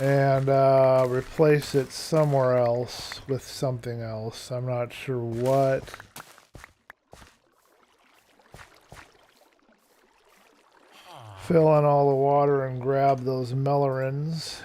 And replace it somewhere else with something else. I'm not sure what. Fill in all the water and grab those melorins.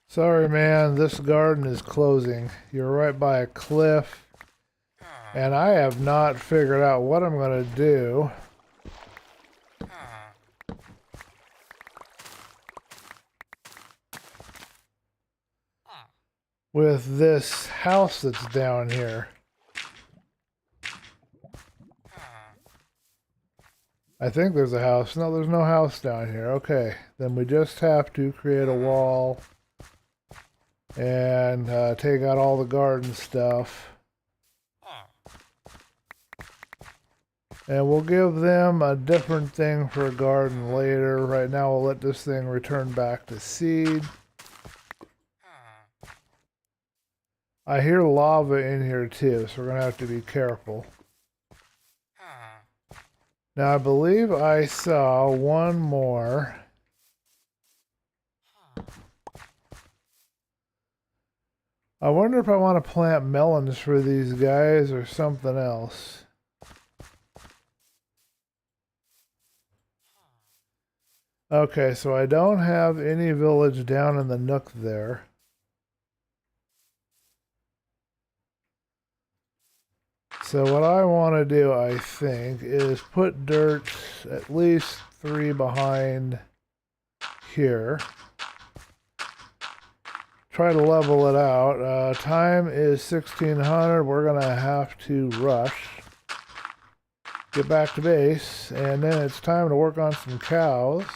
Sorry, man, this garden is closing. You're right by a cliff, and I have not figured out what I'm going to do. With this house that's down here. I think there's a house. No, there's no house down here. Okay, then we just have to create a wall and take out all the garden stuff. And we'll give them a different thing for a garden later. Right now we'll let this thing return back to seed. I hear lava in here too, so we're going to have to be careful. Now I believe I saw one more. I wonder if I want to plant melons for these guys or something else. Okay, so I don't have any village down in the nook there. So what I want to do, I think, is put dirt at least 3 behind here. Try to level it out. Time is 1600. We're going to have to rush. Get back to base. And then it's time to work on some cows.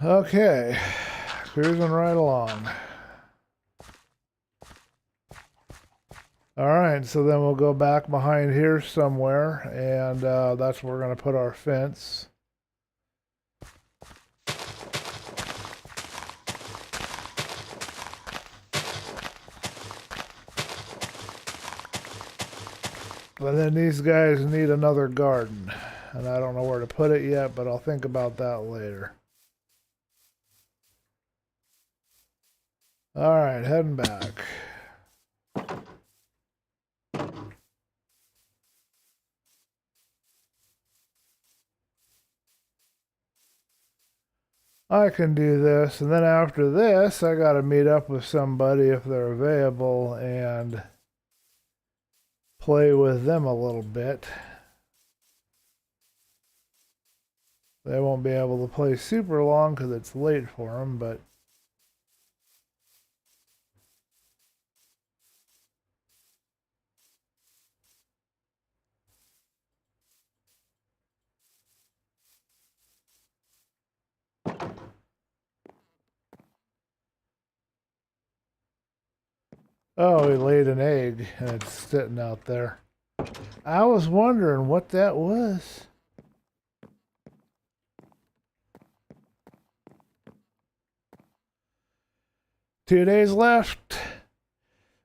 Okay. Cruising right along. Alright, so then we'll go back behind here somewhere, and that's where we're going to put our fence. But then these guys need another garden, and I don't know where to put it yet, but I'll think about that later. Alright, heading back. I can do this, and then after this, I gotta meet up with somebody if they're available and play with them a little bit. They won't be able to play super long because it's late for them, but Oh, he laid an egg and it's sitting out there. I was wondering what that was. Two days left.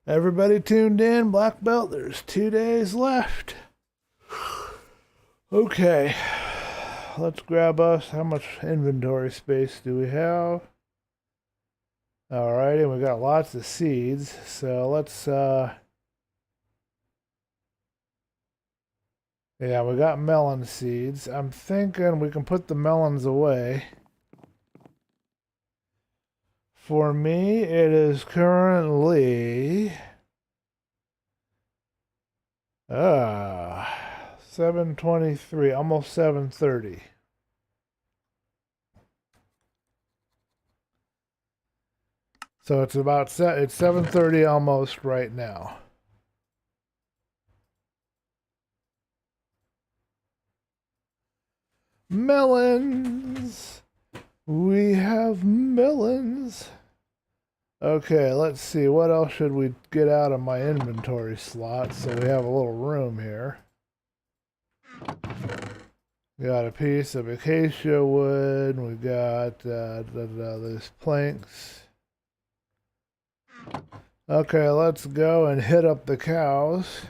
Everybody tuned in, black belt, there's 2 days left. Okay, let's grab us. How much inventory space do we have? Alrighty, we got lots of seeds, so let's, yeah, we got melon seeds. I'm thinking we can put the melons away. For me, it is currently 7:23, almost 7:30. So it's about it's 7:30 almost right now. Melons. We have melons. Okay, let's see. What else should we get out of my inventory slot so we have a little room here? Got a piece of acacia wood. We got these planks. Okay, let's go and hit up the cows.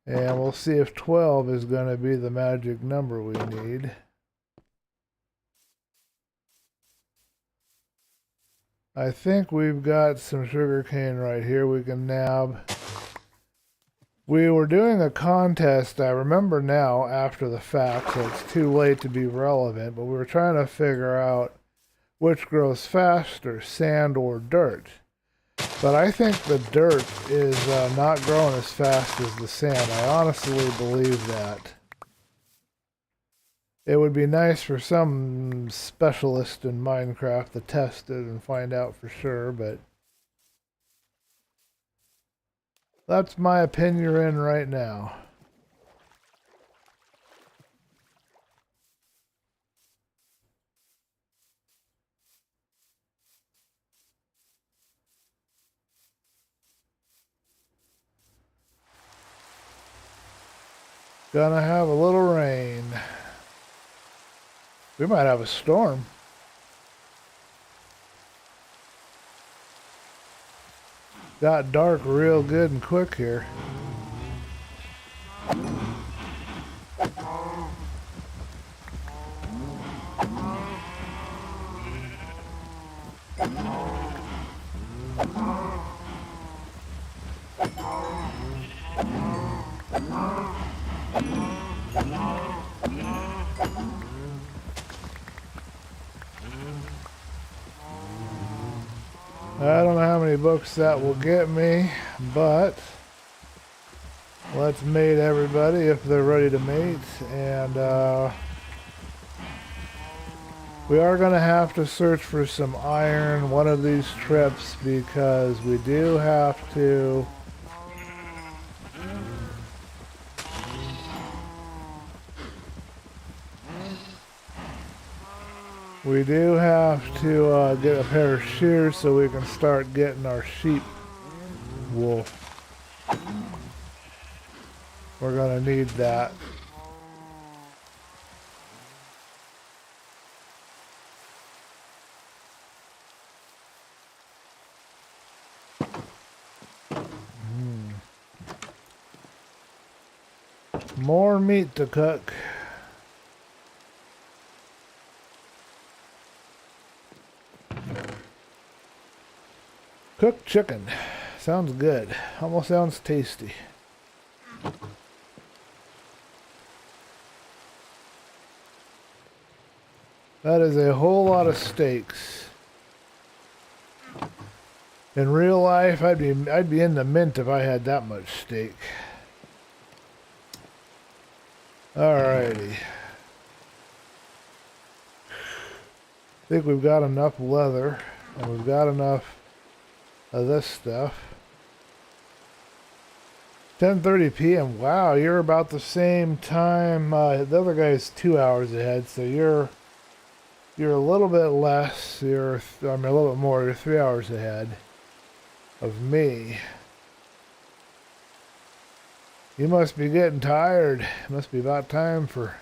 And we'll see if 12 is going to be the magic number we need. I think we've got some sugarcane right here we can nab. We were doing a contest, I remember now after the fact, so it's too late to be relevant, but we were trying to figure out which grows faster, sand or dirt. But I think the dirt is not growing as fast as the sand. I honestly believe that. It would be nice for some specialist in Minecraft to test it and find out for sure, but that's my opinion right now. Gonna have a little rain. We might have a storm. Got dark real good and quick here. I don't know how many books that will get me, but let's mate everybody if they're ready to mate. And we are going to have to search for some iron one of these trips because we do have to get a pair of shears so we can start getting our sheep wool. We're going to need that. More meat to cook. Cooked chicken. Sounds good. Almost sounds tasty. That is a whole lot of steaks. In real life, I'd be in the mint if I had that much steak. Alrighty. I think we've got enough leather, and we've got enough of this stuff. 10:30 p.m. Wow, you're about the same time. The other guy's 2 hours ahead, so you're a little bit less. I mean, a little bit more. You're 3 hours ahead. of me. You must be getting tired. It must be about time for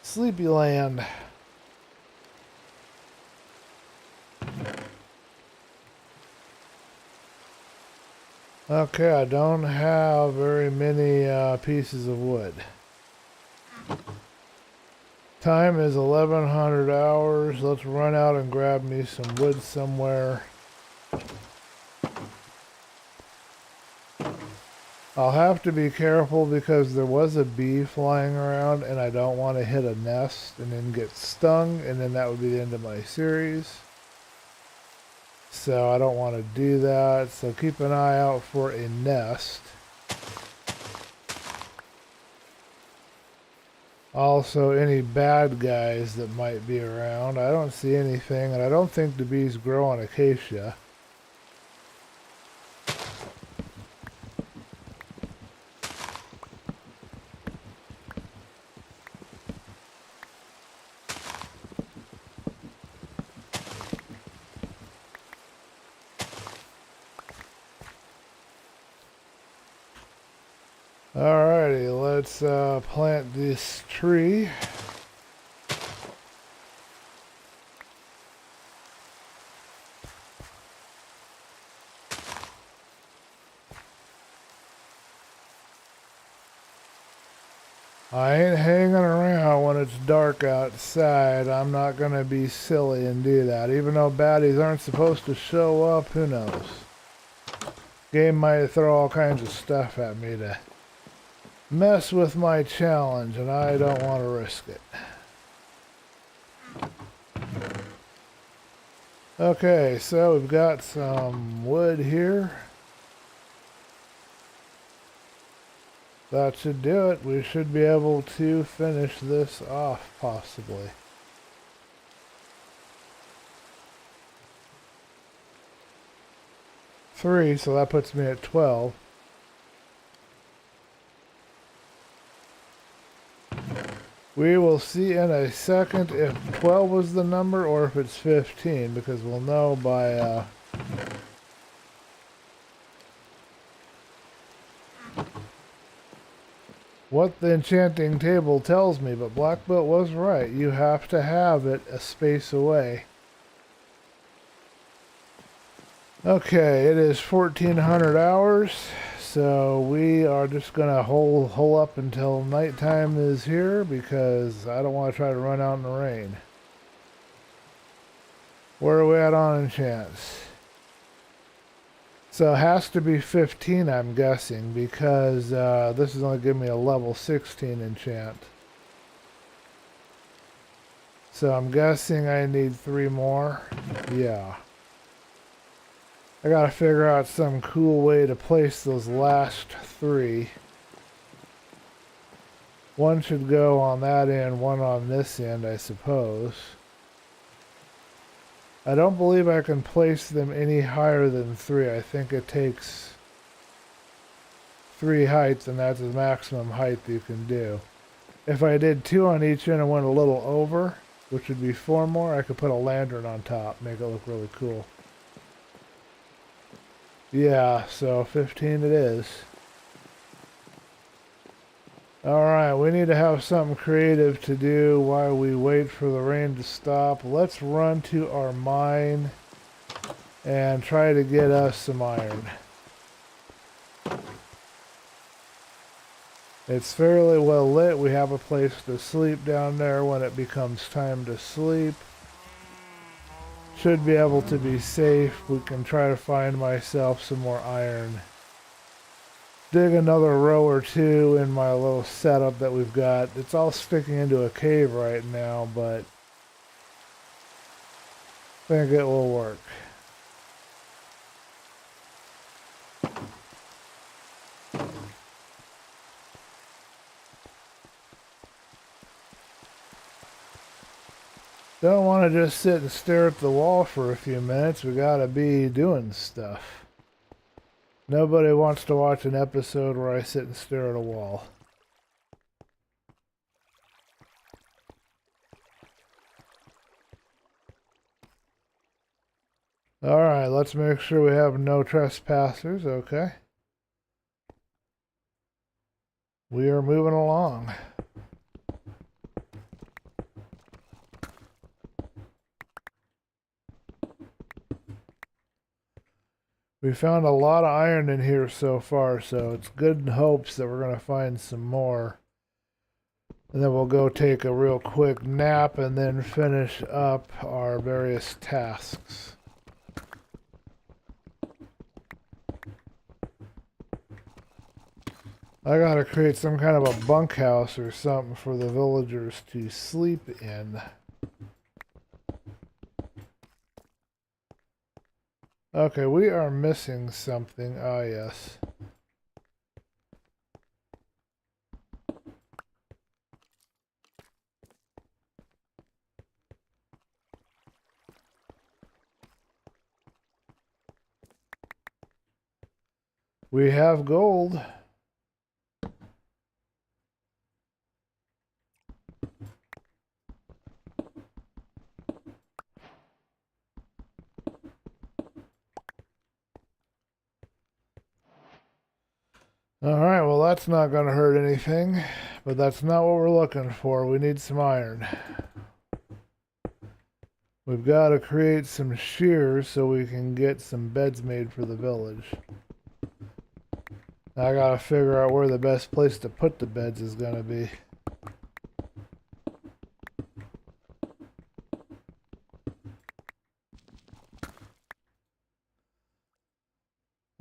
Sleepy Land. Okay, I don't have very many pieces of wood. Time is 1100 hours. Let's run out and grab me some wood somewhere. I'll have to be careful because there was a bee flying around and I don't want to hit a nest and then get stung, and then that would be the end of my series. So I don't want to do that. So keep an eye out for a nest. Also, any bad guys that might be around. I don't see anything, and I don't think the bees grow on acacia. Alrighty, let's plant this tree. I ain't hanging around when it's dark outside. I'm not going to be silly and do that. Even though baddies aren't supposed to show up, who knows? Game might throw all kinds of stuff at me to mess with my challenge, and I don't want to risk it. Okay, so we've got some wood here. That should do it. We should be able to finish this off, possibly. Three, so that puts me at 12. We will see in a second if 12 was the number or if it's 15, because we'll know by what the enchanting table tells me. But Blackbolt was right. You have to have it a space away. Okay, it is 1400 hours. So we are just going to hole up until nighttime is here, because I don't want to try to run out in the rain. Where are we at on enchants? So it has to be 15, I'm guessing, because this is only giving me a level 16 enchant. So I'm guessing I need 3 more. Yeah. I gotta figure out some cool way to place those last 3. One should go on that end, one on this end, I suppose. I don't believe I can place them any higher than 3. I think it takes 3 heights, and that's the maximum height you can do. If I did 2 on each end and went a little over, which would be 4 more, I could put a lantern on top, make it look really cool. Yeah, so 15 it is. Alright, we need to have something creative to do while we wait for the rain to stop. Let's run to our mine and try to get us some iron. It's fairly well lit. We have a place to sleep down there when it becomes time to sleep. Should be able to be safe. We can try to find myself some more iron. Dig another row or 2 in my little setup that we've got. It's all sticking into a cave right now, but I think it will work. Don't want to just sit and stare at the wall for a few minutes. We gotta be doing stuff. Nobody wants to watch an episode where I sit and stare at a wall. Alright, let's make sure we have no trespassers, okay? We are moving along. We found a lot of iron in here so far, so it's good in hopes that we're going to find some more. And then we'll go take a real quick nap and then finish up our various tasks. I gotta create some kind of a bunkhouse or something for the villagers to sleep in. Okay, we are missing something. Ah, yes. We have gold. Alright, well that's not going to hurt anything, but that's not what we're looking for. We need some iron. We've got to create some shears so we can get some beds made for the village. I got to figure out where the best place to put the beds is going to be.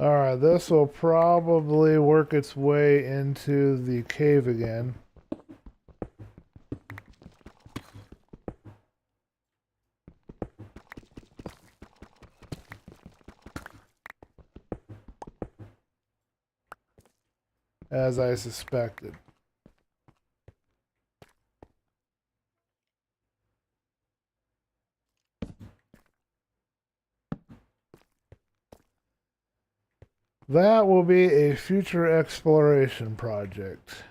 Alright, this will probably work its way into the cave again. As I suspected. That will be a future exploration project.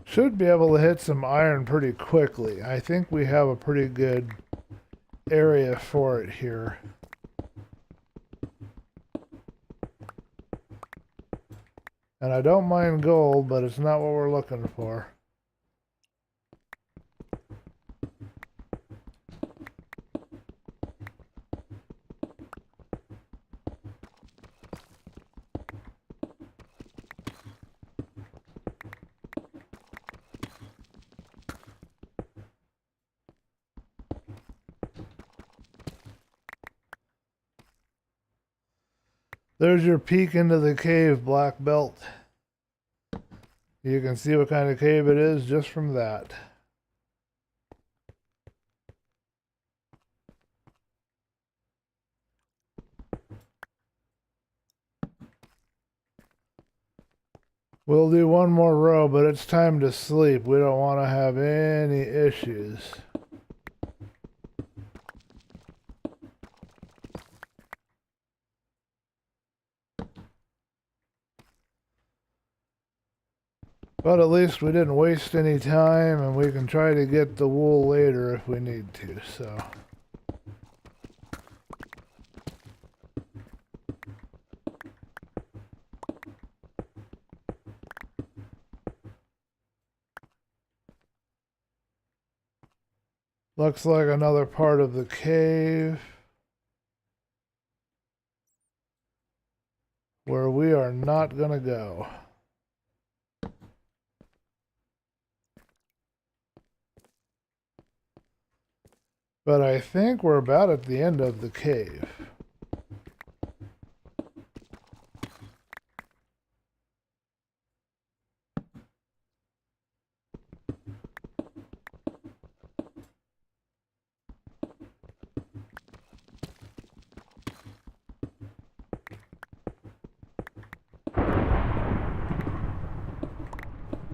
Should be able to hit some iron pretty quickly. I think we have a pretty good area for it here. And I don't mind gold, but it's not what we're looking for. There's your peek into the cave, Black Belt. You can see what kind of cave it is just from that. We'll do one more row, but it's time to sleep. We don't want to have any issues. But at least we didn't waste any time, and we can try to get the wool later if we need to, so. Looks like another part of the cave where we are not gonna go. But I think we're about at the end of the cave.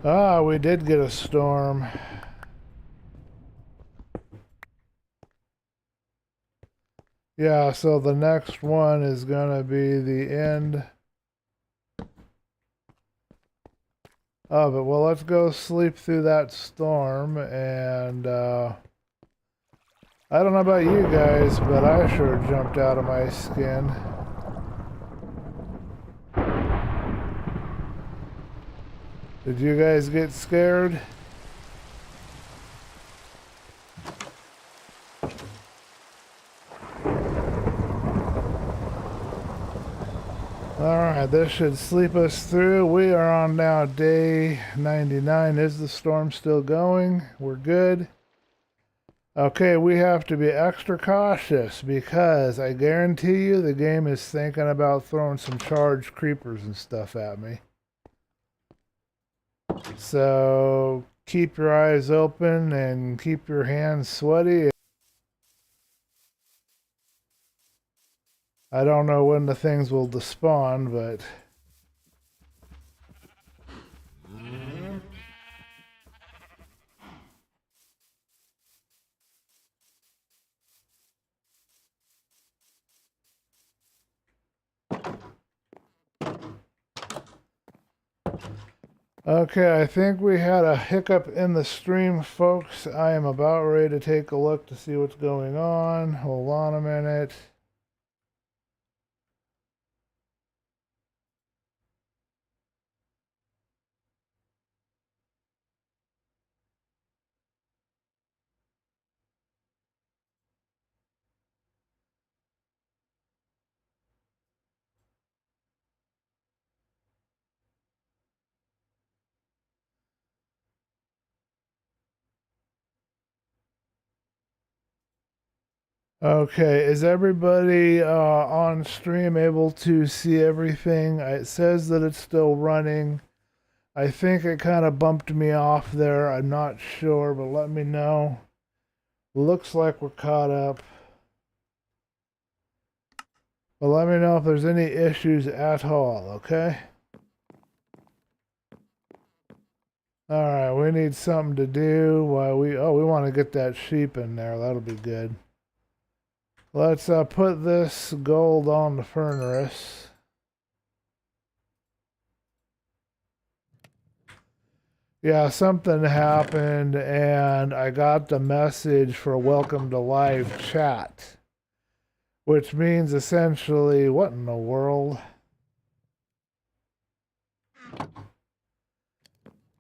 Ah, we did get a storm. Yeah, so the next one is gonna be the end of it. Well, let's go sleep through that storm, and I don't know about you guys, but I sure jumped out of my skin. Did you guys get scared? Alright, this should sleep us through. We are on now day 99. Is the storm still going? We're good. Okay, we have to be extra cautious because I guarantee you the game is thinking about throwing some charged creepers and stuff at me. So keep your eyes open and keep your hands sweaty. I don't know when the things will despawn, but okay, I think we had a hiccup in the stream, folks. I am about ready to take a look to see what's going on. Hold on a minute. Okay, is everybody on stream able to see everything? It says that it's still running. I think it kind of bumped me off there. I'm not sure, but let me know. Looks like we're caught up. But let me know if there's any issues at all, okay? Alright, we need something to do while we want to get that sheep in there. That'll be good. Let's put this gold on the furnace. Yeah, something happened and I got the message for welcome to live chat, which means essentially, what in the world?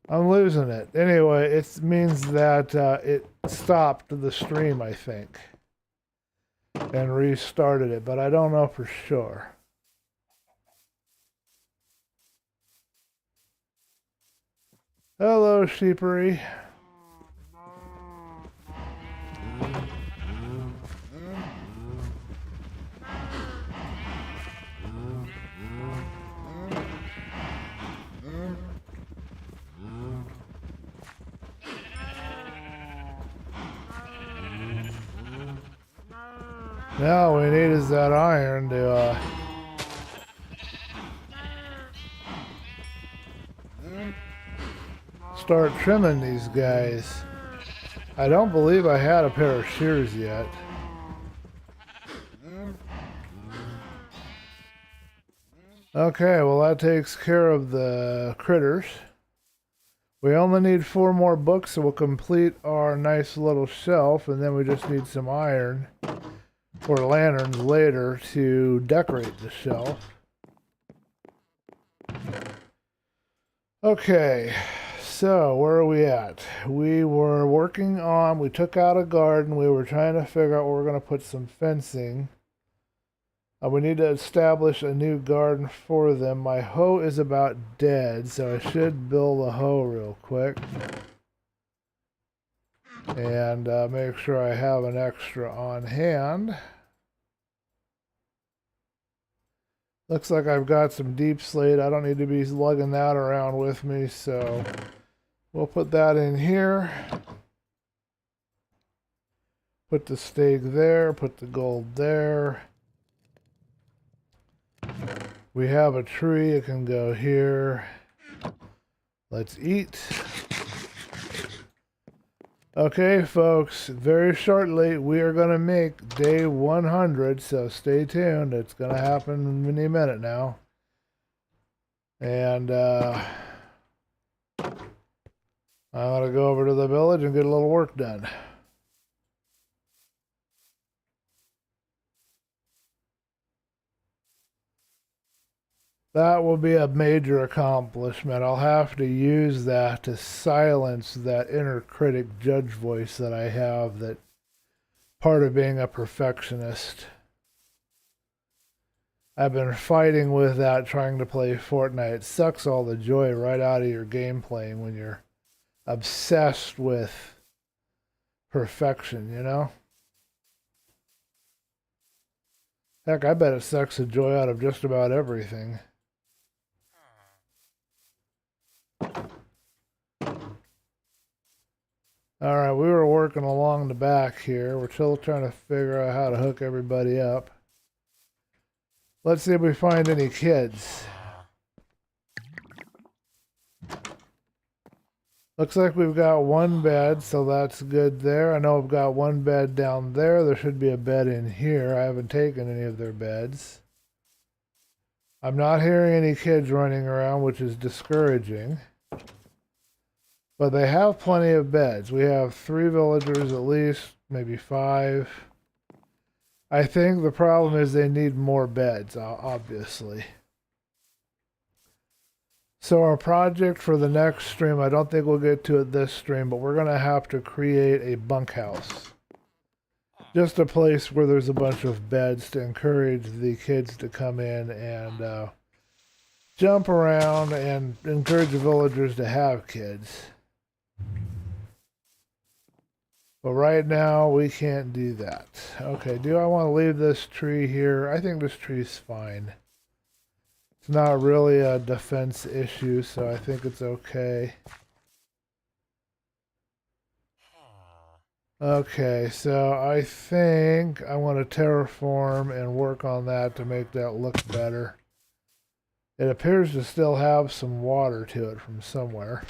I'm losing it. Anyway, it means that it stopped the stream, I think, and restarted it, but I don't know for sure. Hello, sheepery. Now all we need is that iron to start trimming these guys. I don't believe I had a pair of shears yet. Okay, well that takes care of the critters. We only need 4 more books, so we'll complete our nice little shelf, and then we just need some iron or lanterns later to decorate the shelf. Okay, so where are we at? We were working on, we took out a garden, we were trying to figure out where we're going to put some fencing. We need to establish a new garden for them. My hoe is about dead, so I should build a hoe real quick. And make sure I have an extra on hand. Looks like I've got some deep slate. I don't need to be lugging that around with me, so we'll put that in here. Put the stake there, put the gold there. We have a tree, it can go here. Let's eat. Okay, folks, very shortly we are going to make day 100, so stay tuned. It's going to happen any minute now. And I'm going to go over to the village and get a little work done. That will be a major accomplishment. I'll have to use that to silence that inner critic judge voice that I have, that part of being a perfectionist. I've been fighting with that trying to play Fortnite. It sucks all the joy right out of your game playing when you're obsessed with perfection, you know? Heck, I bet it sucks the joy out of just about everything. Alright, we were working along the back here. We're still trying to figure out how to hook everybody up. Let's see if we find any kids. Looks like we've got one bed, so that's good there. I know we've got one bed down there. There should be a bed in here. I haven't taken any of their beds. I'm not hearing any kids running around, which is discouraging. But they have plenty of beds. We have 3 villagers at least, maybe 5. I think the problem is they need more beds, obviously. So our project for the next stream, I don't think we'll get to it this stream, but we're going to have to create a bunkhouse. Just a place where there's a bunch of beds to encourage the kids to come in and jump around and encourage the villagers to have kids. But right now, we can't do that. Okay, do I want to leave this tree here? I think this tree's fine. It's not really a defense issue, so I think it's okay. Okay, so I think I want to terraform and work on that to make that look better. It appears to still have some water to it from somewhere.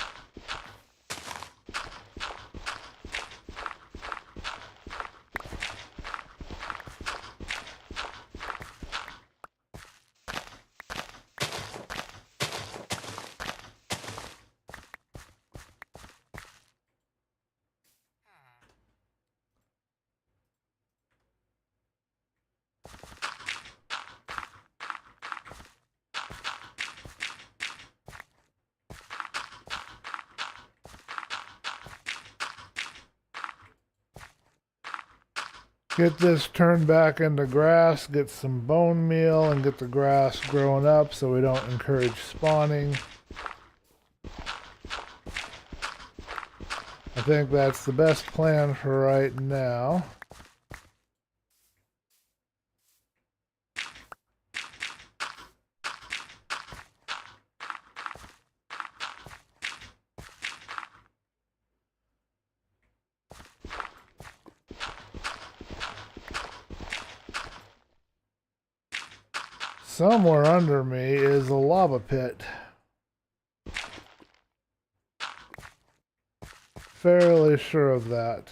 Get this turned back into grass, get some bone meal, and get the grass growing up so we don't encourage spawning. I think that's the best plan for right now. Somewhere under me is a lava pit. Fairly sure of that.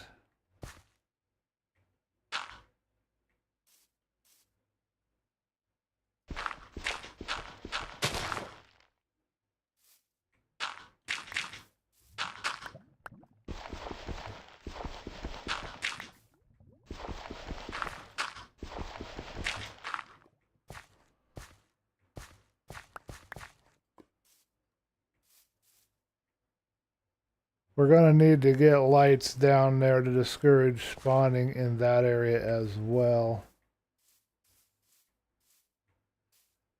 We're going to need to get lights down there to discourage spawning in that area as well.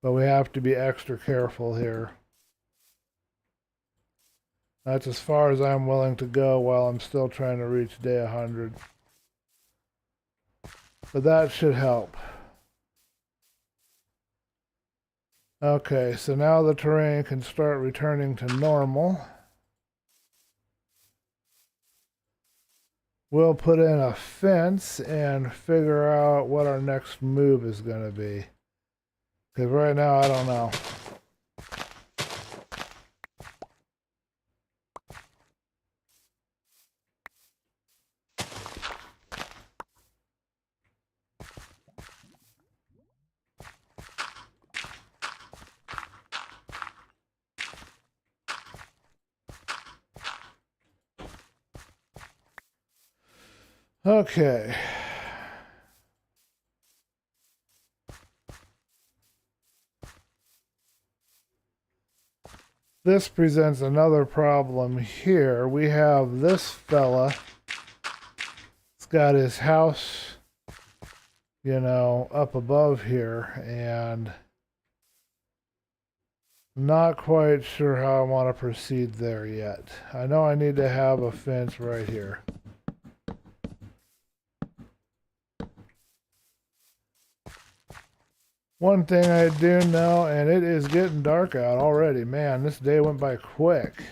But we have to be extra careful here. That's as far as I'm willing to go while I'm still trying to reach day 100. But that should help. Okay, so now the terrain can start returning to normal. We'll put in a fence and figure out what our next move is going to be. Because right now, I don't know. Okay. This presents another problem here. We have this fella. He's got his house, you know, up above here, and not quite sure how I want to proceed there yet. I know I need to have a fence right here. One thing I do know, and it is getting dark out already. Man, this day went by quick.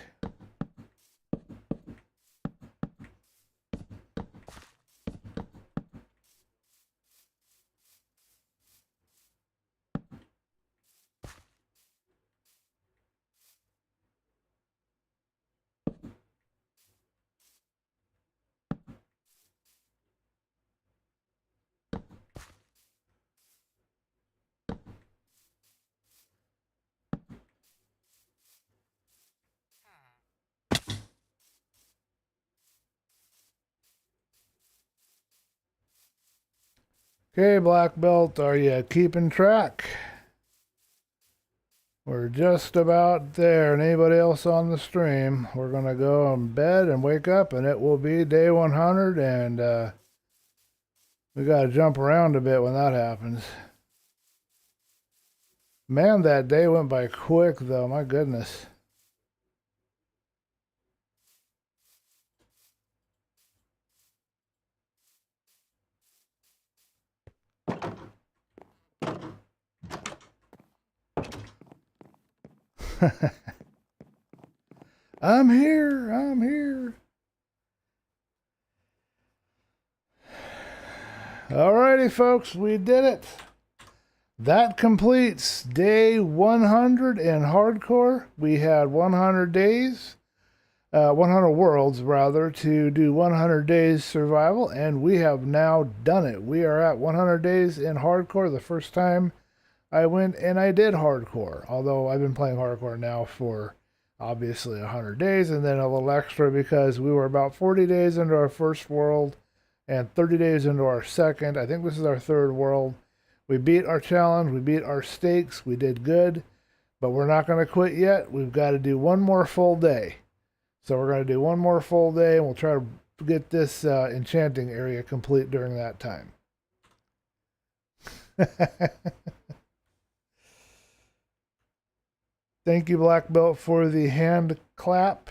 Okay, Black Belt, are you keeping track? We're just about there. And anybody else on the stream, we're going to go in bed and wake up, and it will be day 100, and we got to jump around a bit when that happens. Man, that day went by quick, though. My goodness. I'm here. I'm here. Alrighty, folks, we did it. That completes day 100 in hardcore. We had 100 days, 100 worlds rather, to do 100 days survival, and we have now done it. We are at 100 days in hardcore. The first time I went and I did hardcore, although I've been playing hardcore now for obviously 100 days, and then a little extra because we were about 40 days into our first world and 30 days into our second. I think this is our third world. We beat our challenge, we beat our stakes, we did good, but we're not going to quit yet. We've got to do one more full day. So we're going to do one more full day, and we'll try to get this enchanting area complete during that time. Thank you, Black Belt, for the hand clap.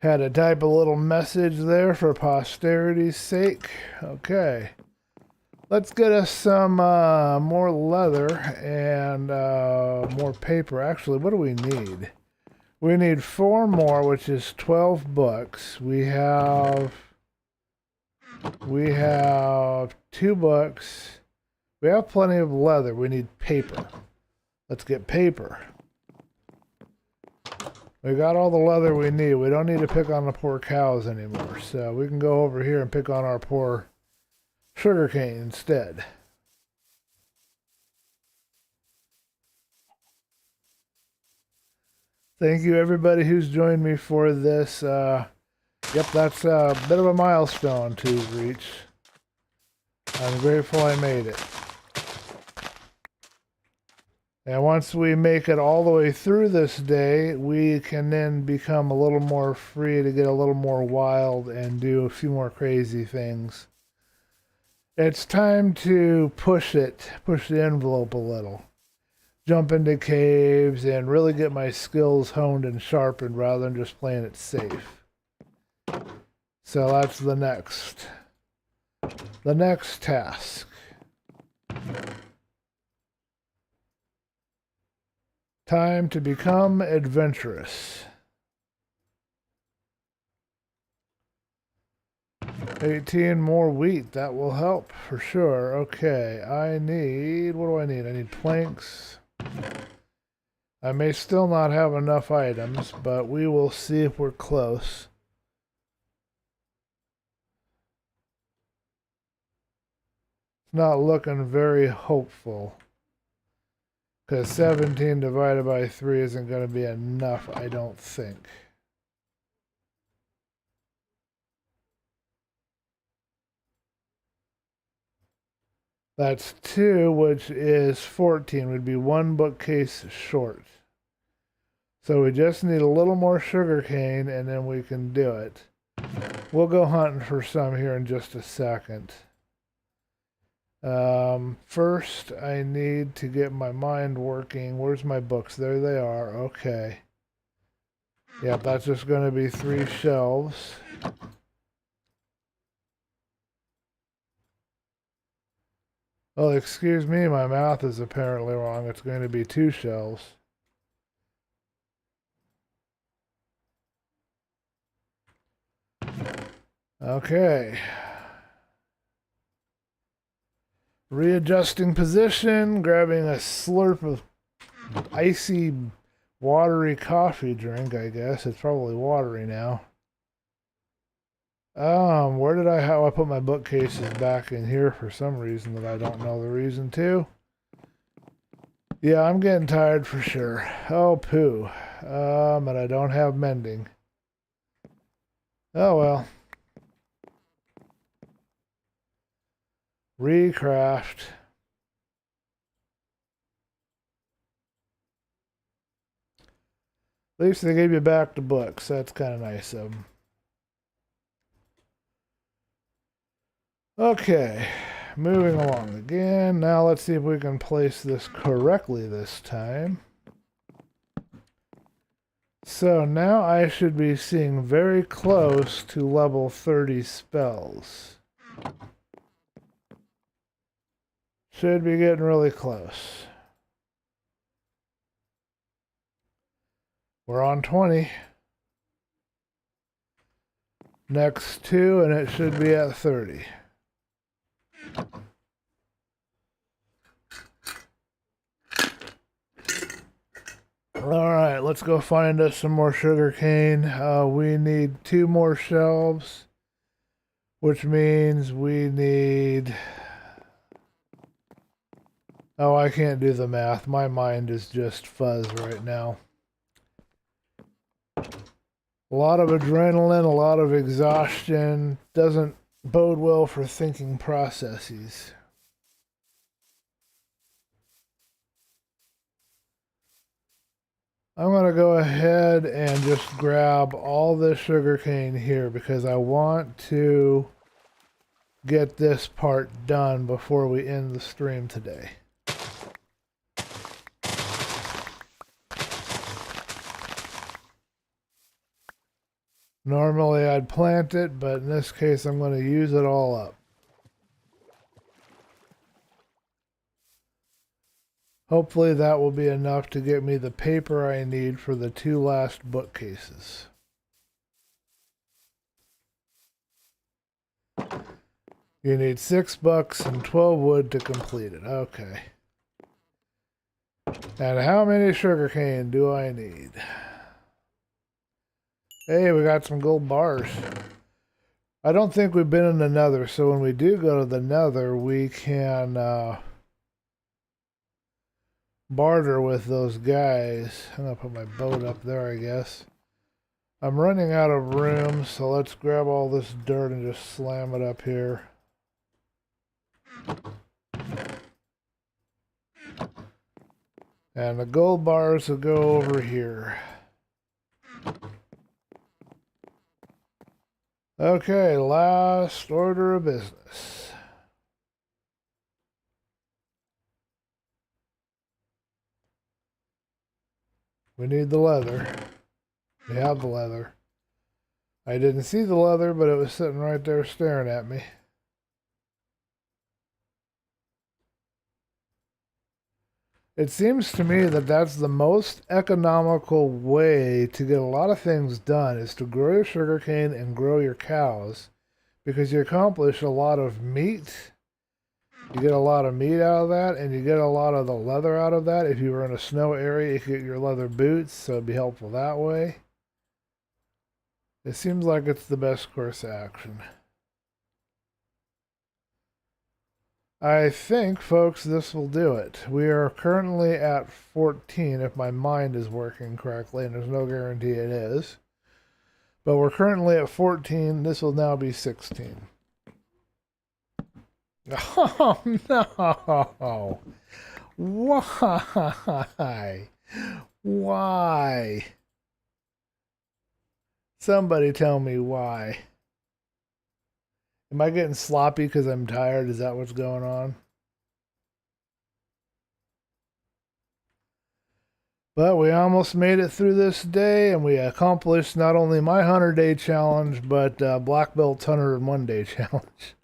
Had to type a little message there for posterity's sake. Okay. Let's get us some more leather and more paper. Actually, what do we need? We need 4 more, which is 12 bucks. We have 2 bucks. We have plenty of leather. We need paper. Let's get paper. We got all the leather we need. We don't need to pick on the poor cows anymore. So we can go over here and pick on our poor sugarcane instead. Thank you, everybody who's joined me for this. Yep, that's a bit of a milestone to reach. I'm grateful I made it. And once we make it all the way through this day, we can then become a little more free to get a little more wild and do a few more crazy things. It's time to push the envelope a little. Jump into caves and really get my skills honed and sharpened rather than just playing it safe. So that's the next task. Time to become adventurous. 18 more wheat, that will help for sure. Okay, what do I need? I need planks. I may still not have enough items, but we will see if we're close. It's not looking very hopeful. Because 17 divided by 3 isn't going to be enough, I don't think. That's 2, which is 14. Would be 1 bookcase short. So we just need a little more sugar cane, and then we can do it. We'll go hunting for some here in just a second. First, I need to get my mind working. Where's my books? There they are. Okay. Yep, that's just going to be 3 shelves. Oh, excuse me, my math is apparently wrong. It's going to be 2 shelves. Okay. Readjusting position, grabbing a slurp of icy, watery coffee drink, I guess. It's probably watery now. Where did how I put my bookcases back in here for some reason that I don't know the reason to. Yeah, I'm getting tired for sure. Oh, poo. And I don't have mending. Oh, well. Recraft. At least they gave you back the books. That's kind of nice of them. Okay, moving along again. Now let's see if we can place this correctly this time. So now I should be seeing very close to level 30 spells. Should be getting really close. We're on 20. Next 2 and it should be at 30. Alright, let's go find us some more sugar cane. We need 2 more shelves, which means we need... Oh, I can't do the math. My mind is just fuzz right now. A lot of adrenaline, a lot of exhaustion. Doesn't bode well for thinking processes. I'm going to go ahead and just grab all this sugar cane here because I want to get this part done before we end the stream today. Normally I'd plant it, but in this case I'm going to use it all up. Hopefully that will be enough to get me the paper I need for the 2 last bookcases. You need 6 bucks and 12 wood to complete it. Okay. And how many sugarcane do I need? Hey, we got some gold bars. I don't think we've been in the nether, so when we do go to the nether, we can barter with those guys. I'm going to put my boat up there, I guess. I'm running out of room, so let's grab all this dirt and just slam it up here. And the gold bars will go over here. Okay, last order of business. We need the leather. We have the leather. I didn't see the leather, but it was sitting right there staring at me. It seems to me that that's the most economical way to get a lot of things done is to grow your sugarcane and grow your cows because you accomplish a lot of meat. You get a lot of meat out of that and you get a lot of the leather out of that. If you were in a snow area, you could get your leather boots, so it'd be helpful that way. It seems like it's the best course of action. I think, folks, this will do it. We are currently at 14, if my mind is working correctly, and there's no guarantee it is. But we're currently at 14. This will now be 16. Oh, no. Why? Why? Somebody tell me why. Am I getting sloppy because I'm tired? Is that what's going on? But we almost made it through this day, and we accomplished not only my 100-day challenge, but Black Belt's 101-day challenge.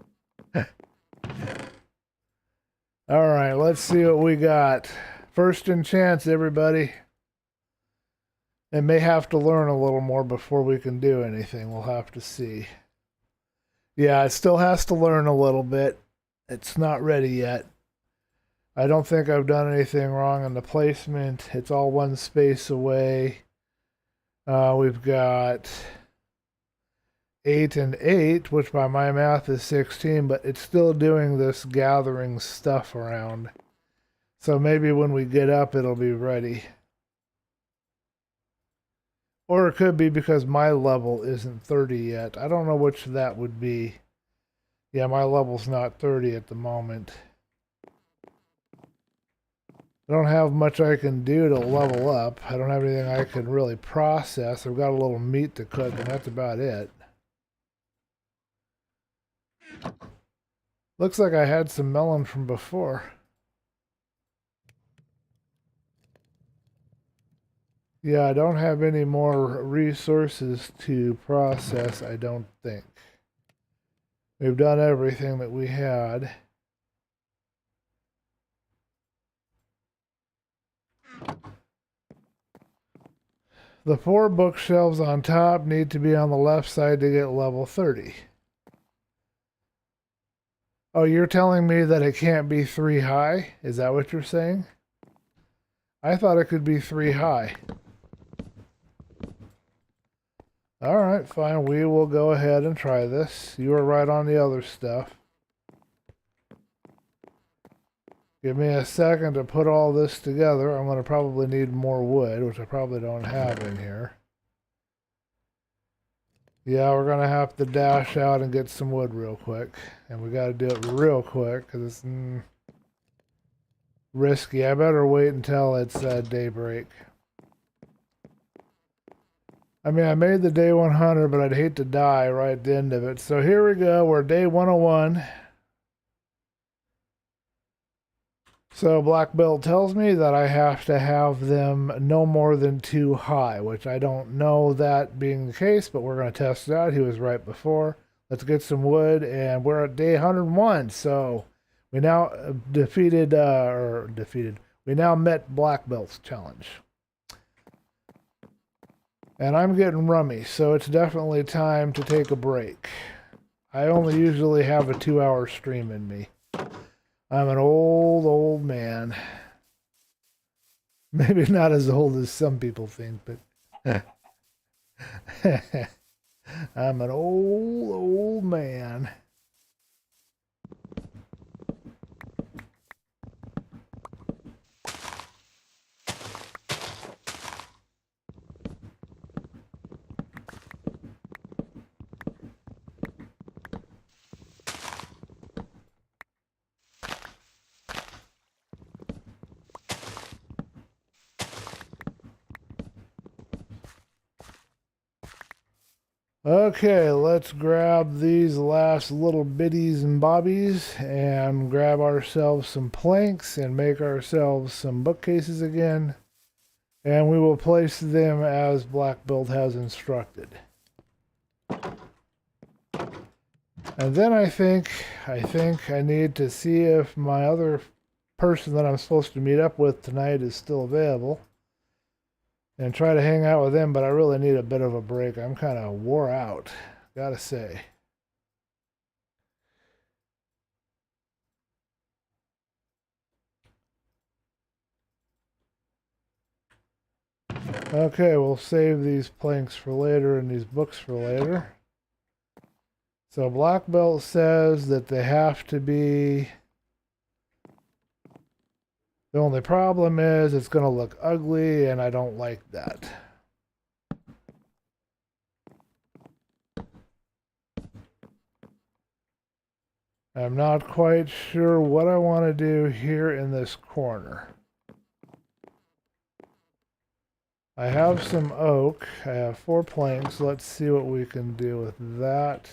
All right, let's see what we got. First in chance, everybody. It may have to learn a little more before we can do anything. We'll have to see. Yeah, it still has to learn a little bit. It's not ready yet. I don't think I've done anything wrong in the placement. It's all one space away. We've got 8 and 8, which by my math is 16, but it's still doing this gathering stuff around. So maybe when we get up, it'll be ready. Or it could be because my level isn't 30 yet. I don't know which that would be. Yeah, my level's not 30 at the moment. I don't have much I can do to level up. I don't have anything I can really process. I've got a little meat to cook, and that's about it. Looks like I had some melon from before. Yeah, I don't have any more resources to process, I don't think. We've done everything that we had. The 4 bookshelves on top need to be on the left side to get level 30. Oh, you're telling me that it can't be 3 high? Is that what you're saying? I thought it could be 3 high. Alright, fine. We will go ahead and try this. You were right on the other stuff. Give me a second to put all this together. I'm going to probably need more wood, which I probably don't have in here. Yeah, we're going to have to dash out and get some wood real quick. And we got to do it real quick because it's risky. I better wait until it's daybreak. I mean, I made the day 100, but I'd hate to die right at the end of it. So here we go. We're day 101. So Black Belt tells me that I have to have them no more than 2 high, which I don't know that being the case, but we're going to test it out. He was right before. Let's get some wood, and we're at day 101. So we now we now met Black Belt's challenge. And I'm getting rummy, so it's definitely time to take a break. I only usually have a 2-hour stream in me. I'm an old man. Maybe not as old as some people think, but I'm an old man. Okay, let's grab these last little bitties and bobbies and grab ourselves some planks and make ourselves some bookcases again. And we will place them as Black Belt has instructed. And then I think I need to see if my other person that I'm supposed to meet up with tonight is still available. And try to hang out with them, but I really need a bit of a break. I'm kind of wore out, gotta say. Okay, we'll save these planks for later and these books for later. So Black Belt says that they have to be The only problem is it's going to look ugly, and I don't like that. I'm not quite sure what I want to do here in this corner. I have some oak. I have 4 planks. Let's see what we can do with that.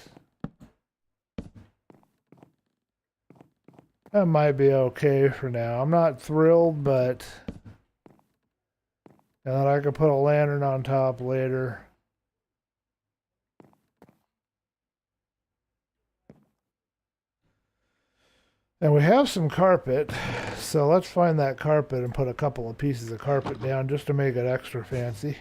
That might be okay for now. I'm not thrilled, but... And then I could put a lantern on top later. And we have some carpet, so let's find that carpet and put a couple of pieces of carpet down just to make it extra fancy.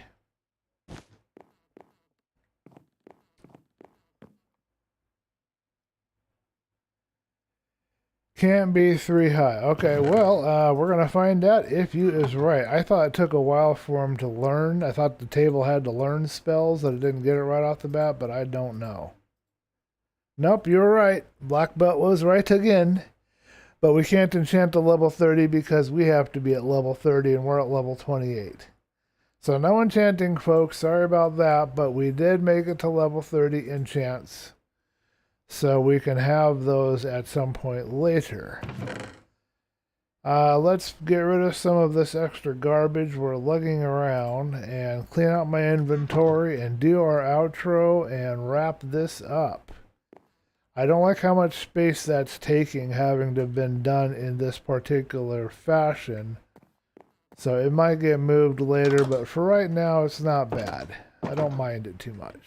Can't be 3 high. Okay, well, we're going to find out if you is right. I thought it took a while for him to learn. I thought the table had to learn spells, that it didn't get it right off the bat, but I don't know. Nope, you were right. Black belt was right again. But we can't enchant to level 30 because we have to be at level 30 and we're at level 28. So no enchanting, folks. Sorry about that, but we did make it to level 30 enchants. So we can have those at some point later. Let's get rid of some of this extra garbage we're lugging around and clean out my inventory and do our outro and wrap this up. I don't like how much space that's taking, having to have been done in this particular fashion. So it might get moved later, but for right now, it's not bad. I don't mind it too much.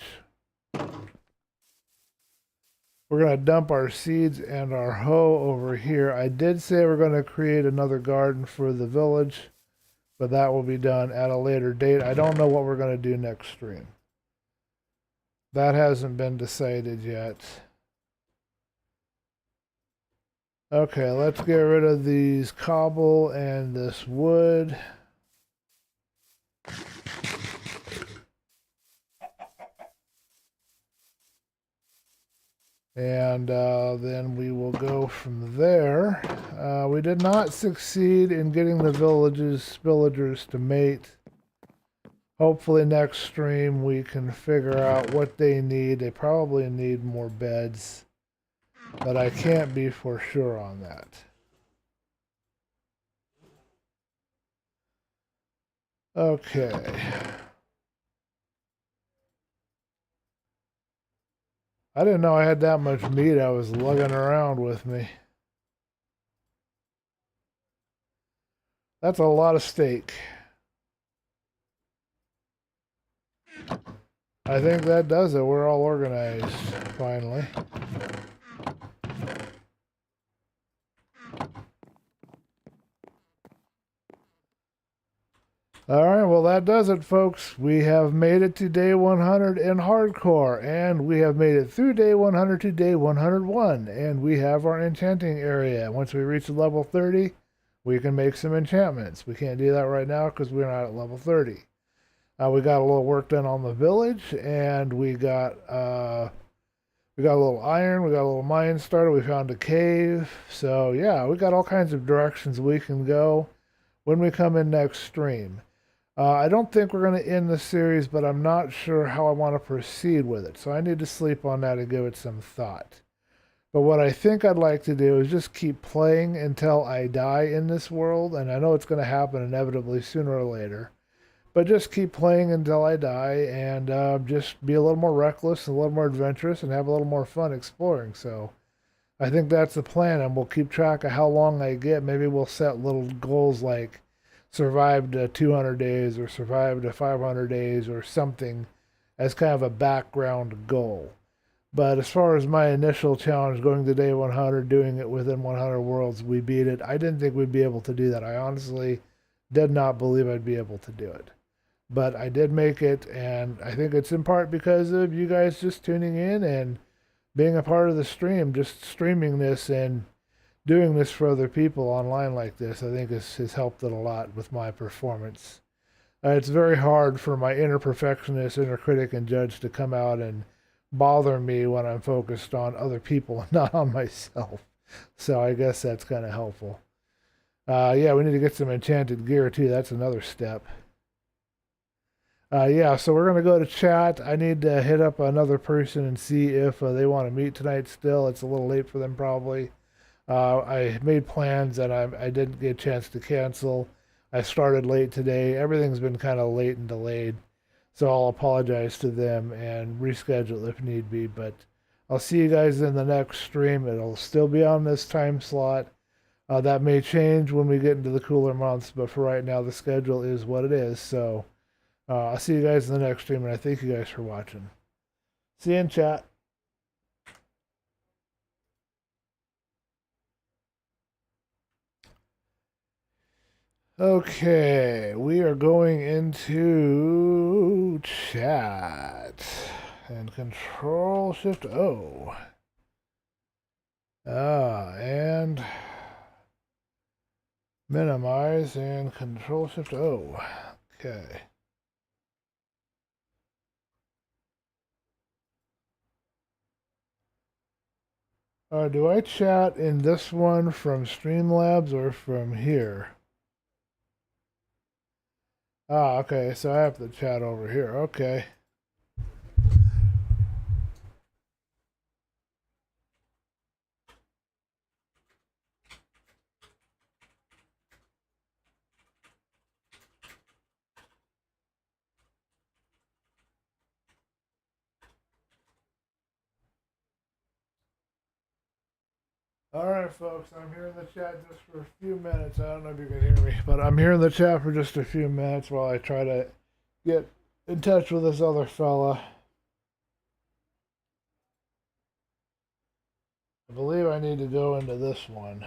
We're going to dump our seeds and our hoe over here. I did say we're going to create another garden for the village, but that will be done at a later date. I don't know what we're going to do next stream. That hasn't been decided yet. Okay, let's get rid of these cobble and this wood. And then we will go from there. We did not succeed in getting the villagers to mate. Hopefully next stream we can figure out what they need. They probably need more beds. But I can't be for sure on that. Okay. I didn't know I had that much meat I was lugging around with me. That's a lot of steak. I think that does it. We're all organized, finally. All right, well, that does it, folks. We have made it to day 100 in hardcore, and we have made it through day 100 to day 101, and we have our enchanting area. Once we reach level 30, we can make some enchantments. We can't do that right now because we're not at level 30. We got a little work done on the village, and we got a little iron, we got a little mine started, we found a cave. So yeah, we got all kinds of directions we can go when we come in next stream. I don't think we're going to end the series, but I'm not sure how I want to proceed with it. So I need to sleep on that and give it some thought. But what I think I'd like to do is just keep playing until I die in this world. And I know it's going to happen inevitably sooner or later. But just keep playing until I die and just be a little more reckless, a little more adventurous, and have a little more fun exploring. So I think that's the plan, and we'll keep track of how long I get. Maybe we'll set little goals like survive to 200 days or survive to 500 days or something as kind of a background goal. But as far as my initial challenge, going to day 100, doing it within 100 worlds, we beat it. I didn't think we'd be able to do that. I honestly did not believe I'd be able to do it. But I did make it, and I think it's in part because of you guys just tuning in and being a part of the stream, just streaming this and doing this for other people online like this. I think has helped it a lot with my performance. It's very hard for my inner perfectionist, inner critic, and judge to come out and bother me when I'm focused on other people and not on myself. So I guess that's kind of helpful. Yeah, we need to get some enchanted gear too. That's another step. Yeah, so we're gonna go to chat. I need to hit up another person and see if they want to meet tonight still. It's a little late for them probably. I made plans and I didn't get a chance to cancel. I started late today. Everything's been kind of late and delayed. So I'll apologize to them and reschedule if need be. But I'll see you guys in the next stream. It'll still be on this time slot. That may change when we get into the cooler months, but for right now, the schedule is what it is. So I'll see you guys in the next stream, and I thank you guys for watching. See you in chat. Okay, we are going into chat and Control Shift O. And minimize and Control Shift O. Okay. Do I chat in this one from Streamlabs or from here? Okay, so I have to chat over here. Okay. All right, folks, I'm here in the chat just for a few minutes. I don't know if you can hear me, but I'm here in the chat for just a few minutes while I try to get in touch with this other fella. I believe I need to go into this one.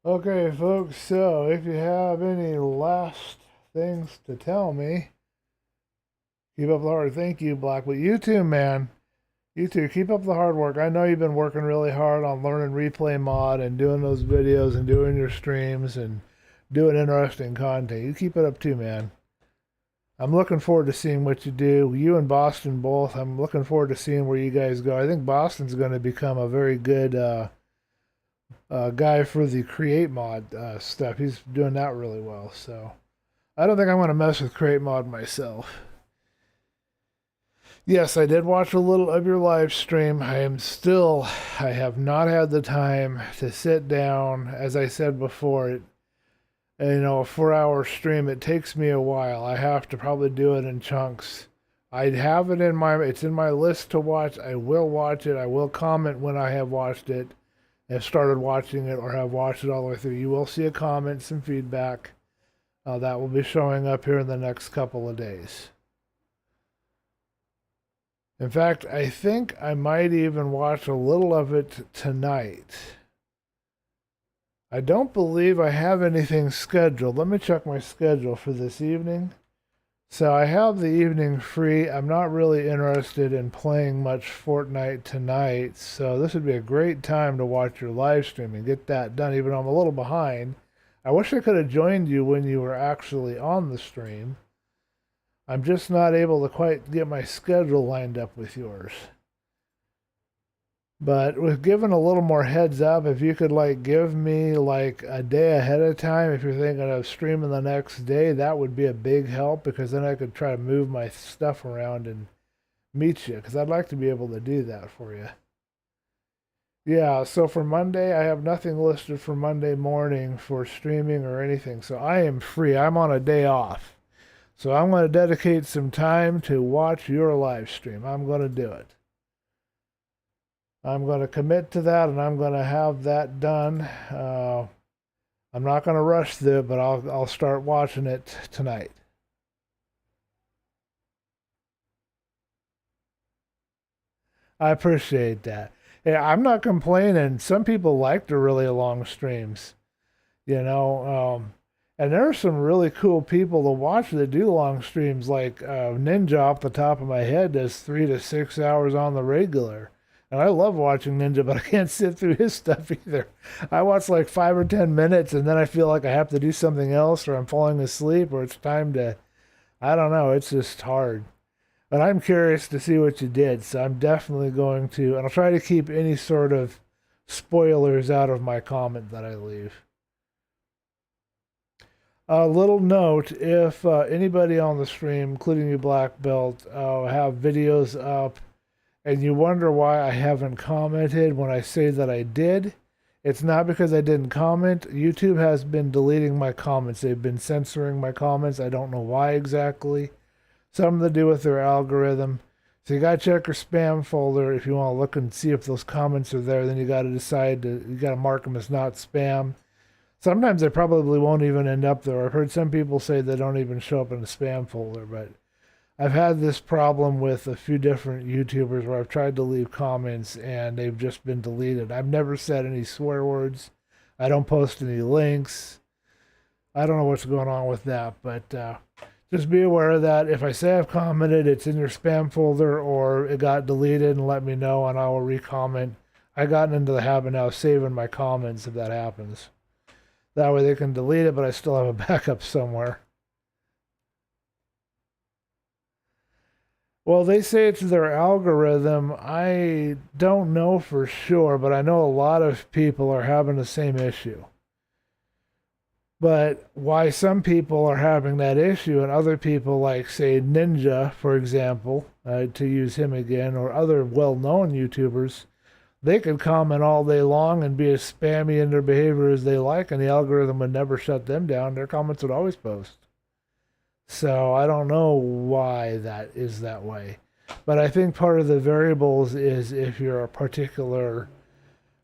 Okay, folks, so if you have any last things to tell me, keep up the hard. Thank you, Black. But you too, man. You too. Keep up the hard work. I know you've been working really hard on learning replay mod and doing those videos and doing your streams and doing interesting content. You keep it up too, man. I'm looking forward to seeing what you do. You and Boston both. I'm looking forward to seeing where you guys go. I think Boston's going to become a very good guy for the create mod stuff. He's doing that really well. So I don't think I'm going to mess with create mod myself. Yes, I did watch a little of your live stream. I have not had the time to sit down. As I said before, a 4-hour stream, it takes me a while. I have to probably do it in chunks. I'd have it it's in my list to watch. I will watch it. I will comment when I have watched it, have started watching it, or have watched it all the way through. You will see a comment, some feedback. That will be showing up here in the next couple of days. In fact, I think I might even watch a little of it tonight. I don't believe I have anything scheduled. Let me check my schedule for this evening. So I have the evening free. I'm not really interested in playing much Fortnite tonight, so this would be a great time to watch your live stream and get that done, even though I'm a little behind. I wish I could have joined you when you were actually on the stream. I'm just not able to quite get my schedule lined up with yours. But with giving a little more heads up, if you could give me a day ahead of time, if you're thinking of streaming the next day, that would be a big help, because then I could try to move my stuff around and meet you, because I'd like to be able to do that for you. Yeah, so for Monday, I have nothing listed for Monday morning for streaming or anything, so I am free. I'm on a day off. So I'm going to dedicate some time to watch your live stream. I'm going to do it. I'm going to commit to that, and I'm going to have that done. I'm not going to rush through it, but I'll start watching it tonight. I appreciate that. Yeah, I'm not complaining. Some people like the really long streams, you know. And there are some really cool people to watch that do long streams, like Ninja off the top of my head does 3 to 6 hours on the regular. And I love watching Ninja, but I can't sit through his stuff either. I watch like 5 or 10 minutes and then I feel like I have to do something else or I'm falling asleep or it's time to, I don't know, it's just hard. But I'm curious to see what you did, so I'm definitely going to, and I'll try to keep any sort of spoilers out of my comment that I leave. A little note, if anybody on the stream, including you Black Belt, have videos up and you wonder why I haven't commented when I say that I did, it's not because I didn't comment. YouTube has been deleting my comments. They've been censoring my comments. I don't know why exactly. Something to do with their algorithm. So you gotta check your spam folder if you want to look and see if those comments are there. Then you gotta decide you gotta mark them as not spam. Sometimes they probably won't even end up there. I've heard some people say they don't even show up in the spam folder, but I've had this problem with a few different YouTubers where I've tried to leave comments and they've just been deleted. I've never said any swear words. I don't post any links. I don't know what's going on with that, but just be aware of that. If I say I've commented, it's in your spam folder or it got deleted and let me know and I will re-comment. I've gotten into the habit now of saving my comments if that happens. That way they can delete it, but I still have a backup somewhere. Well, they say it's their algorithm. I don't know for sure, but I know a lot of people are having the same issue. But why some people are having that issue and other people, like, say, Ninja, for example, to use him again, or other well known YouTubers, they could comment all day long and be as spammy in their behavior as they like, and the algorithm would never shut them down. Their comments would always post. So I don't know why that is that way. But I think part of the variables is if you're a particular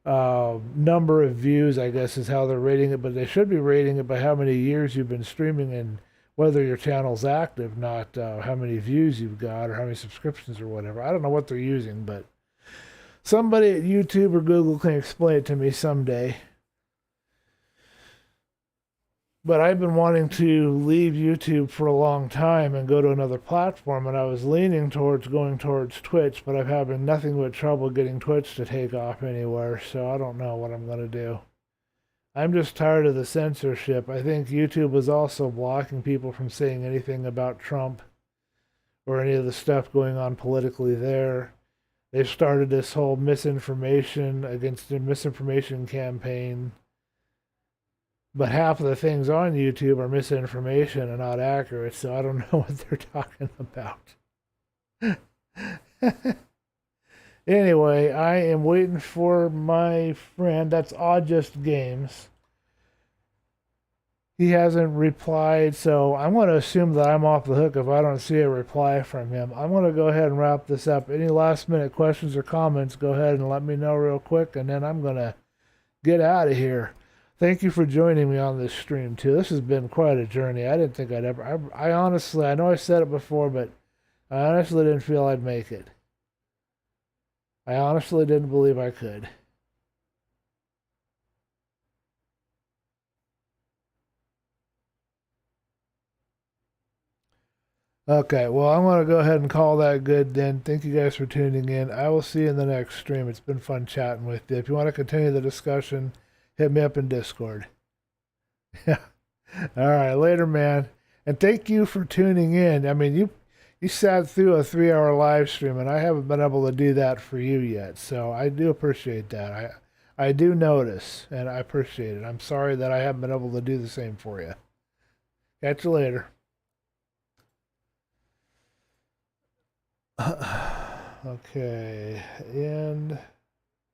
number of views, I guess, is how they're rating it. But they should be rating it by how many years you've been streaming and whether your channel's active, not how many views you've got or how many subscriptions or whatever. I don't know what they're using, but somebody at YouTube or Google can explain it to me someday. But I've been wanting to leave YouTube for a long time and go to another platform, and I was leaning towards going towards Twitch, but I'm having nothing but trouble getting Twitch to take off anywhere, so I don't know what I'm going to do. I'm just tired of the censorship. I think YouTube was also blocking people from saying anything about Trump or any of the stuff going on politically there. They've started this whole misinformation against the misinformation campaign. But half of the things on YouTube are misinformation and not accurate, so I don't know what they're talking about. Anyway, I am waiting for my friend. That's Odd Just Games. He hasn't replied, so I'm going to assume that I'm off the hook if I don't see a reply from him. I'm going to go ahead and wrap this up. Any last minute questions or comments, go ahead and let me know real quick, and then I'm going to get out of here. Thank you for joining me on this stream, too. This has been quite a journey. I didn't think I'd ever... I honestly... I know I said it before, but I honestly didn't feel I'd make it. I honestly didn't believe I could. Okay, well, I'm going to go ahead and call that good then. Thank you guys for tuning in. I will see you in the next stream. It's been fun chatting with you. If you want to continue the discussion, hit me up in Discord. Yeah. All right, later, man. And thank you for tuning in. I mean, you sat through a 3-hour live stream, and I haven't been able to do that for you yet. So I do appreciate that. I do notice, and I appreciate it. I'm sorry that I haven't been able to do the same for you. Catch you later. Okay, and...